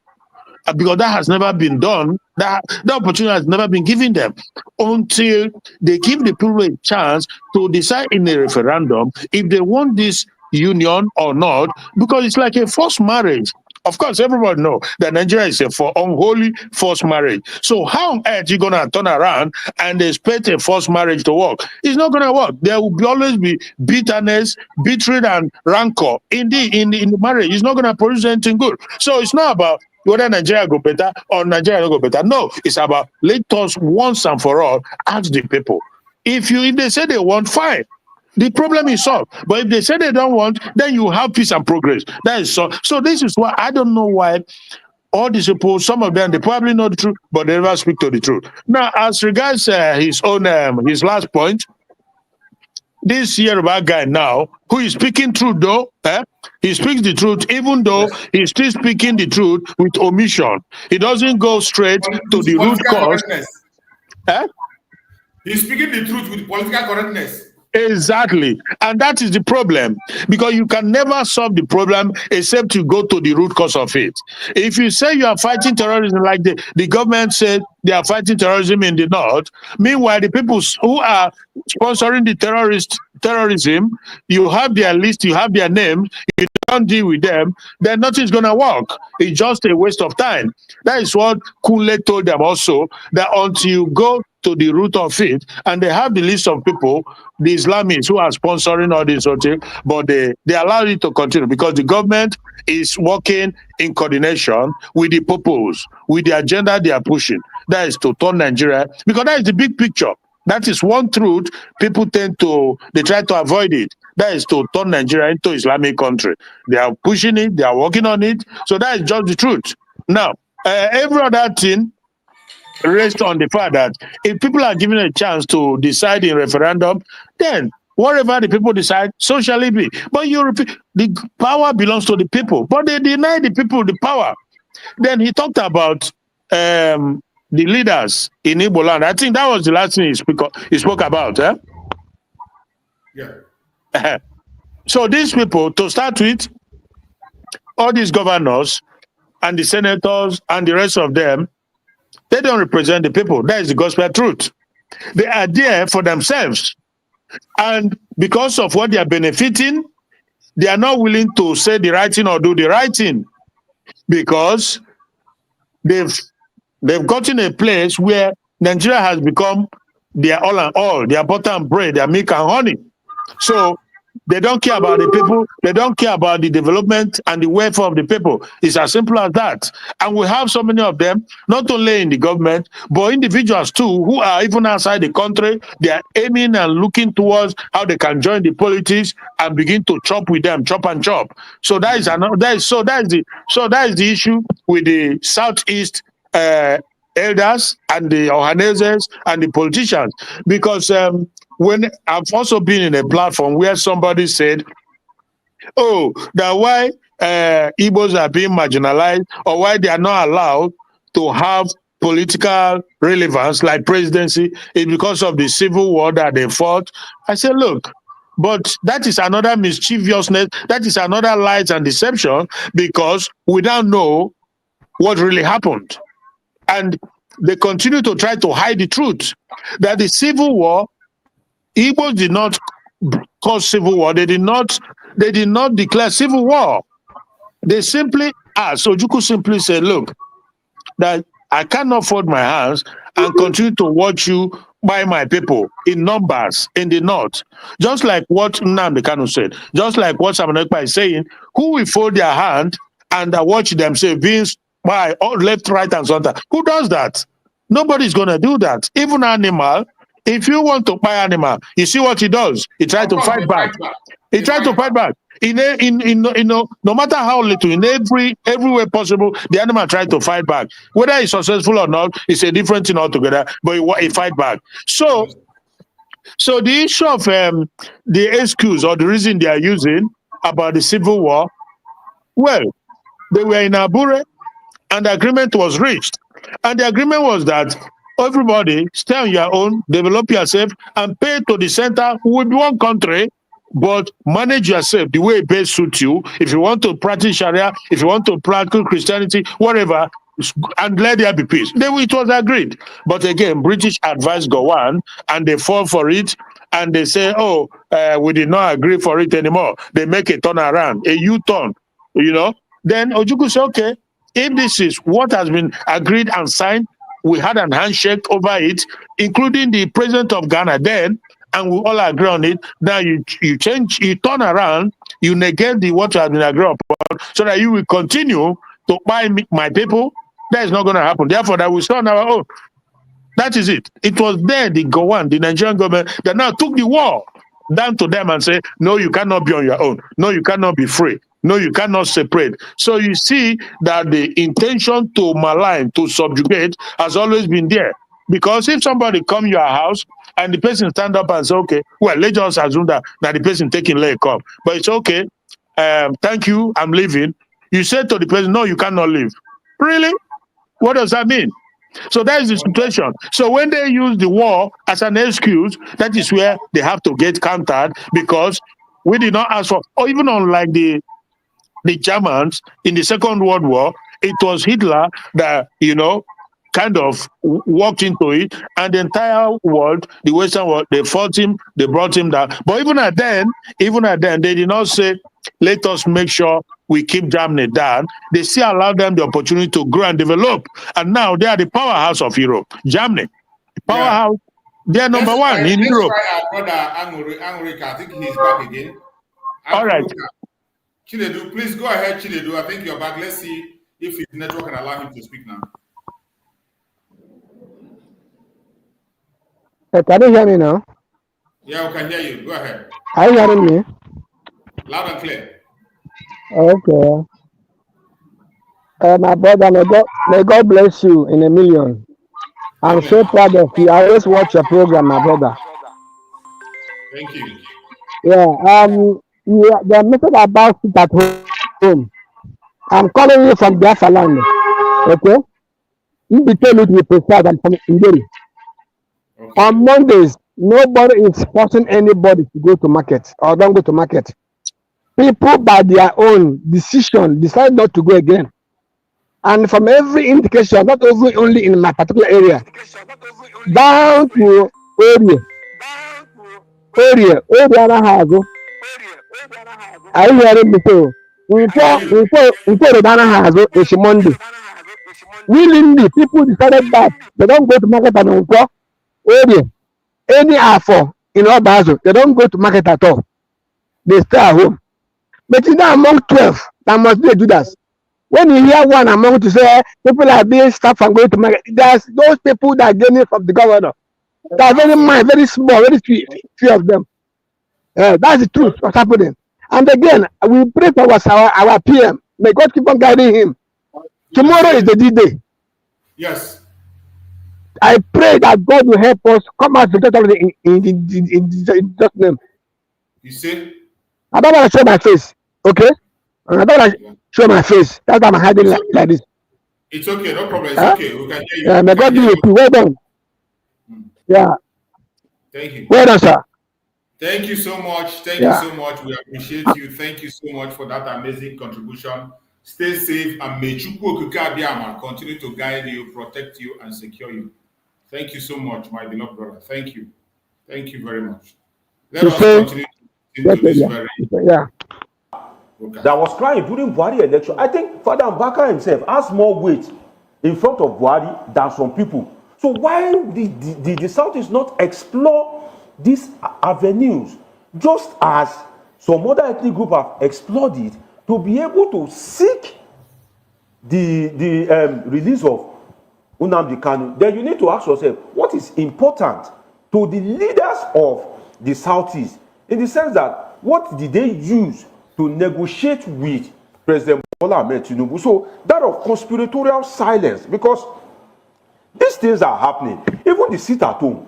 because that has never been done, that opportunity has never been given them, until they give the people a chance to decide in a referendum if they want this union or not, because it's like a forced marriage. Of course, everybody knows that Nigeria is a unholy forced marriage. So how on earth are you going to turn around and expect a forced marriage to work? It's not going to work. There will always be bitterness, hatred, and rancor in the marriage. It's not going to produce anything good. So it's not about whether Nigeria go better or Nigeria not go better. No, it's about let us once and for all ask the people. If they say they want, fine. The problem is solved. But if they say they don't want, then you have peace and progress. That is so. So this is why I don't know why all these people, some of them, they probably know the truth, but they never speak to the truth. Now, as regards his last point, this Yoruba guy now, who is speaking truth though, he speaks the truth, even though he's still speaking the truth with omission. He doesn't go straight to the root cause. He's speaking the truth with political correctness. Exactly. And that is the problem, because you can never solve the problem except you go to the root cause of it. If you say you are fighting terrorism, like the government said they are fighting terrorism in the north, meanwhile the people who are sponsoring the terrorism, you have their list, you have their names, you don't deal with them, then nothing's going to work. It's just a waste of time. That is what Kunle told them also, that until you go to the root of it, and they have the list of people, the Islamists who are sponsoring all this, but they allow it to continue because the government is working in coordination with the purpose, with the agenda they are pushing. That is to turn Nigeria, because that is the big picture. That is one truth people they try to avoid it. That is to turn Nigeria into Islamic country. They are pushing it, they are working on it. So that is just the truth. Now, every other thing rests on the fact that if people are given a chance to decide in referendum, then whatever the people decide, so shall it be. But the power belongs to the people, but they deny the people the power. Then he talked about the leaders in Igbo land. I think that was the last thing he spoke about. Yeah. So these people, to start with, all these governors and the senators and the rest of them, they don't represent the people. That is the gospel truth. They are there for themselves. And because of what they are benefiting, they are not willing to say the right thing or do the right thing. Because they've gotten a place where Nigeria has become their all and all, their butter and bread, their milk and honey. So they don't care about the people. They don't care about the development and the welfare of the people. It's as simple as that. And we have so many of them, not only in the government, but individuals too, who are even outside the country. They are aiming and looking towards how they can join the politics and begin to chop with them, chop and chop. So that is the issue with the Southeast elders and the Ohaneses and the politicians, because when I've also been in a platform where somebody said, oh, that why Igbos are being marginalized or why they are not allowed to have political relevance like presidency is because of the civil war that they fought. I said, look, but that is another mischievousness, that is another lies and deception, because we don't know what really happened. And they continue to try to hide the truth, that the civil war, Igbos did not cause civil war. They did not declare civil war. They simply asked. Ojukwu simply said, look, that I cannot fold my hands and continue to watch you by my people in numbers in the north. Just like what Nnamdi Kanu said, just like what Simon Ekpa is saying, who will fold their hand and watch themselves being by left, right, and center? Who does that? Nobody's going to do that. Even animal, if you want to buy animal, you see what he does. He tries to fight back. He tries to fight back. No matter how little, in every way possible, the animal tries to fight back. Whether it's successful or not, it's a different thing altogether, but he fight back. So the issue of the excuse or the reason they are using about the civil war, well, they were in Abure and the agreement was reached. And the agreement was that everybody stay on your own, develop yourself, and pay to the center with one country, but manage yourself the way it best suits you. If you want to practice Sharia, if you want to practice Christianity, whatever, and let there be peace. Then it was agreed. But again, British advice go on, and they fall for it, and they say, oh, we did not agree for it anymore. They make a turn around, a U-turn, Then Ojukwu say, okay, if this is what has been agreed and signed, we had an handshake over it, including the president of Ghana then, and we all agree on it. Now you change, you turn around, you negate what has been agreed upon, so that you will continue to buy my people. That is not going to happen. Therefore, that we stay on our own. That is it. It was there, the Nigerian government, that now took the war down to them and say, no, you cannot be on your own. No, you cannot be free. No, you cannot separate. So you see that the intention to malign, to subjugate, has always been there. Because if somebody come to your house and the person stand up and say, okay, well, let's just assume that the person taking leg come. But it's okay. Thank you, I'm leaving. You said to the person, no, you cannot leave. Really? What does that mean? So that is the situation. So when they use the war as an excuse, that is where they have to get countered, because we did not ask for, or even unlike the Germans in the Second World War, it was Hitler that, kind of walked into it, and the entire world, the Western world, they fought him, they brought him down. But even at then, they did not say, let us make sure we keep Germany down. They still allow them the opportunity to grow and develop. And now they are the powerhouse of Europe. Germany, the powerhouse. They are number one in Europe. Our brother Angurika, I think he's back again. All right. Chinedu, please go ahead, Chinedu. I think you're back. Let's see if his network can allow him to speak now. Can you hear me now? Yeah, we can hear you. Go ahead. Are you hearing me? Loud and clear. Okay. My brother, may God bless you in a million. I'm so proud of you. I always watch your program, my brother. Thank you. Yeah. The method about it at home. I'm calling you from Biafra land. Okay. You be told it with precise and from Inderi. Okay. On Mondays, nobody is forcing anybody to go to market or don't go to market. People by their own decision decide not to go again. And from every indication, not only in my particular area, down to area has. Are you hearing me? So, before the Dana has it's Monday. willingly, people decided that they don't go to market and unko. Any for in all Basel, they don't go to market at all. They stay at home. But in that among 12, there must be a Judas. When you hear one among to say people are being stopped from going to market, there's those people that are getting it from the governor. They are very small, very few of them. That's the truth, what's happening. And again, we pray for our PM. May God keep on guiding him. Tomorrow is the D-Day. Yes. I pray that God will help us come out victoriously in Jesus' name. You see? I don't want to show my face, okay? I don't want to show my face. That's why I'm hiding like this. It's okay, no problem. It's okay. We can hear you. Yeah, may God be with you. Well done. Yeah. Thank you. Well done, sir. Thank you so much. Thank you so much. We appreciate you. Thank you so much for that amazing contribution. Stay safe and may Chukwu Okike continue to guide you, protect you, and secure you. Thank you so much, my beloved brother. Thank you. Thank you very much. Let us continue into this very. That was crying during Buhari election. I think Father Mbaka himself has more weight in front of Buhari than some people. So why did the Southeast not explore these avenues, just as some other ethnic group have explored it, to be able to seek the release of Nnamdi Kanu? Then you need to ask yourself, what is important to the leaders of the Southeast, in the sense that what did they use to negotiate with President Bola Ahmed Tinubu? So that of conspiratorial silence, because these things are happening. Even the seat at home,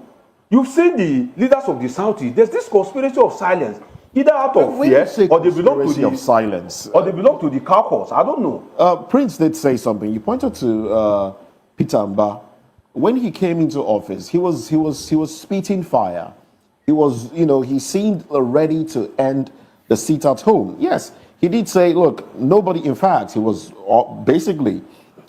you've seen the leaders of the Southeast. There's this conspiracy of silence, either out of fear, or they belong to the silence, or they belong to the caucus. I don't know. Prince did say something. You pointed to Peter Mba. When he came into office, he was spitting fire. He was, he seemed ready to end the seat at home. Yes, he did say, look, nobody. In fact, he was basically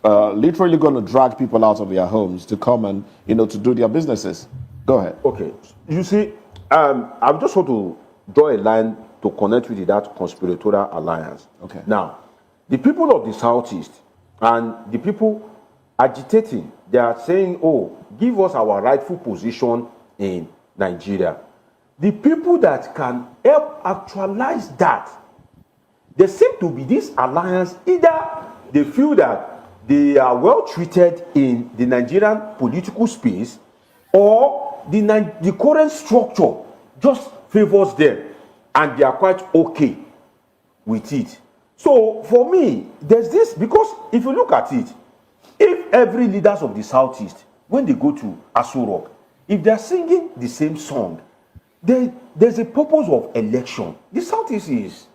literally going to drag people out of their homes to come and to do their businesses. Go ahead. Okay. You see, I just want to draw a line to connect with that conspiratorial alliance. Okay. Now, the people of the Southeast and the people agitating, they are saying, oh, give us our rightful position in Nigeria. The people that can help actualize that, there seem to be this alliance. Either they feel that they are well treated in the Nigerian political space, or the current structure just favors them and they are quite okay with it. So for me, there's this, because if you look at it, if every leaders of the Southeast, when they go to Aso Rock, if they are singing the same song, there's a purpose of election. The Southeast is,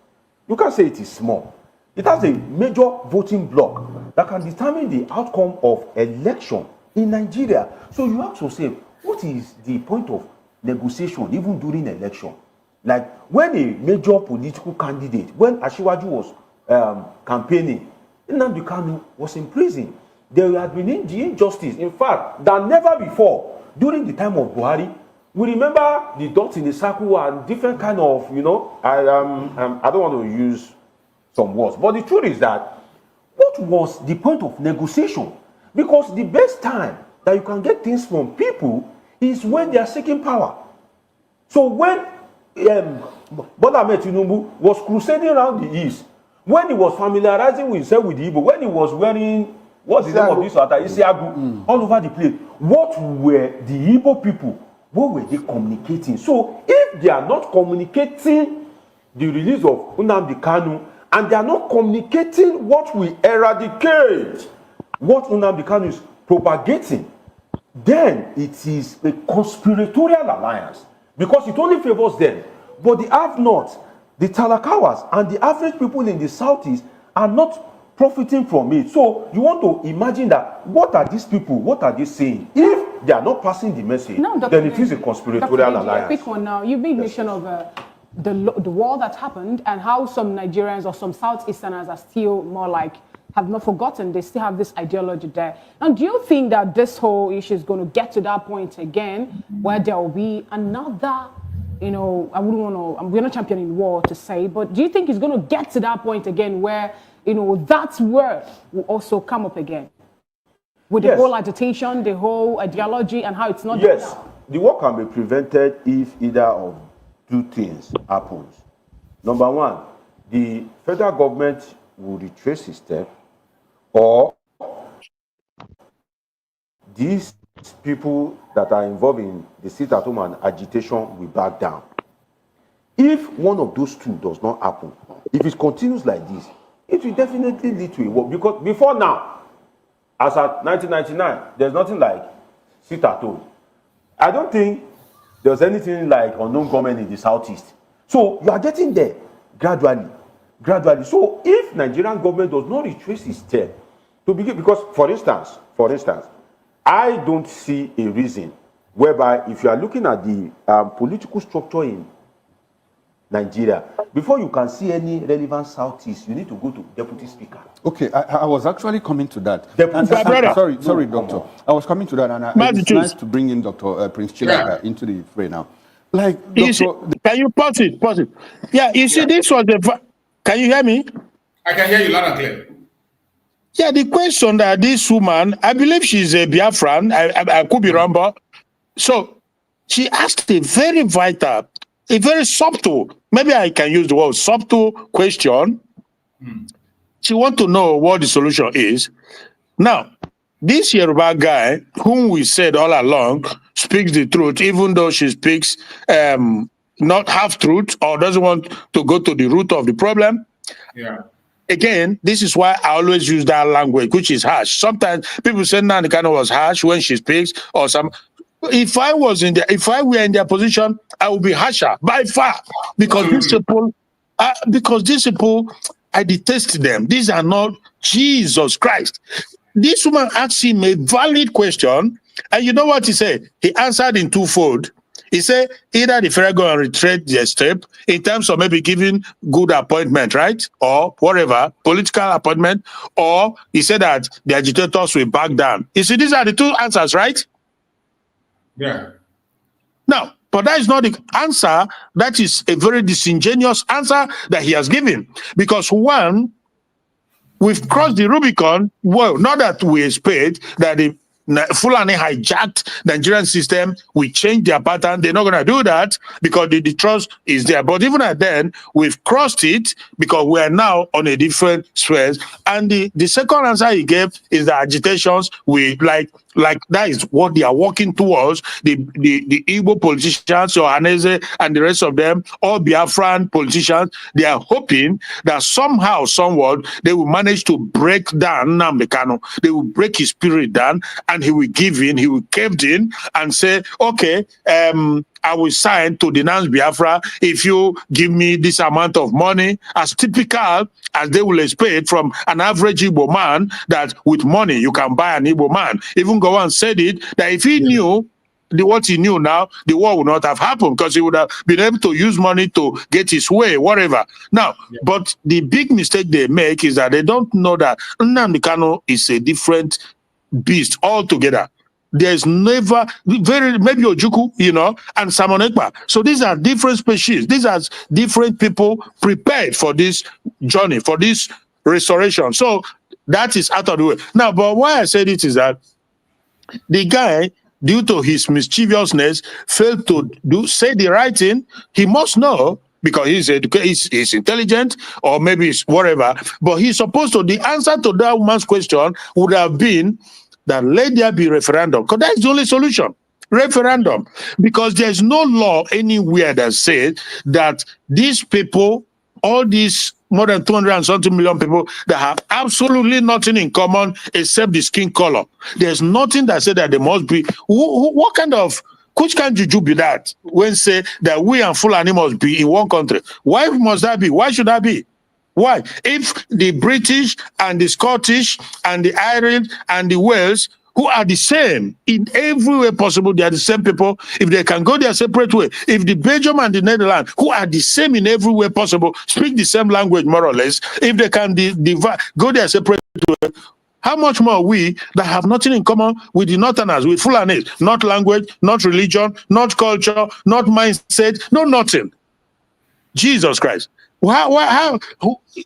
you can't say it is small. It has a major voting bloc that can determine the outcome of election in Nigeria. So you ask yourself, what is the point of negotiation even during election? Like when a major political candidate, when Asiwaju was campaigning, Nnamdi Kanu was in prison. There had been the injustice, in fact, than never before during the time of Buhari. We remember the dots in the circle and different kind of, I don't want to use some words, but the truth is that what was the point of negotiation? Because the best time that you can get things from people is when they are seeking power. So when Bola Ahmed Tinubu was crusading around the east, when he was familiarizing himself with the Igbo, when he was wearing, what's the name of this water? Isiagu, all over the place. What were the Igbo people? What were they communicating? So if they are not communicating the release of Nnamdi Kanu, and they are not communicating what will eradicate what Nnamdi Kanu is propagating, then it is a conspiratorial alliance, because it only favors them. But the have-nots, the Talakawas, and the average people in the Southeast are not profiting from it. So you want to imagine that, what are these people, what are they saying? If they are not passing the message, then it is a conspiratorial alliance. Quick one now. You made mention of the war that happened and how some Nigerians or some Southeasterners are still more like, have not forgotten, they still have this ideology there. And do you think that this whole issue is going to get to that point again, where there will be another, we're not championing war to say, but do you think it's going to get to that point again where, that word will also come up again? with the whole agitation, the whole ideology, and how it's not done Yes, now? the war can be prevented if either of two things happens. Number one, the federal government will retrace its step, or these people that are involved in the sit-at-home and agitation will back down. If one of those two does not happen, if it continues like this, it will definitely lead to a war. Because before now, as at 1999, there's nothing like sit-at-home. I don't think there's anything like unknown government in the southeast. So you are getting there gradually. So if Nigerian government does not retrace its step to begin, because for instance, I don't see a reason whereby if you are looking at the political structure in Nigeria, before you can see any relevant southeast, you need to go to deputy speaker. Okay, I was actually coming to that. Sorry, doctor. I was coming to that, and it's nice to bring in Dr. Prince Chilaka into the fray now. Like, doctor, can you pause it? Yeah, you see, this was the. Can you hear me? I can hear you loud and clear. Yeah, the question that this woman, I believe she's a Biafran. I could be wrong, but so she asked a very vital, a very subtle, maybe I can use the word subtle question. She wants to know what the solution is. Now, this Yoruba guy, whom we said all along, speaks the truth, even though she speaks not half truth or doesn't want to go to the root of the problem. Yeah. Again, this is why I always use that language, which is harsh. Sometimes people say Nandi Kanu was harsh when she speaks, or some. If I were in their position, I would be harsher by far, because these people, I detest them. These are not Jesus Christ. This woman asked him a valid question, and you know what he said? He answered in twofold. He said either the federal go and retreat their step in terms of maybe giving good appointment, right? Or whatever, political appointment, or he said that the agitators will back down. You see, these are the two answers, right? Yeah. Now, but that is not the answer. That is a very disingenuous answer that he has given. Because one, we've crossed the Rubicon. Well, not that we expect that the Fulani hijacked the Nigerian system. We changed their pattern. They're not going to do that because the trust is there. But even at then, we've crossed it because we are now on a different sphere. And the second answer he gave is the agitations. We like that is what they are working towards. The Igbo politicians, Johanese and the rest of them, all Biafran politicians, they are hoping that somehow, somewhat, they will manage to break down Nnamdi Kanu. They will break his spirit down, and he will give in, he will cave in and say, okay, I will sign to denounce Biafra if you give me this amount of money, as typical as they will expect from an average Igbo man, that with money you can buy an Igbo man. Even go and said it, that if he knew what he knew now, the war would not have happened because he would have been able to use money to get his way, whatever. Now, but the big mistake they make is that they don't know that Nnamdi Kanu is a different beast altogether. There's never maybe Ojukwu, and Simon Ekpa. So these are different species. These are different people prepared for this journey, for this restoration. So that is out of the way. Now, but why I said it is that the guy, due to his mischievousness, failed to say the right thing. He must know, because he's intelligent, or maybe it's whatever, but he's supposed to, the answer to that woman's question would have been that let there be referendum, because that's the only solution. Referendum, because there's no law anywhere that says that these people, all these more than 200 and something million people that have absolutely nothing in common except the skin color. There's nothing that says that they must be. What kind of, which can juju be that when say that we and Fulani must be in one country? Why must that be? Why should that be? Why? If the British and the Scottish and the Irish and the Wales, who are the same in every way possible, they are the same people, if they can go their separate way, if the Belgium and the Netherlands, who are the same in every way possible, speak the same language more or less, if they can go their separate way, how much more we that have nothing in common with the Northerners, with Fulani, not language, not religion, not culture, not mindset, no nothing. Jesus Christ.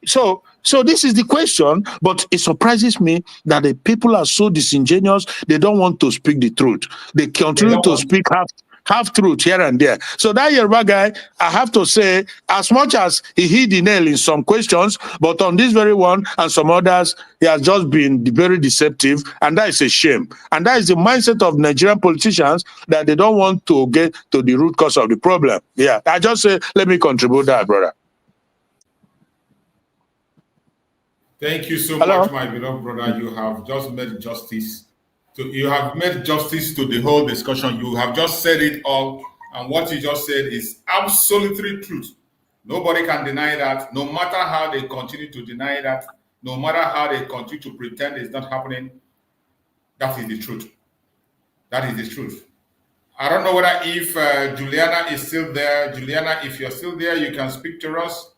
So So this is the question, but it surprises me that the people are so disingenuous. They don't want to speak the truth. They continue to speak half truth here and there. So that Yoruba guy, I have to say, as much as he hit the nail in some questions, but on this very one and some others, he has just been very deceptive, and that is a shame. And that is the mindset of Nigerian politicians, that they don't want to get to the root cause of the problem. Yeah, I just say, let me contribute that, brother. Thank you so much, my beloved brother. You have just made justice. You have made justice to the whole discussion. You have just said it all, and what you just said is absolutely truth. Nobody can deny that. No matter how they continue to deny that, no matter how they continue to pretend it's not happening, that is the truth. That is the truth. I don't know whether if Juliana is still there. Juliana, if you're still there, you can speak to us.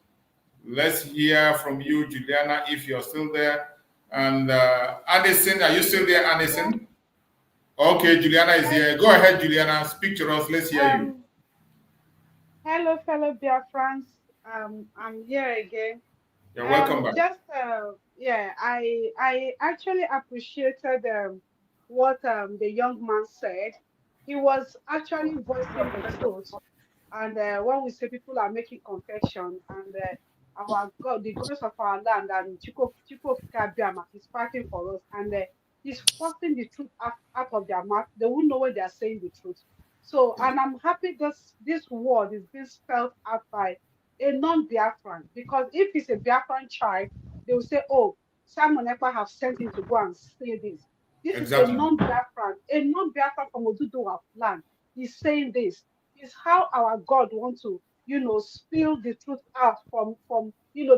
Let's hear from you, Juliana, if you're still there. And Anderson, are you still there, Anderson? Okay, Juliana is here. Go ahead, Juliana. Speak to us. Let's hear you. Hello, fellow Biafrans. I'm here again. You're welcome back. I actually appreciated what the young man said. He was actually voicing the truth. And when we say people are making confession, and our God, the gods of our land, and Chukwu Biama is fighting for us, and he's forcing the truth out of their mouth, they won't know when they are saying the truth. So, and I'm happy this word is being spelled out by a non-Biafran, because if it's a Biafran child, they will say, oh, Simon Ekpa have sent him to go and say this. This is a non-Biafran from Oduduwa land. He's saying this. Is how our God wants to, spill the truth out from,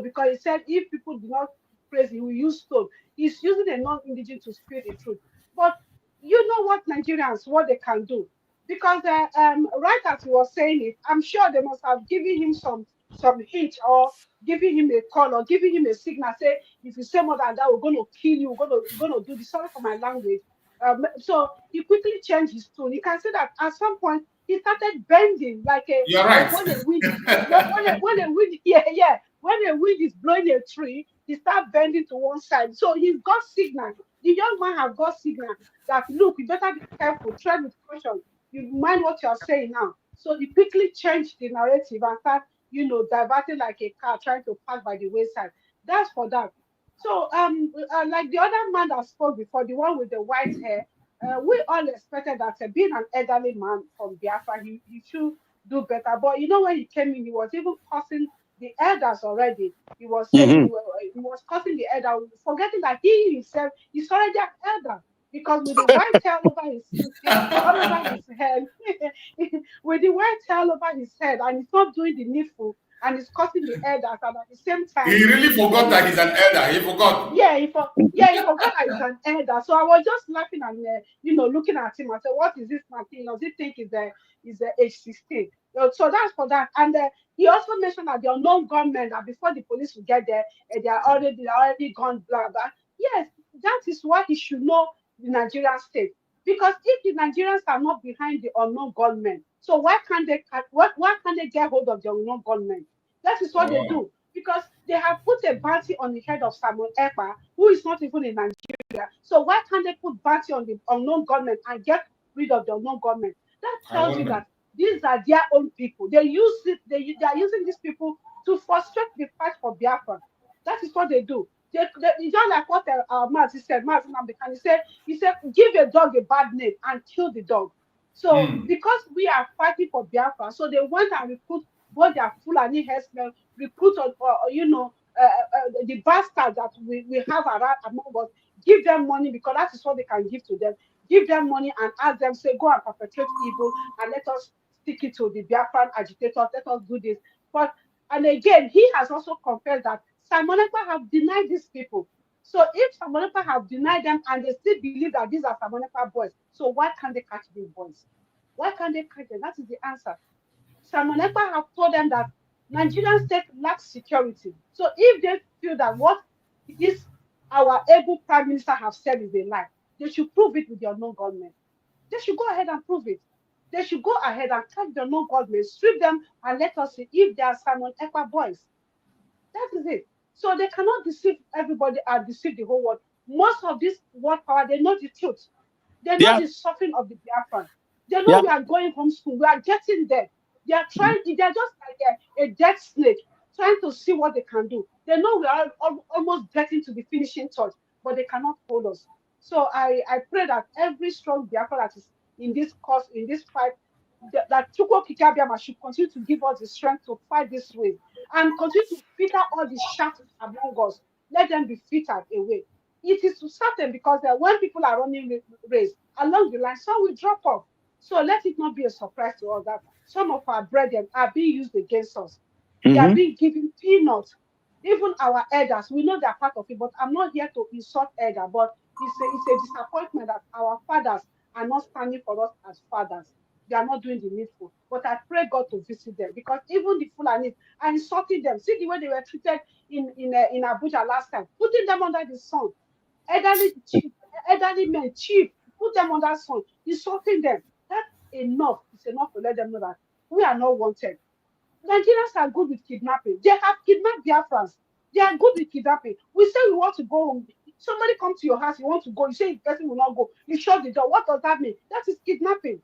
because he said if people do not praise, he will use stone. He's using a non-indigenous to spill the truth. But you know what Nigerians, what they can do? Because right as he was saying it, I'm sure they must have given him some hint, or giving him a call, or giving him a signal, say, if you say more than that, we're going to kill you, we're going to do this. Sorry for my language. So he quickly changed his tone. You can see that at some point he started bending like a. You're right. When a wind, when a wind, when a wind is blowing a tree, he starts bending to one side. So he's got signal. The young man have got signal that look, you better be careful, tread with caution. You mind what you're saying now. So he quickly changed the narrative and start, diverting like a car trying to pass by the wayside. That's for that. So like the other man that spoke before, the one with the white hair, we all expected that being an elderly man from Biafra, he should do better. But when he came in, he was even cursing the elders already. He was saying he was cursing the elder, forgetting that he himself is already an elder. Because with the white tail over his head, with the white tail over his head, and he's not doing the needful, and he's causing the elders, and at the same time, he really forgot that he's an elder. He forgot. He forgot that he's an elder. So I was just laughing and looking at him. I said, "What is this man thing? Does he think he's age 16?" So that's for that. And he also mentioned that the unknown gunmen, that before the police will get there, they are already gone. Blah blah. Yes, that is why he should know the Nigerian state. Because if the Nigerians are not behind the unknown gunmen, so why can't they get hold of the unknown gunmen? That is what they do. Because they have put a bounty on the head of Simon Ekpa, who is not even in Nigeria. So why can't they put bounty on the unknown gunmen and get rid of the unknown gunmen? That tells you that these are their own people. They use it. They are using these people to frustrate the fight for Biafra. That is what they do. They just like what Mazi said. He said, give a dog a bad name and kill the dog. So because we are fighting for Biafra, so they went and recruit both their Fulani herdsmen, recruit the bastards that we have around among us, give them money, because that is what they can give to them. Give them money and ask them, say, go and perpetrate evil and let us stick it to the Biafran agitators, let us do this. And again, he has also confessed that Simon Ekpa have denied these people. So if Simon Ekpa have denied them and they still believe that these are Simon Ekpa boys, so why can't they catch these boys? Why can't they catch them? That is the answer. Simon Ekpa have told them that Nigerian state lacks security. So if they feel that what this our able prime minister have said is a lie, they should prove it with the unknown government. They should go ahead and prove it. They should go ahead and catch the unknown government, strip them, and let us see if they are Simon Ekpa boys. That is it. So they cannot deceive everybody and deceive the whole world. Most of this world power, they know the truth. They know the suffering of the Biafran. They know we are going home soon. We are getting there. They are trying. They are just like a dead snake trying to see what they can do. They know we are almost getting to the finishing touch, but they cannot hold us. So I pray that every strong Biafra that is in this cause, in this fight, that Chukwu Kikabiama should continue to give us the strength to fight this way and continue to filter all the shafts among us. Let them be filtered away. It is to certain because when people are running race along the line, some will drop off. So let it not be a surprise to us that some of our brethren are being used against us. They are being given peanuts. Even our elders, we know they are part of it, but I'm not here to insult elder, but it's a disappointment that our fathers are not standing for us as fathers. They are not doing the needful. But I pray God to visit them because even the Fulanis are insulting them. See the way they were treated in Abuja last time, putting them under the sun. Elderly men, chief, put them under the sun, insulting them. That's enough. It's enough to let them know that we are not wanted. Nigerians are good with kidnapping. They have kidnapped Biafrans. They are good with kidnapping. We say we want to go home. Somebody comes to your house, you want to go. You say the person will not go. You shut the door. What does that mean? That is kidnapping.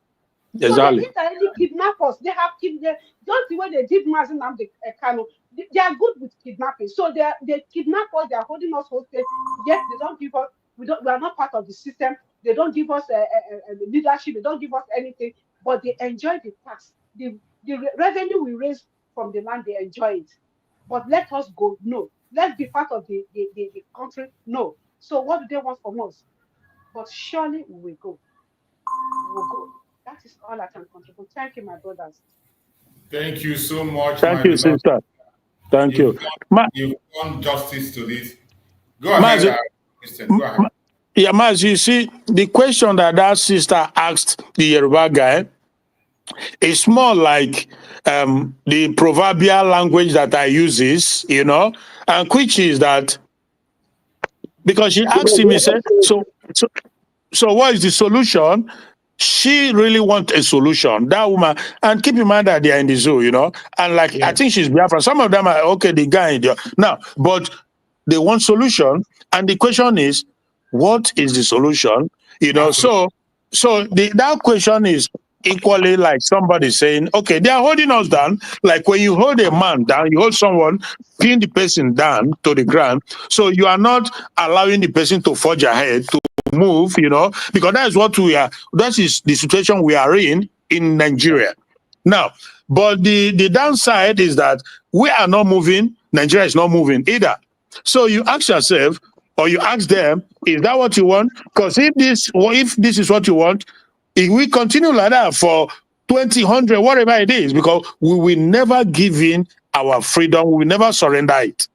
Exactly. So they didn't really kidnap us. They have just the way they did Mazen Namdi Kano. They are good with kidnapping. So they kidnap us. They are holding us hostage. Yet they don't give us. We are not part of the system. They don't give us leadership. They don't give us anything. But they enjoy the tax. The revenue we raise from the land, they enjoy it. But let us go. No. Let's be part of the country. No. So what do they want from us? But surely we will go. We will go. That is all I can contribute. Thank you, my brothers. Thank you so much. Thank you, sister. Thank you. You've done justice to this. Go ahead, Christian. Go ahead. Yeah, Maz, you see, the question that sister asked the Yoruba guy is more like the proverbial language that I use is, and which is that, because she asked him, he said, so what is the solution? She really wants a solution, that woman. And keep in mind that they are in the zoo, and I think she's Biafra. Some of them are, okay, the guy now, but they want solution. And the question is, what is the solution? So that question is equally like somebody saying, okay, they are holding us down. Like when you hold a man down, you hold someone, pin the person down to the ground. So you are not allowing the person to forge ahead, to move, because that is what we are. That is the situation we are in Nigeria. Now, but the downside is that we are not moving. Nigeria is not moving either. So you ask yourself, or you ask them, is that what you want? Because if this is what you want, if we continue like that for 2000, whatever it is, because we will never give in our freedom, we will never surrender it.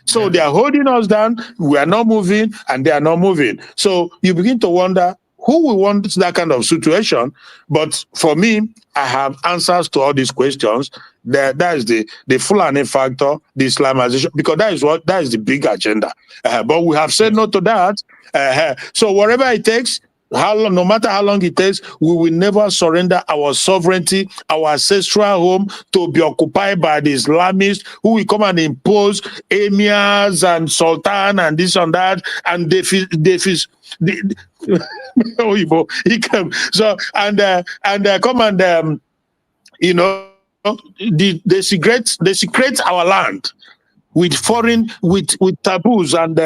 So they are holding us down, we are not moving, and they are not moving. So you begin to wonder who will want that kind of situation. But for me, I have answers to all these questions. That is the Fulani factor, the Islamization, because that is the big agenda. But we have said no to that. So whatever it takes, no matter how long it takes, we will never surrender our sovereignty, our ancestral home to be occupied by the Islamists who will come and impose emirs and sultan and this and that, and he come. So and come and they secrete our land with with taboos and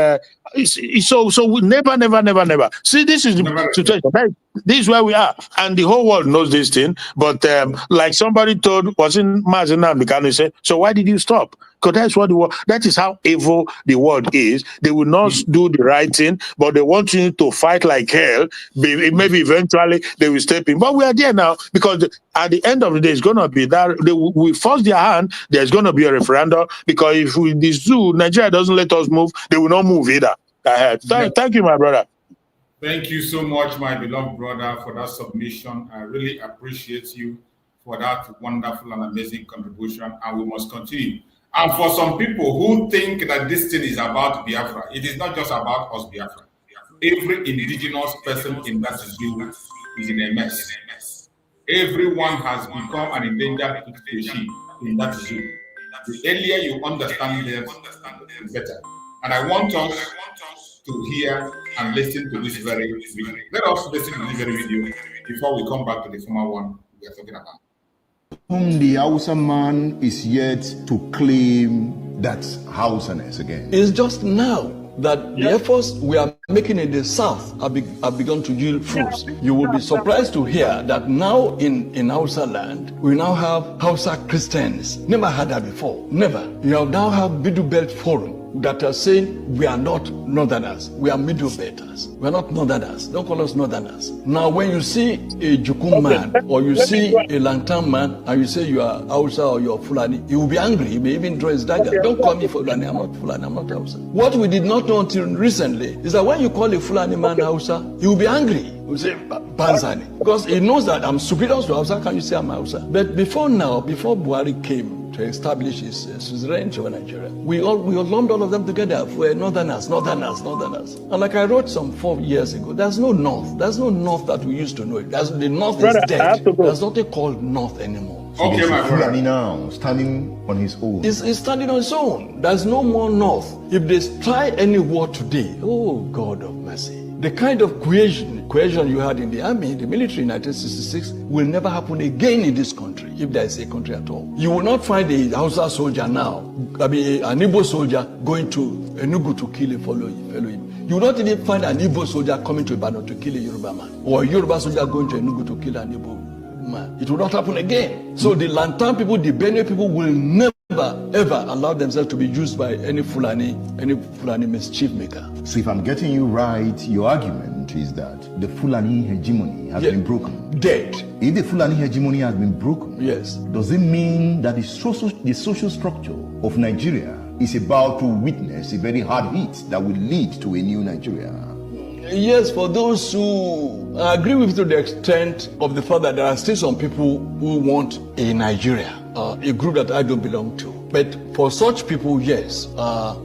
so we never. See, this is the situation. This is where we are, and the whole world knows this thing. But like somebody told, wasn't Mazen Namdi, said, so why did you stop? Because that's what the world. That is how evil the world is. They will not do the right thing, but they want you to fight like hell. Maybe eventually they will step in. But we are there now because at the end of the day, it's going to be that we force their hand. There's going to be a referendum because if the zoo, Nigeria doesn't let us move, they will not move either. Thank you, my brother. Thank you so much, my beloved brother, for that submission. I really appreciate you for that wonderful and amazing contribution, and we must continue. And for some people who think that this thing is about Biafra, it is not just about us, Biafra. Every indigenous person in that zoo is in a mess. Everyone has become an endangered species in that zoo. The earlier you understand them, the better. And I want us to hear and listen to this very video. Let us listen to this very video before we come back to the former one we are talking about. Whom the Hausa man is yet to claim that Hausaness again. It's just now that the efforts we are making in the south have begun to yield fruits. You will be surprised to hear that now in Hausa land, we now have Hausa Christians. Never had that before, never. You now have Middle Belt Forum that are saying we are not northerners, we are middle belters. We are not northerners. Don't call us northerners. Now, when you see a Jukum man or you see a Lantan man and you say you are Hausa or you are Fulani, he will be angry. He may even draw his dagger. Don't call me Fulani. I'm not Fulani. I'm not Hausa. What we did not know until recently is that when you call a Fulani man Hausa, he will be angry. He will say Banzani, because he knows that I'm superior to Hausa. Can you say I'm Hausa? But before now, before Buhari came to establish his suzerainty over Nigeria, we lumped all of them together. We're northerners. And like I wrote some 4 years ago, there's no north. There's no north that we used to know. The north is dead. There's nothing called north anymore. So okay, my Fulani now standing on his own. He's standing on his own. There's no more north. If they try any war today, oh God of mercy, the kind of cohesion you had in the army, the military in 1966 will never happen again in this country, if there is a country at all. You will not find a Hausa soldier now, an Igbo soldier going to Enugu to kill a fellow him. You will not even find an Igbo soldier coming to Ibadan to kill a Yoruba man, or a Yoruba soldier going to Enugu to kill an Igbo man. It will not happen again. So the Lantan people, the Benue people will never ever allow themselves to be used by any Fulani mischief maker. So if I'm getting you right, your argument is that the Fulani hegemony has been broken. Dead. If the Fulani hegemony has been broken, yes, does it mean that the social structure of Nigeria is about to witness a very hard hit that will lead to a new Nigeria? Yes, for those who agree with you to the extent of the fact that there are still some people who want a Nigeria, a group that I don't belong to. But for such people, yes,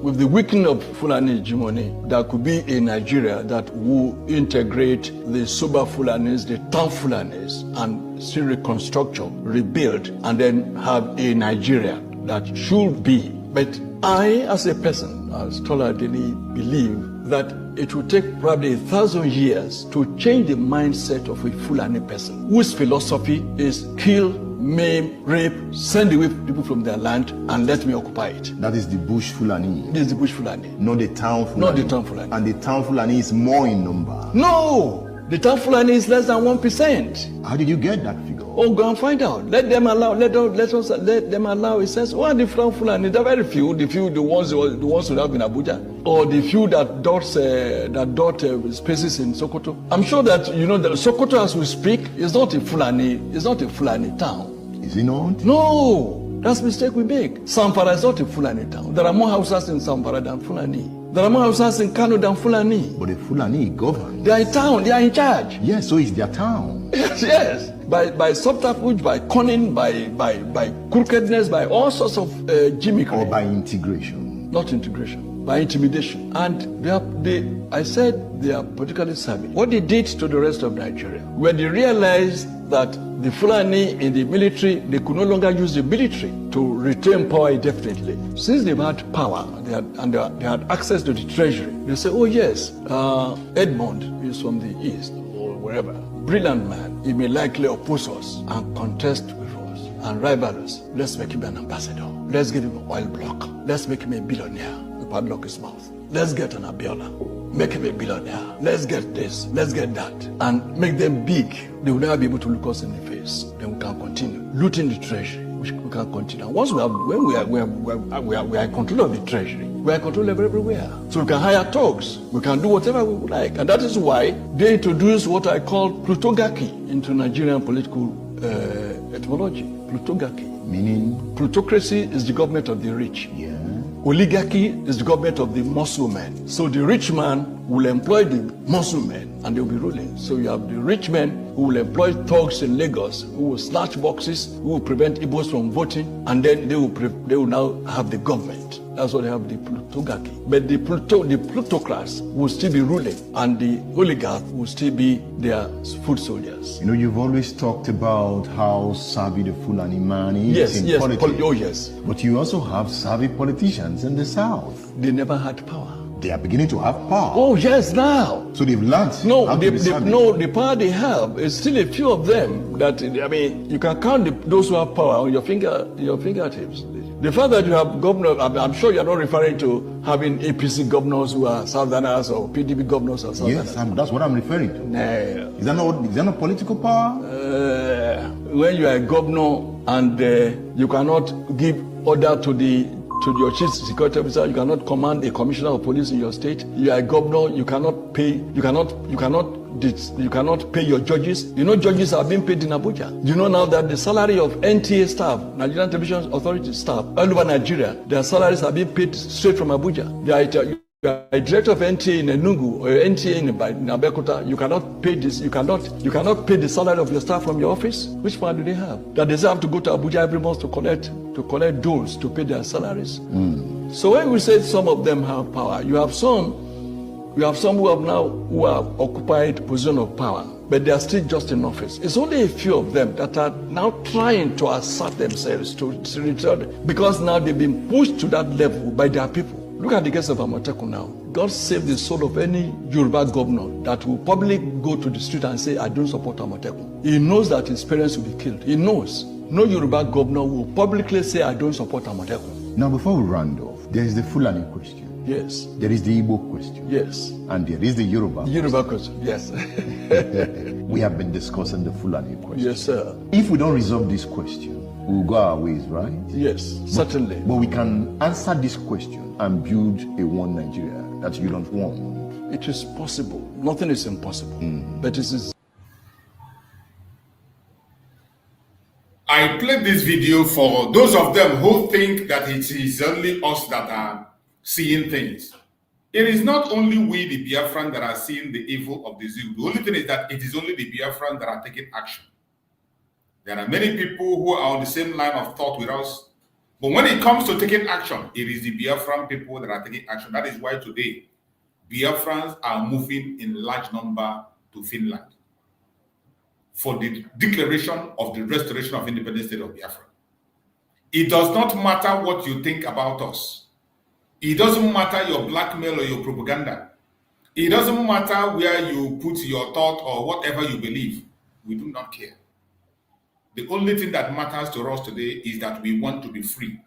with the weakening of Fulani hegemony, there could be a Nigeria that will integrate the Soba Fulanis, the town Fulanis, and still reconstruct, rebuild, and then have a Nigeria that should be. But I, as a person, as Tola Deni, believe that it will take probably 1,000 years to change the mindset of a Fulani person whose philosophy is kill, maim, rape, send away people from their land and let me occupy it. That is the bush Fulani. This is the bush Fulani. Not the town Fulani. Not the town Fulani. And the town Fulani is more in number. No! The town Fulani is less than 1%. How did you get that figure? Oh, go and find out. Let them allow. Let them allow. It says, what are the town Fulani? There are very few. The ones who have in Abuja, or the few that dot spaces in Sokoto. I'm sure that you know that Sokoto, as we speak, is not a Fulani. It's not a Fulani town. Is it not? No, that's the mistake we make. Zamfara is not a Fulani town. There are more houses in Zamfara than Fulani. There are more houses in Kano than Fulani. But the Fulani govern. They are in town. They are in charge. Yes, so it's their town. Yes. By subterfuge, by cunning, by crookedness, by all sorts of gimmickry. Or by integration. Not integration, by intimidation. And I said they are politically savvy. What they did to the rest of Nigeria, when they realized that the Fulani in the military, they could no longer use the military to retain power indefinitely. Since they've had power, they had access to the treasury, they say, oh yes, Edmond is from the east, or wherever. Brilliant man, he may likely oppose us and contest with us and rival us. Let's make him an ambassador. Let's give him an oil block. Let's make him a billionaire. We padlock his mouth. Let's get an Abiola. Make him a billionaire. Let's get this. Let's get that. And make them big. They will never be able to look us in the face. Then we can continue looting the treasury. We can continue. Once we are in control of the treasury, we are in control of everywhere. So we can hire thugs. We can do whatever we would like. And that is why they introduced what I call plutocracy into Nigerian political etymology. Plutocracy. Meaning? Plutocracy is the government of the rich. Yeah. Oligarchy is the government of the muscle men. So the rich man will employ the muscle men and they will be ruling. So you have the rich men who will employ thugs in Lagos, who will snatch boxes, who will prevent Igbos from voting, and then they will now have the government. That's why they have the plutocracy. But the plutocrats will still be ruling, and the oligarchs will still be their foot soldiers. You know, you've always talked about how savvy the Fulani man is in politics. Oh yes. But you also have savvy politicians in the South. They never had power. They are beginning to have power. Oh yes, now. So they've learned. No, the power they have is still a few of them. That, I mean, you can count those who have power on your fingertips. The fact that you have governors, I'm sure you're not referring to having APC governors who are Southerners or PDP governors or Southerners. Yes, that's what I'm referring to. Nah. Is that not political power? When you are a governor and you cannot give order to your chief security officer, you cannot command a commissioner of police in your state. You are a governor, you cannot pay your judges. You know, judges are being paid in Abuja. You know now that the salary of NTA staff, Nigerian Television Authority staff, all over Nigeria, their salaries are being paid straight from Abuja. You are a director of NTA in Enugu or NTA in Abeokuta. You cannot pay this. You cannot pay the salary of your staff from your office. Which power do they have? That they have to go to Abuja every month to collect dues to pay their salaries. So when we say some of them have power, you have some who have occupied position of power, but they are still just in office. It's only a few of them that are now trying to assert themselves to return, because now they've been pushed to that level by their people. Look at the case of Amotekun now. God save the soul of any Yoruba governor that will publicly go to the street and say, I don't support Amotekun. He knows that his parents will be killed. He knows. No Yoruba governor will publicly say, I don't support Amotekun. Now, before we round off, there is the Fulani question. Yes. There is the Igbo question. Yes. And there is the Yoruba question. Yes. We have been discussing the Fulani question. Yes, sir. If we don't resolve this question, we'll go our ways, right? Yes, certainly. But we can answer this question and build a one Nigeria that you don't want. It is possible. Nothing is impossible. But it is. I played this video for those of them who think that it is only us that are seeing things. It is not only we, the Biafrans, that are seeing the evil of the zoo. The only thing is that it is only the Biafrans that are taking action. There are many people who are on the same line of thought with us. But when it comes to taking action, it is the Biafran people that are taking action. That is why today, Biafrans are moving in large number to Finland for the declaration of the restoration of independent state of Biafra. It does not matter what you think about us. It doesn't matter your blackmail or your propaganda. It doesn't matter where you put your thought or whatever you believe. We do not care. The only thing that matters to us today is that we want to be free.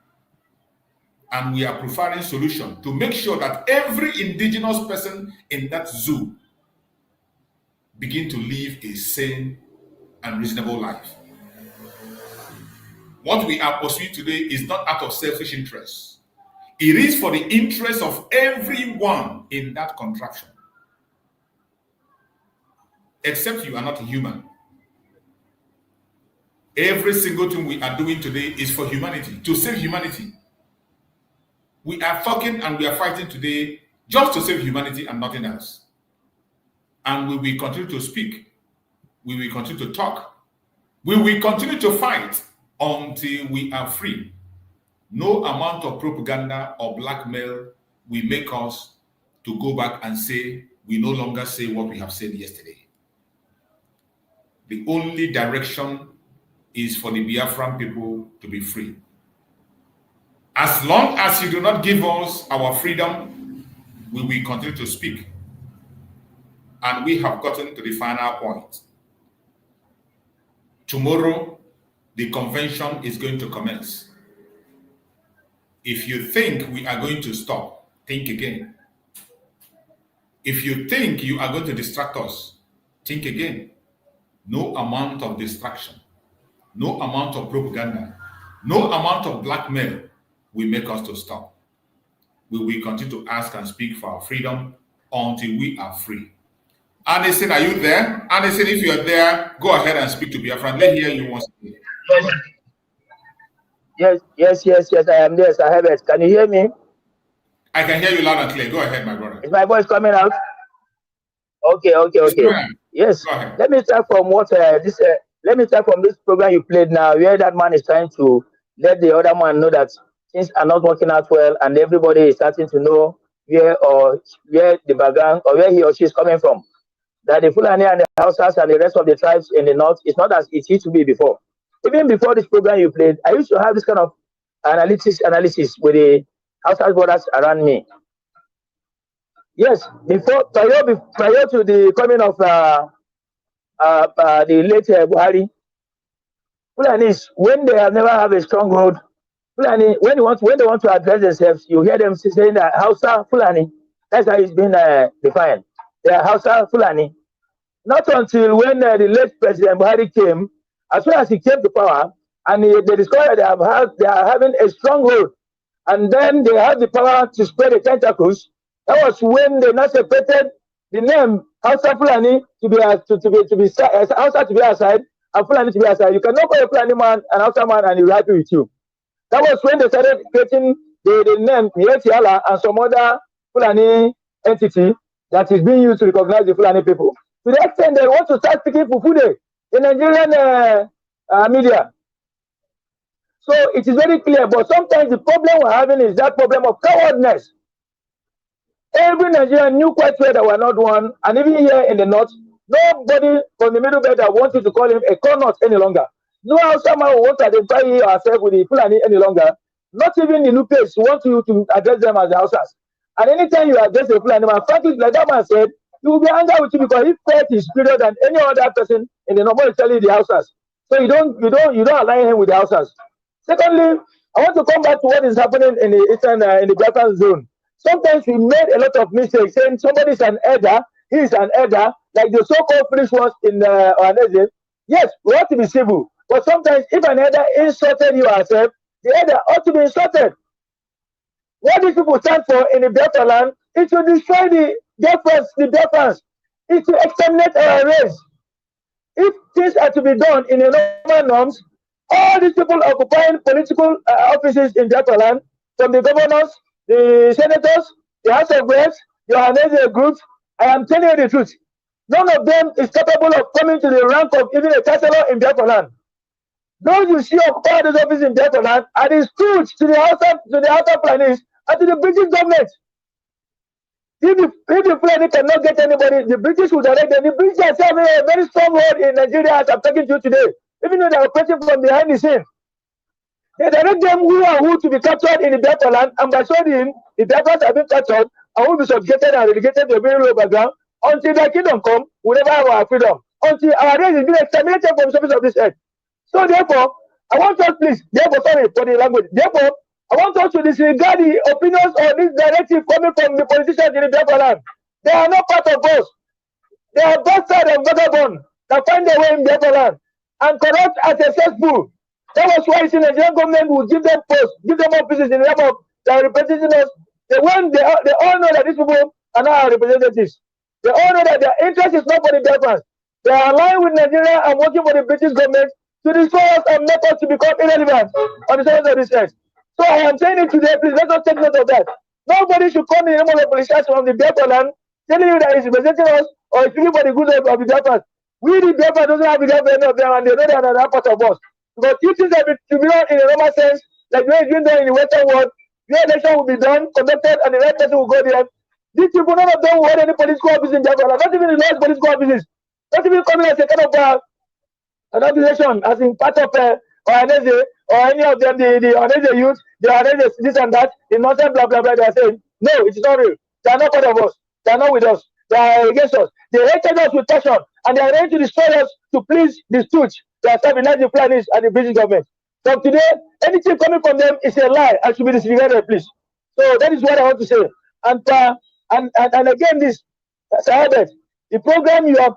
And we are preferring solution to make sure that every indigenous person in that zoo begin to live a sane and reasonable life. What we are pursuing today is not out of selfish interest. It is for the interest of everyone in that contraption. Except you are not human. Every single thing we are doing today is for humanity, to save humanity. We are talking and we are fighting today just to save humanity and nothing else. And we will continue to speak. We will continue to talk. We will continue to fight until we are free. No amount of propaganda or blackmail will make us to go back and say we no longer say what we have said yesterday. The only direction is for the Biafran people to be free. As long as you do not give us our freedom, we will continue to speak. And we have gotten to the final point. Tomorrow, the convention is going to commence. If you think we are going to stop, think again. If you think you are going to distract us, think again. No amount of distraction, no amount of propaganda, no amount of blackmail will make us to stop. We will continue to ask and speak for our freedom until we are free. Anderson, are you there? Anderson, if you are there, go ahead and speak to Biafra. Let hear you once again. Yes, I am there. I have it. Can you hear me? I can hear you loud and clear. Go ahead, my brother. Is my voice coming out? Okay. Yes. Let me start from let me start from this program you played now, where that man is trying to let the other man know that things are not working out well, and everybody is starting to know where the background or where he or she is coming from. That the Fulani and the Hausas and the rest of the tribes in the north is not as it used to be before. Even before this program you played, I used to have this kind of analysis with the Hausa brothers around me. Yes, prior to the coming of the late Buhari, Fulanis, when they have never have a stronghold, Fulani, when they want to address themselves, you hear them saying that Hausa Fulani. That's how it's been defined. They are Hausa Fulani. Not until when the late President Buhari came, as soon as he came to power, and they discovered they are having a stronghold, and then they have the power to spread the tentacles. That was when they now separated the name Hausa Fulani to be Hausa to be aside and Fulani to be aside. You cannot call a Fulani man an Hausa man and he'll be happy with you. That was when they started creating the name Yetiala and some other Fulani entity that is being used to recognize the Fulani people. To the extent they want to start speaking Fufude in Nigerian media. So it is very clear, but sometimes the problem we're having is that problem of cowardness. Every Nigerian knew quite well that we're not one, and even here in the north, nobody from the middle belt that wanted to call him a cornut any longer. No Hausa man who wants to identify ourselves with the Fulani any longer. Not even the Lupes who want you to address them as the Hausas. And anytime you address a Fulani man, frankly, like that man said, you will be angry with you because he felt his superior than any other person in the north, especially the Hausas. So you don't align him with the Hausas. Secondly, I want to come back to what is happening in the eastern in the Biafran zone. Sometimes we made a lot of mistakes saying somebody is an elder, he is an elder, like the so-called British ones in Ohanese. Yes, we ought to be civil. But sometimes if an elder insulted you yourself, the elder ought to be insulted. What these people stand for in the Biafra land is to destroy the Biafrans, is to exterminate our race. If things are to be done in the normal norms, all these people occupying political offices in Biafra land, from the governors, the senators, the House of Reps, the Ohanese groups, I am telling you the truth. None of them is capable of coming to the rank of even a chancellor in Biafra land. Those you see occupy those offices in Biafra land are the stooges to the Hausa Fulanis and to the British government. If the Fulani cannot get anybody, the British will direct them. The British are having a very strong hold in Nigeria as I'm talking to you today, even though they are operating from behind the scene. They direct them who are who to be captured in the Biafra land, and by so doing, the Biafrans have been captured and will be subjugated and relegated to a very low background until their kingdom come, we never have our freedom. Until our race is being exterminated from the surface of this earth. So therefore, I want us, please, sorry for the language. Therefore, I want us to disregard the opinions or this directive coming from the politicians in the Biafra land. They are not part of us. They are bastard and vagabond that find their way in Biafra land and corrupt as a cesspool. That was why the Nigerian government will give them posts, give them offices in the name of their representing us. They all know that these people are not our representatives. They all know that their interest is not for the Biafrans. They are aligned with Nigeria and working for the British government to destroy us and make us to become irrelevant on the surface of this earth. So I am saying it today, please let us take note of that. Nobody should come in the name of the politicians from the Biafra land telling you that he's representing us or he's speaking for the good of the Biafrans. We the Biafra doesn't have the government of them and they know they are not part of us. But if things are to be done in a normal sense, like the way it's been done in the Western world, the election will be done, conducted, and the right person will go there. These people, none of them will hold any political office in Biafra, not even the last political offices, not even coming as a kind of an organization, as in part of Ohanese or any of them, the Ohanese youth, the Ohanese this and that, the nonsense, blah, blah, blah, they are saying, no, it's not real. They are not part of us. They are not with us. They are against us. They hated us with passion, and they are ready to destroy us to please the stooge. They are serving the Fulanis and the British government. From today, anything coming from them is a lie and should be disregarded, please. So that is what I want to say. And again, this Sahabat, the program you have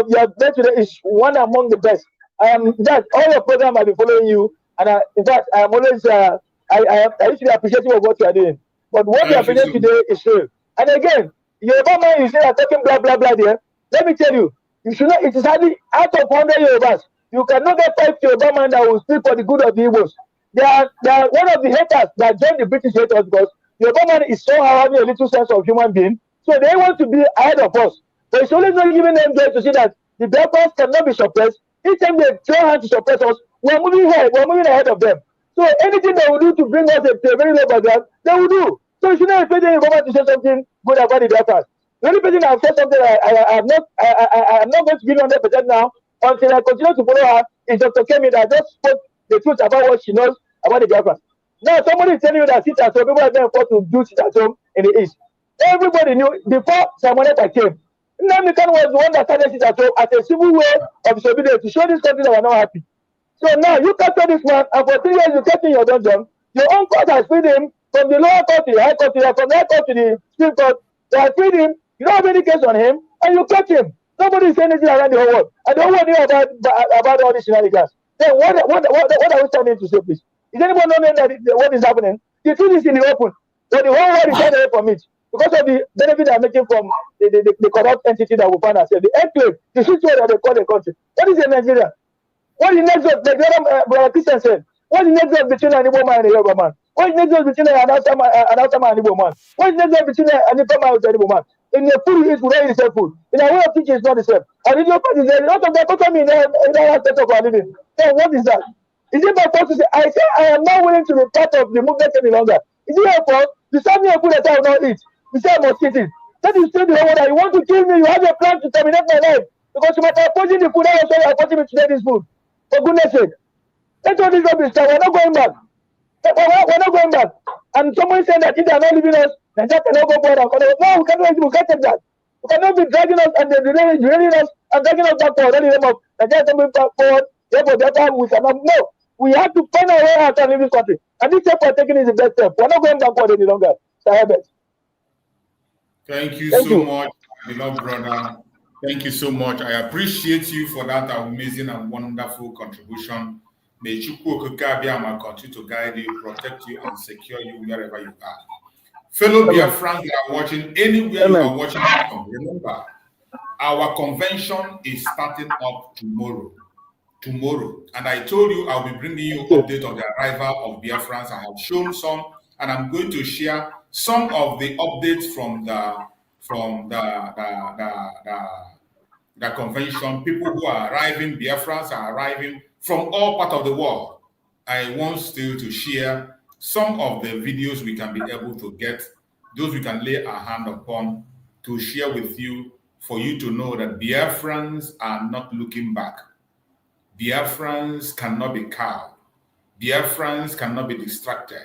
made today is one among the best. That all your program I've been following you, and in fact I am always I used to be appreciative of what you are doing. But what you are doing today is real. And again, Yoruba man, you say are talking blah blah blah there. Let me tell you, you should not. It is hardly out of 100 Yorubas. You cannot get 5 Yoruba man that will speak for the good of the Igbos. They are one of the haters that joined the British haters because Yoruba man is somehow having a little sense of human being. So they want to be ahead of us. But it's always not giving them joy to see that the Biafrans cannot be suppressed. Each time they try hard to suppress us, we're moving ahead of them. So anything they will do to bring us to a very low background, they will do. So you shouldn't expect any government to say something good about the Biafrans. The only person that have said something I am not going to give 100% now until I continue to follow her is Dr. Kemi that just spoke the truth about what she knows about the Biafrans. Now somebody is telling you that sit at home, people are being forced to do sit at home in the East. Everybody knew before Samoneta came. Nnamdi Kanu was the one that started sit at home as a civil way of disobedience to show this country that we are not happy. So now you capture this man, and for 3 years you kept in your dungeon. Your own court has freed him from the lower court to the high court, from the high court to the Supreme Court. They have freed him. You don't have any case on him, and you kept him. Nobody is saying anything around the whole world, and the whole world knew about all these shenanigans. Then what are we standing to say, please? Is anyone knowing that what is happening? The truth is in the open, but the whole world is trying away from it because of the benefit they are making from the corrupt entity that we find ourselves, the enclave, the situation that they call the country. What is in Nigeria? What is the next up? Like the other brother Christian said, what is the next up between an Igbo man and a Yoruba man? What is the next up between an Hausa man and an Igbo man? What is the next up between an Igbo man and an Igbo man? In the food you eat, we don't eat the same food. In our way of teaching, it's not the same. And in your part is there, a lot of dichotomy in that aspect of our living. So what is that? Is it my fault to say, I am not willing to be part of the movement any longer? Is it your fault? You serve me a food that I will not eat. You say I must eat it. That is still the whole world that you want to kill me. You have a plan to terminate my life. Because you might have opposing the food, I was sorry, opposing me today this food. For goodness sake. Let's all this rubbish. We're not going back. We're not going back. And someone said that if they are not leaving us, then that cannot go forward. No, we can't take that. We cannot be dragging us and draining us and dragging us back forward. Only them up. And then coming back forward. Therefore, that time we cannot. No. We have to find our way out and leave this country. And this step we're taking is the best step. We're not going backward any longer. Thank you so much, beloved brother. Thank you so much. I appreciate you for that amazing and wonderful contribution. May Chukwu Okike continue to guide you, protect you, and secure you wherever you are. Fellow Biafrans that are watching, anywhere you are watching from, remember, our convention is starting up tomorrow. And I told you I'll be bringing you update on the arrival of Biafrans. I have shown some, and I'm going to share some of the updates from the convention. People who are arriving, Biafrans are arriving from all parts of the world. I want still to share some of the videos we can be able to get, those we can lay our hand upon to share with you, for you to know that Biafrans are not looking back. Biafrans cannot be cowed. Biafrans cannot be distracted.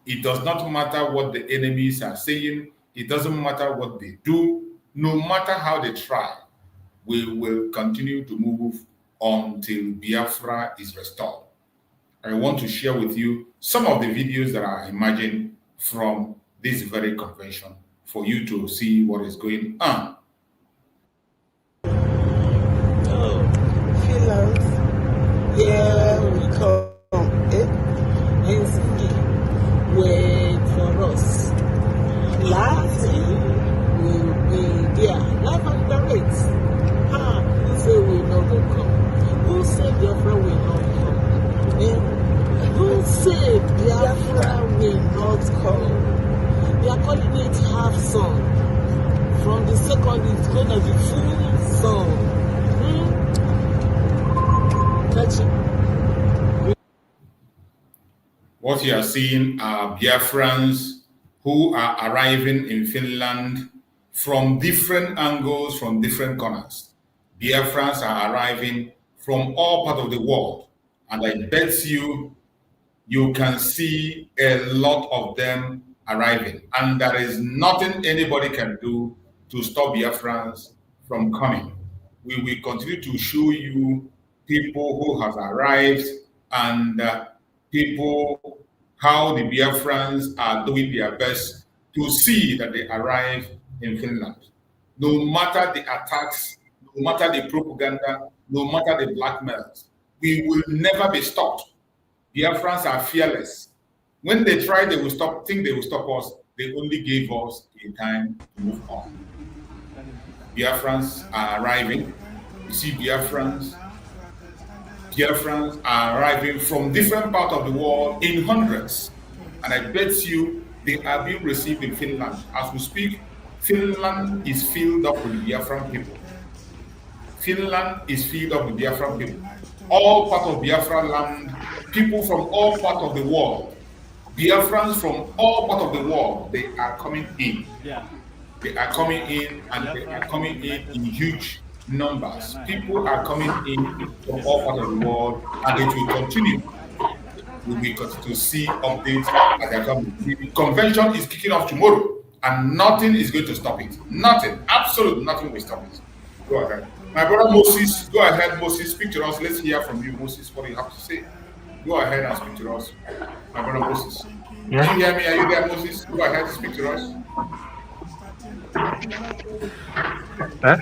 It does not matter what the enemies are saying. It doesn't matter what they do. No matter how they try, we will continue to move until Biafra is restored. I want to share with you some of the videos that are emerging from this very convention for you to see what is going on. Here we come. Instigate. Wait for us. Laughing will be there. Life and direct. Who say we not go come? Who say Biafra will not come? Who say Biafra will not come? They are calling it half song. From the second, it's going to be full song. What you are seeing are Biafrans who are arriving in Finland from different angles, from different corners. Biafrans are arriving from all parts of the world. And I bet you can see a lot of them arriving. And there is nothing anybody can do to stop Biafrans from coming. We will continue to show you people who have arrived and people, how the Biafrans are doing their best to see that they arrive in Finland. No matter the attacks, no matter the propaganda, no matter the blackmails, we will never be stopped. Biafrans are fearless. When they try, they will think they will stop us. They only gave us a time to move on. Biafrans are arriving. You see Biafrans are arriving from different parts of the world in hundreds. And I bet you they are being received in Finland. As we speak, Finland is filled up with Biafran people. Finland is filled up with Biafran people. All parts of Biafra land people from all parts of the world, Biafrans from all parts of the world, they are coming in. Yeah. They are coming in, and they are coming in huge numbers. People are coming in from all parts of the world, and it will continue. We will continue to see updates as they are coming. The convention is kicking off tomorrow, and nothing is going to stop it. Nothing, absolutely nothing will stop it. Go ahead. My brother Moses, go ahead, Moses, speak to us. Let's hear from you, Moses, what do you have to say? Go ahead and speak to us. My brother Moses. Yeah. Can you hear me? Are you there, Moses? Go ahead and speak to us. Huh?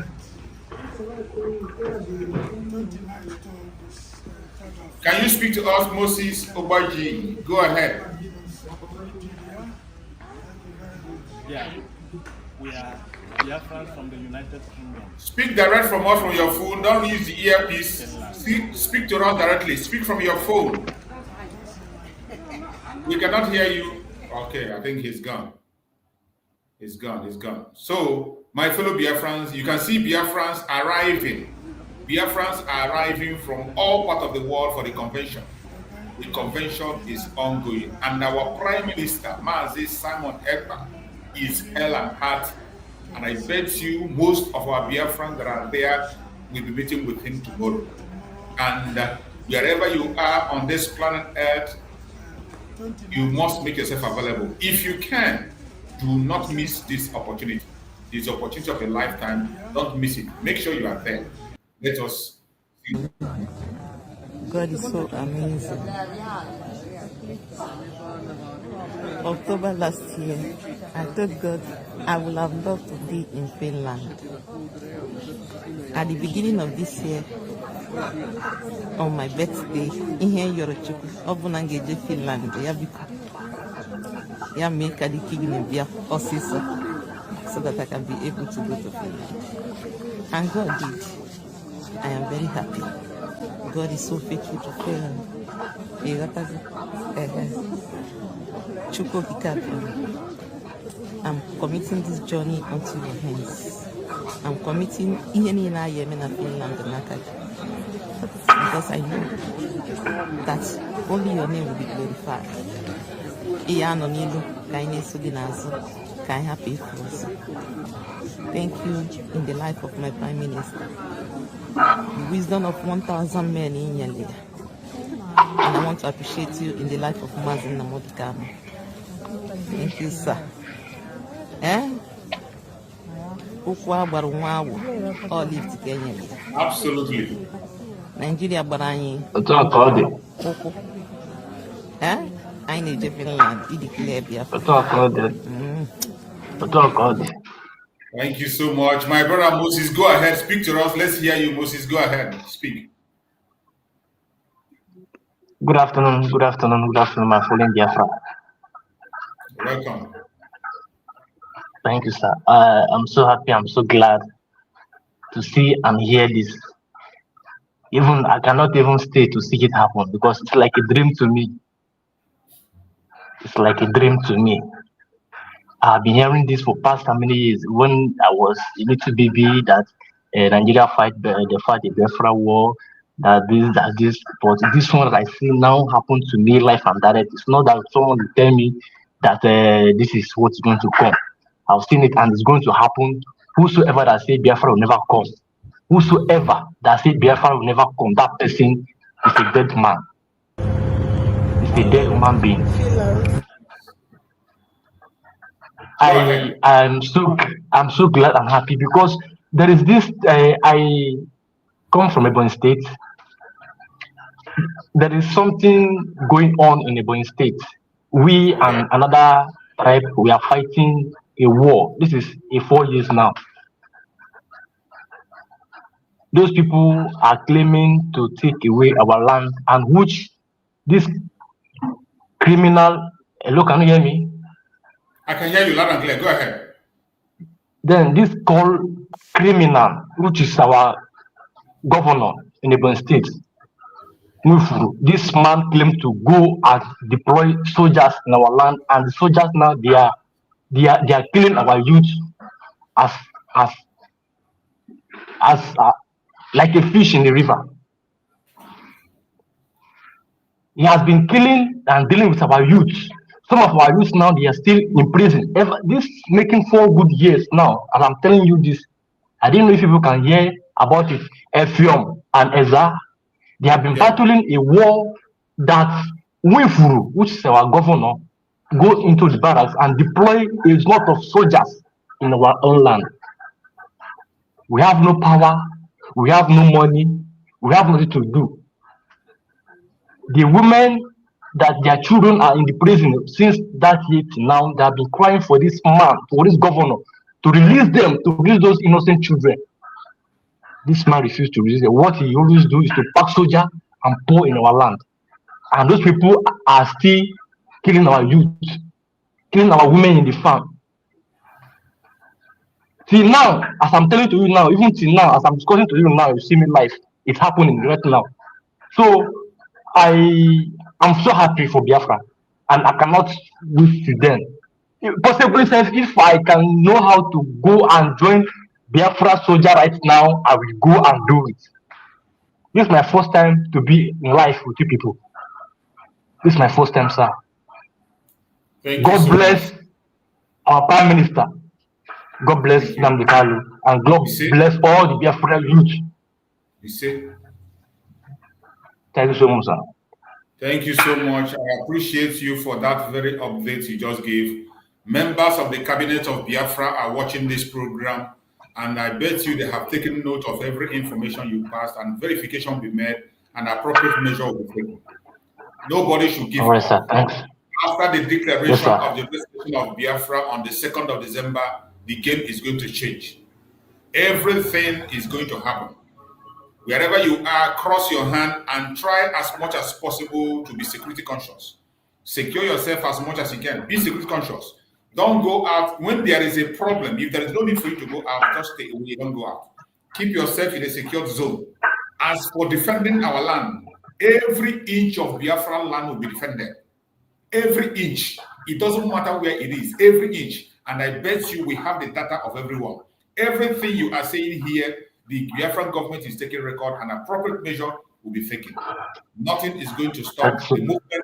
Can you speak to us, Moses Brgie? Go ahead. Yeah. We are Biafrans from the United Kingdom. Speak direct from us from your phone. Don't use the earpiece. Speak to us directly. Speak from your phone. We cannot hear you. Okay, I think he's gone. He's gone. He's gone. So, my fellow Biafrans, you can see Biafrans arriving. Biafrans are arriving from all parts of the world for the convention. The convention is ongoing, and our Prime Minister, Mazi Simon Ekpa, is hell and heart. And I bet you most of our Biafrans that are there will be meeting with him tomorrow. And wherever you are on this planet Earth, you must make yourself available. If you can, do not miss this opportunity. This opportunity of a lifetime. Don't miss it. Make sure you are there. Let us see. God is so amazing. October last year, I told God I would have loved to be in Finland. At the beginning of this year, on my birthday, in here Yorochuku, Obunangeje Finland, ya make the king in so that I can be able to go to Finland. And God did. I am very happy. God is so faithful to Finland. I'm committing this journey onto your hands. I'm committing Yemen and Finland because I know that only your name will be glorified. Thank you in the life of my Prime Minister. The wisdom of 1,000 men in your leader. And I want to appreciate you in the life of Mazin Namodikama. Thank you, sir. Absolutely. Nigeria Barani. I need to Finland. Thank you so much. My brother Moses, go ahead. Speak to us. Let's hear you, Moses. Go ahead. Speak. Good afternoon, my fellow Biafra. Welcome. Thank you, sir. I'm so happy, I'm so glad to see and hear this. Even I cannot even stay to see it happen because it's like a dream to me. It's like a dream to me. I've been hearing this for past how many years. When I was a little baby, that Nigeria fight the Biafra war, that this, but this one that I see now happen to me life and direct. It's not that someone will tell me that this is what's going to come. I've seen it and it's going to happen. Whosoever that say Biafra will never come, whosoever that say Biafra will never come, that person is a dead man. It's a dead human being. I'm so glad and happy because there is this. I come from Ebony State. There is something going on in Ebony State. We and another tribe, we are fighting a war. This is 4 years now. Those people are claiming to take away our land, and which this criminal. Hello, can you hear me? I can hear you loud and clear. Go ahead. Then this called criminal, which is our governor in Ebony State, this man claimed to go and deploy soldiers in our land, and the soldiers now they are killing our youth as like a fish in the river. He has been killing and dealing with our youth. Some of our youth now, they are still in prison. This is making 4 good years now, and I'm telling you this. I didn't know if people can hear about it. Efium and Eza, they have been battling a war that Wifuru, which is our governor, goes into the barracks and deploy a lot of soldiers in our own land. We have no power, we have no money, we have nothing to do. The women that their children are in the prison since that year till now, they have been crying for this man, for this governor, to release them, to release those innocent children. This man refused to release them. What he always do is to pack soldier and pour in our land. And those people are still killing our youth, killing our women in the farm. Till now, as I'm telling to you now, even till now, as I'm discussing to you now, you see me live, it's happening right now. So I'm so happy for Biafra, and I cannot wait till then. Possibly, if I can know how to go and join Biafra soldier right now, I will go and do it. This is my first time to be in life with you people. This is my first time, sir. God bless our Prime Minister. God bless Nnamdi Kanu, and God bless all the Biafra youth. You see? Thank you so much, sir. Thank you so much. I appreciate you for that very update you just gave. Members of the cabinet of Biafra are watching this program, and I bet you they have taken note of every information you passed, and verification will be made, and appropriate measure will be taken. Nobody should give up. Sir, thanks. After the declaration of the restoration of Biafra on the 2nd of December, the game is going to change. Everything is going to happen. Wherever you are, cross your hand and try as much as possible to be security conscious. Secure yourself as much as you can. Be security conscious. Don't go out when there is a problem. If there is no need for you to go out, just stay away. Don't go out. Keep yourself in a secured zone. As for defending our land, every inch of Biafran land will be defended. Every inch. It doesn't matter where it is. Every inch. And I bet you we have the data of everyone. Everything you are saying here, the Biafran government is taking record, and appropriate measure will be taken. Nothing is going to stop the movement.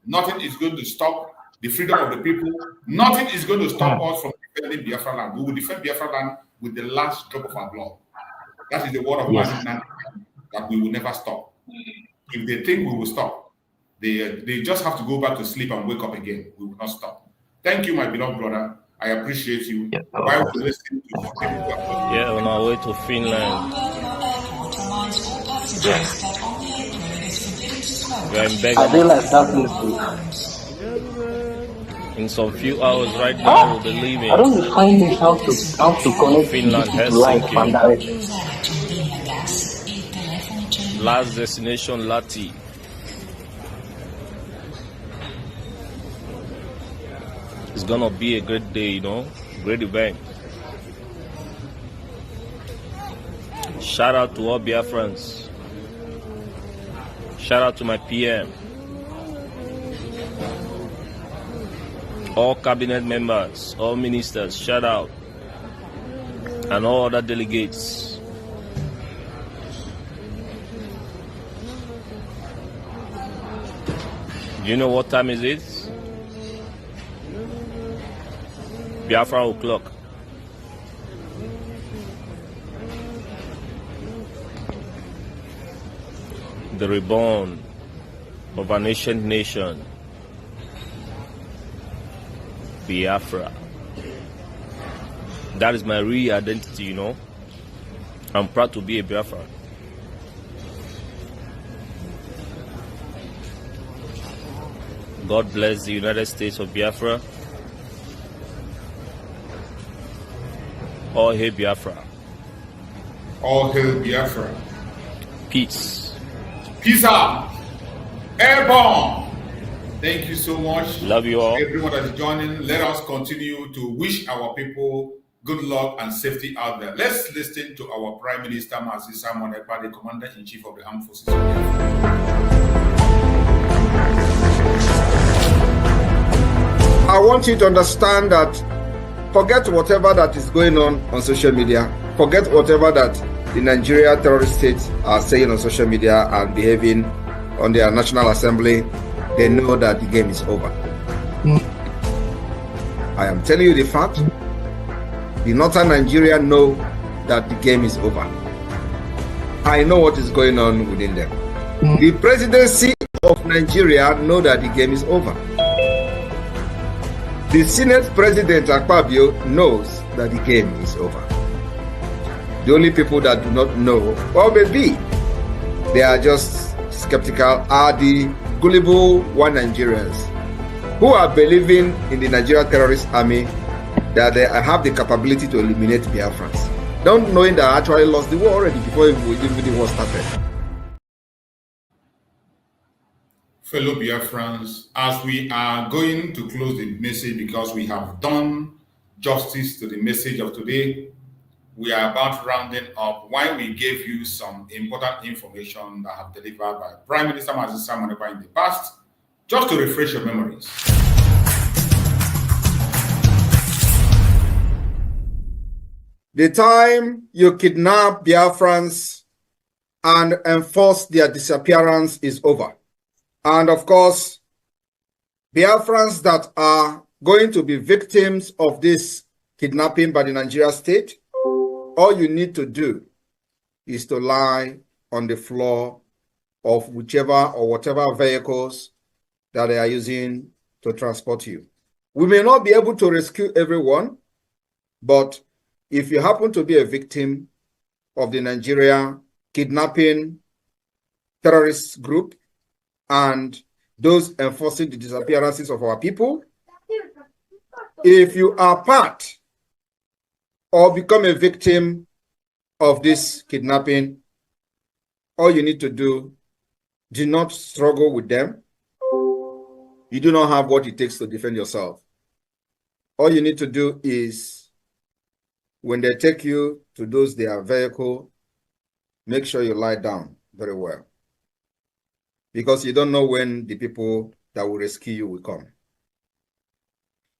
Nothing is going to stop the freedom of the people. Nothing is going to stop us from defending Biafra land. We will defend Biafra land with the last drop of our blood. That is the word of man, that we will never stop. If they think we will stop, they just have to go back to sleep and wake up again. We will not stop. Thank you, my beloved brother. I appreciate you. While we listen to on our way to Finland. We're in Belgrade. In some few hours right now, we'll be leaving. I don't find it how to connect Finland, Helsinki. Last destination, Lati. It's gonna be a great day, great event. Shout out to all Biafrans. Shout out to my PM. All cabinet members, all ministers, shout out. And all other delegates. Do you know what time is it? Biafra o'clock. The reborn of an ancient nation, Biafra. That is my real identity, I'm proud to be a Biafran. God bless the United States of Biafra. All hail Biafra. All hail Biafra. Peace. Peace out. Airborne. Thank you so much. Love you all. Everyone that is joining, let us continue to wish our people good luck and safety out there. Let's listen to our Prime Minister, Mazi Simon Ekpa, the Commander-in-Chief of the Armed Forces of Biafra. I want you to understand that forget whatever that is going on social media. Forget whatever that the Nigeria terrorist states are saying on social media and behaving on their National Assembly, they know that the game is over. I am telling you the fact. The northern Nigeria know that the game is over. I know what is going on within them. The presidency of Nigeria know that the game is over. The Senate President Ekpa Njoku knows that the game is over. The only people that do not know, or maybe they are just skeptical, are the gullible one Nigerians who are believing in the Nigerian terrorist army that they have the capability to eliminate Biafrans, don't knowing that I actually lost the war already before even the war started. Fellow Biafrans, as we are going to close the message because we have done justice to the message of today, we are about rounding up while we gave you some important information that have delivered by Prime Minister Mazi Samaneba in the past, just to refresh your memories. The time you kidnap Biafrans and enforce their disappearance is over. And of course, Biafrans that are going to be victims of this kidnapping by the Nigeria state, all you need to do is to lie on the floor of whichever or whatever vehicles that they are using to transport you. We may not be able to rescue everyone, but if you happen to be a victim of the Nigeria kidnapping terrorist group and those enforcing the disappearances of our people, if you are part or become a victim of this kidnapping, all you need to do not struggle with them. You do not have what it takes to defend yourself. All you need to do is, when they take you to their vehicle, make sure you lie down very well. Because you don't know when the people that will rescue you will come.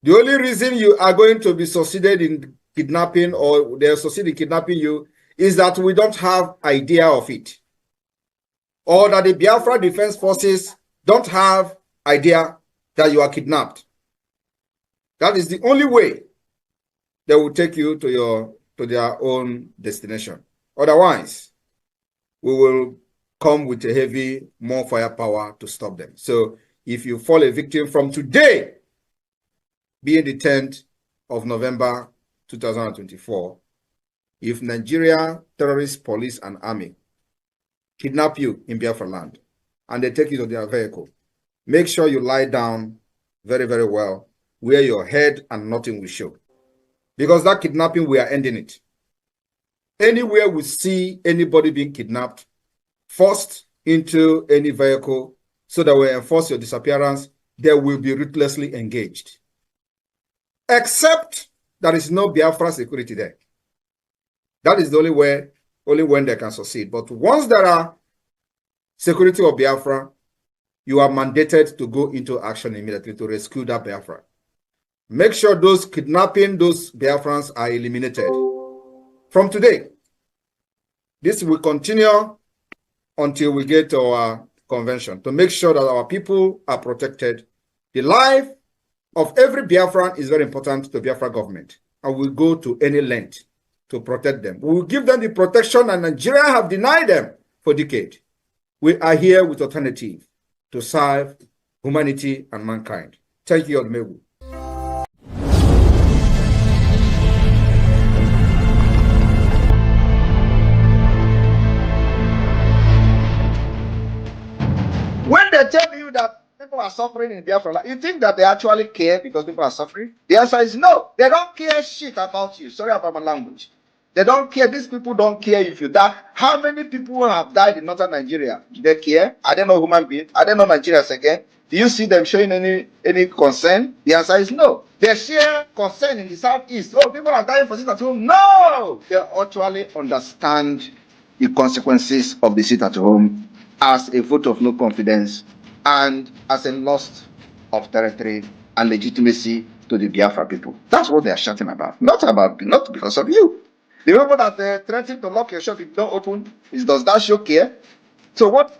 The only reason you are going to be succeeded in kidnapping or they succeed in kidnapping you is that we don't have idea of it. Or that the Biafra Defense Forces don't have idea that you are kidnapped. That is the only way they will take you to their own destination. Otherwise, we will come with a heavy, more firepower to stop them. So if you fall a victim from today, being the 10th of November 2024, if Nigeria terrorist police and army kidnap you in Biafra land and they take you to their vehicle, make sure you lie down very, very well, where your head and nothing will show. Because that kidnapping, we are ending it. Anywhere we see anybody being kidnapped, forced into any vehicle so that we enforce your disappearance, they will be ruthlessly engaged. Except there is no Biafra security there. That is the only way, only when they can succeed. But once there are security of Biafra, you are mandated to go into action immediately to rescue that Biafra. Make sure those kidnapping, those Biafrans are eliminated. From today, this will continue until we get to our convention to make sure that our people are protected. The life of every Biafran is very important to the Biafra government, and we'll go to any length to protect them. We will give them the protection and Nigeria have denied them for decades. We are here with alternative to serve humanity and mankind. Thank you, Odumegwu. When they tell you that people are suffering in Biafra, you think that they actually care because people are suffering? The answer is no. They don't care shit about you. Sorry about my language. They don't care. These people don't care if you die. How many people have died in northern Nigeria? Do they care? Are they not human beings? Are they not Nigerians again? Do you see them showing any concern? The answer is no. They share concern in the southeast. Oh, people are dying for sit at home. No! They actually understand the consequences of the sit at home as a vote of no confidence and as a loss of territory and legitimacy to the Biafra people. That's what they are shouting about. Not because of you. The people that threaten to lock your shop if you don't open, does that show care? So what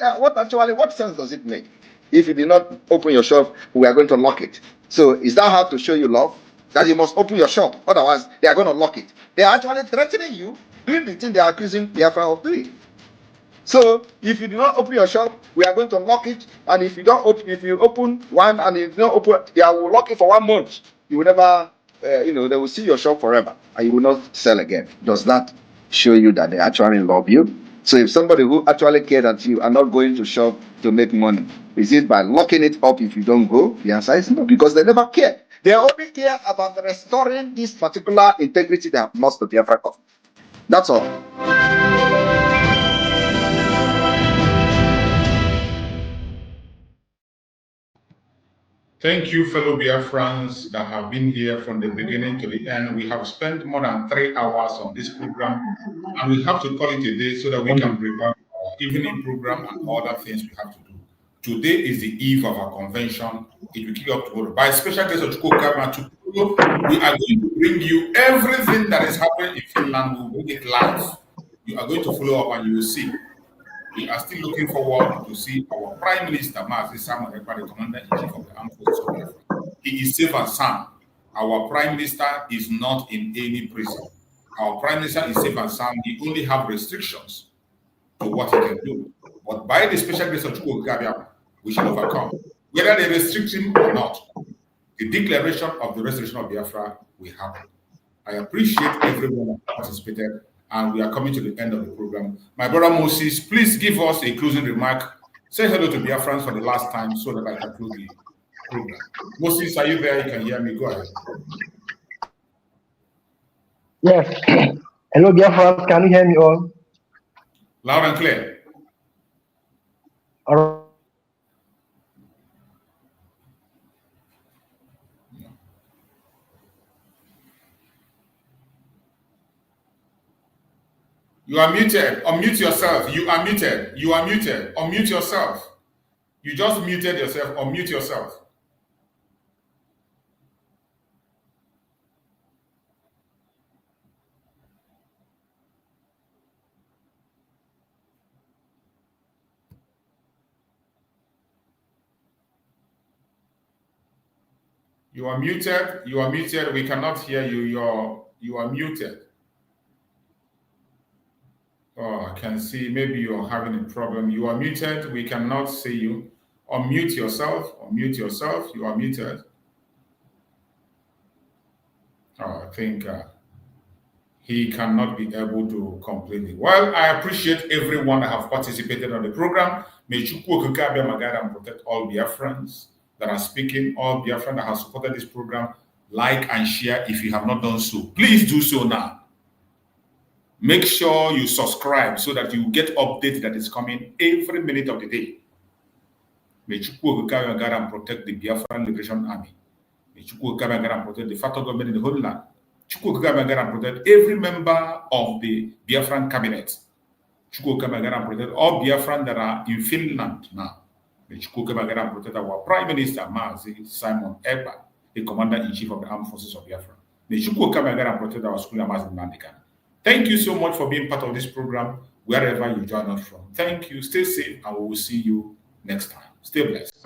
sense does it make? If you did not open your shop, we are going to lock it. So is that how to show you love? That you must open your shop, otherwise they are going to lock it. They are actually threatening you, doing the thing they are accusing Biafra of doing. So if you do not open your shop, we are going to lock it. And if you don't open, if you open one and if you don't open, they will lock it for 1 month. You will never, they will see your shop forever, and you will not sell again. Does that show you that they actually love you? So if somebody who actually cared at you are not going to shop to make money, is it by locking it up if you don't go? The answer is no, because they never care. They only care about restoring this particular integrity they have lost to Biafra. That's all. Thank you, fellow Biafrans that have been here from the beginning to the end. We have spent more than 3 hours on this program, and we have to call it a day so that we can prepare our evening program and other things we have to do. Today is the eve of our convention. It will kick off tomorrow. By special grace of Chukwu, we are going to bring you everything that is happening in Finland. We will bring it live. You are going to follow up and you will see. We are still looking forward to see our Prime Minister, Mazi Samuel Ekpa, the Commander-in-Chief of the Armed Forces of Biafra. He is safe and sound. Our Prime Minister is not in any prison. Our Prime Minister is safe and sound. He only have restrictions to what he can do. But by the special grace of Chukwu, we shall overcome. Whether they restrict him or not, the declaration of the restoration of Biafra will happen. I appreciate everyone who participated, and we are coming to the end of the program. My brother Moses, please give us a closing remark. Say hello to Biafrans for the last time so that I can close the program. Moses, are you there? You can hear me. Go ahead. Yes. Hello, Biafrans. Can you hear me all? Loud and clear. All right. You are muted. Unmute yourself. You are muted. You are muted. Unmute yourself. You just muted yourself. Unmute yourself. You are muted. You are muted. We cannot hear you. You are muted. Oh, I can see maybe you're having a problem. You are muted. We cannot see you. Unmute yourself. Unmute yourself. You are muted. Oh, I think he cannot be able to complete it. Well, I appreciate everyone that have participated on the program. May Chukwu Okike Abia Magada and protect all Biafrans that are speaking, all Biafrans that have supported this program. Like and share if you have not done so. Please do so now. Make sure you subscribe so that you get updates that is coming every minute of the day. May Chukwu Okike Abia Magada and protect the Biafran Liberation Army. May Chukwu Okike Abia Magada and protect the federal government in the whole land. Chukwu Okike Abia Magada and protect every member of the Biafran cabinet. Chukwu Okike Abia Magada and protect all Biafran that are in Finland now. May Chukwu Okike Abia Magada and protect our Prime Minister, Mazi Simon Ekpa, the Commander-in-Chief of the Armed Forces of Biafra. May Chukwu Okike Abia Magada and protect our school Mazi Nandika. Thank you so much for being part of this program, wherever you join us from. Thank you. Stay safe, and we will see you next time. Stay blessed.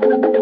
you.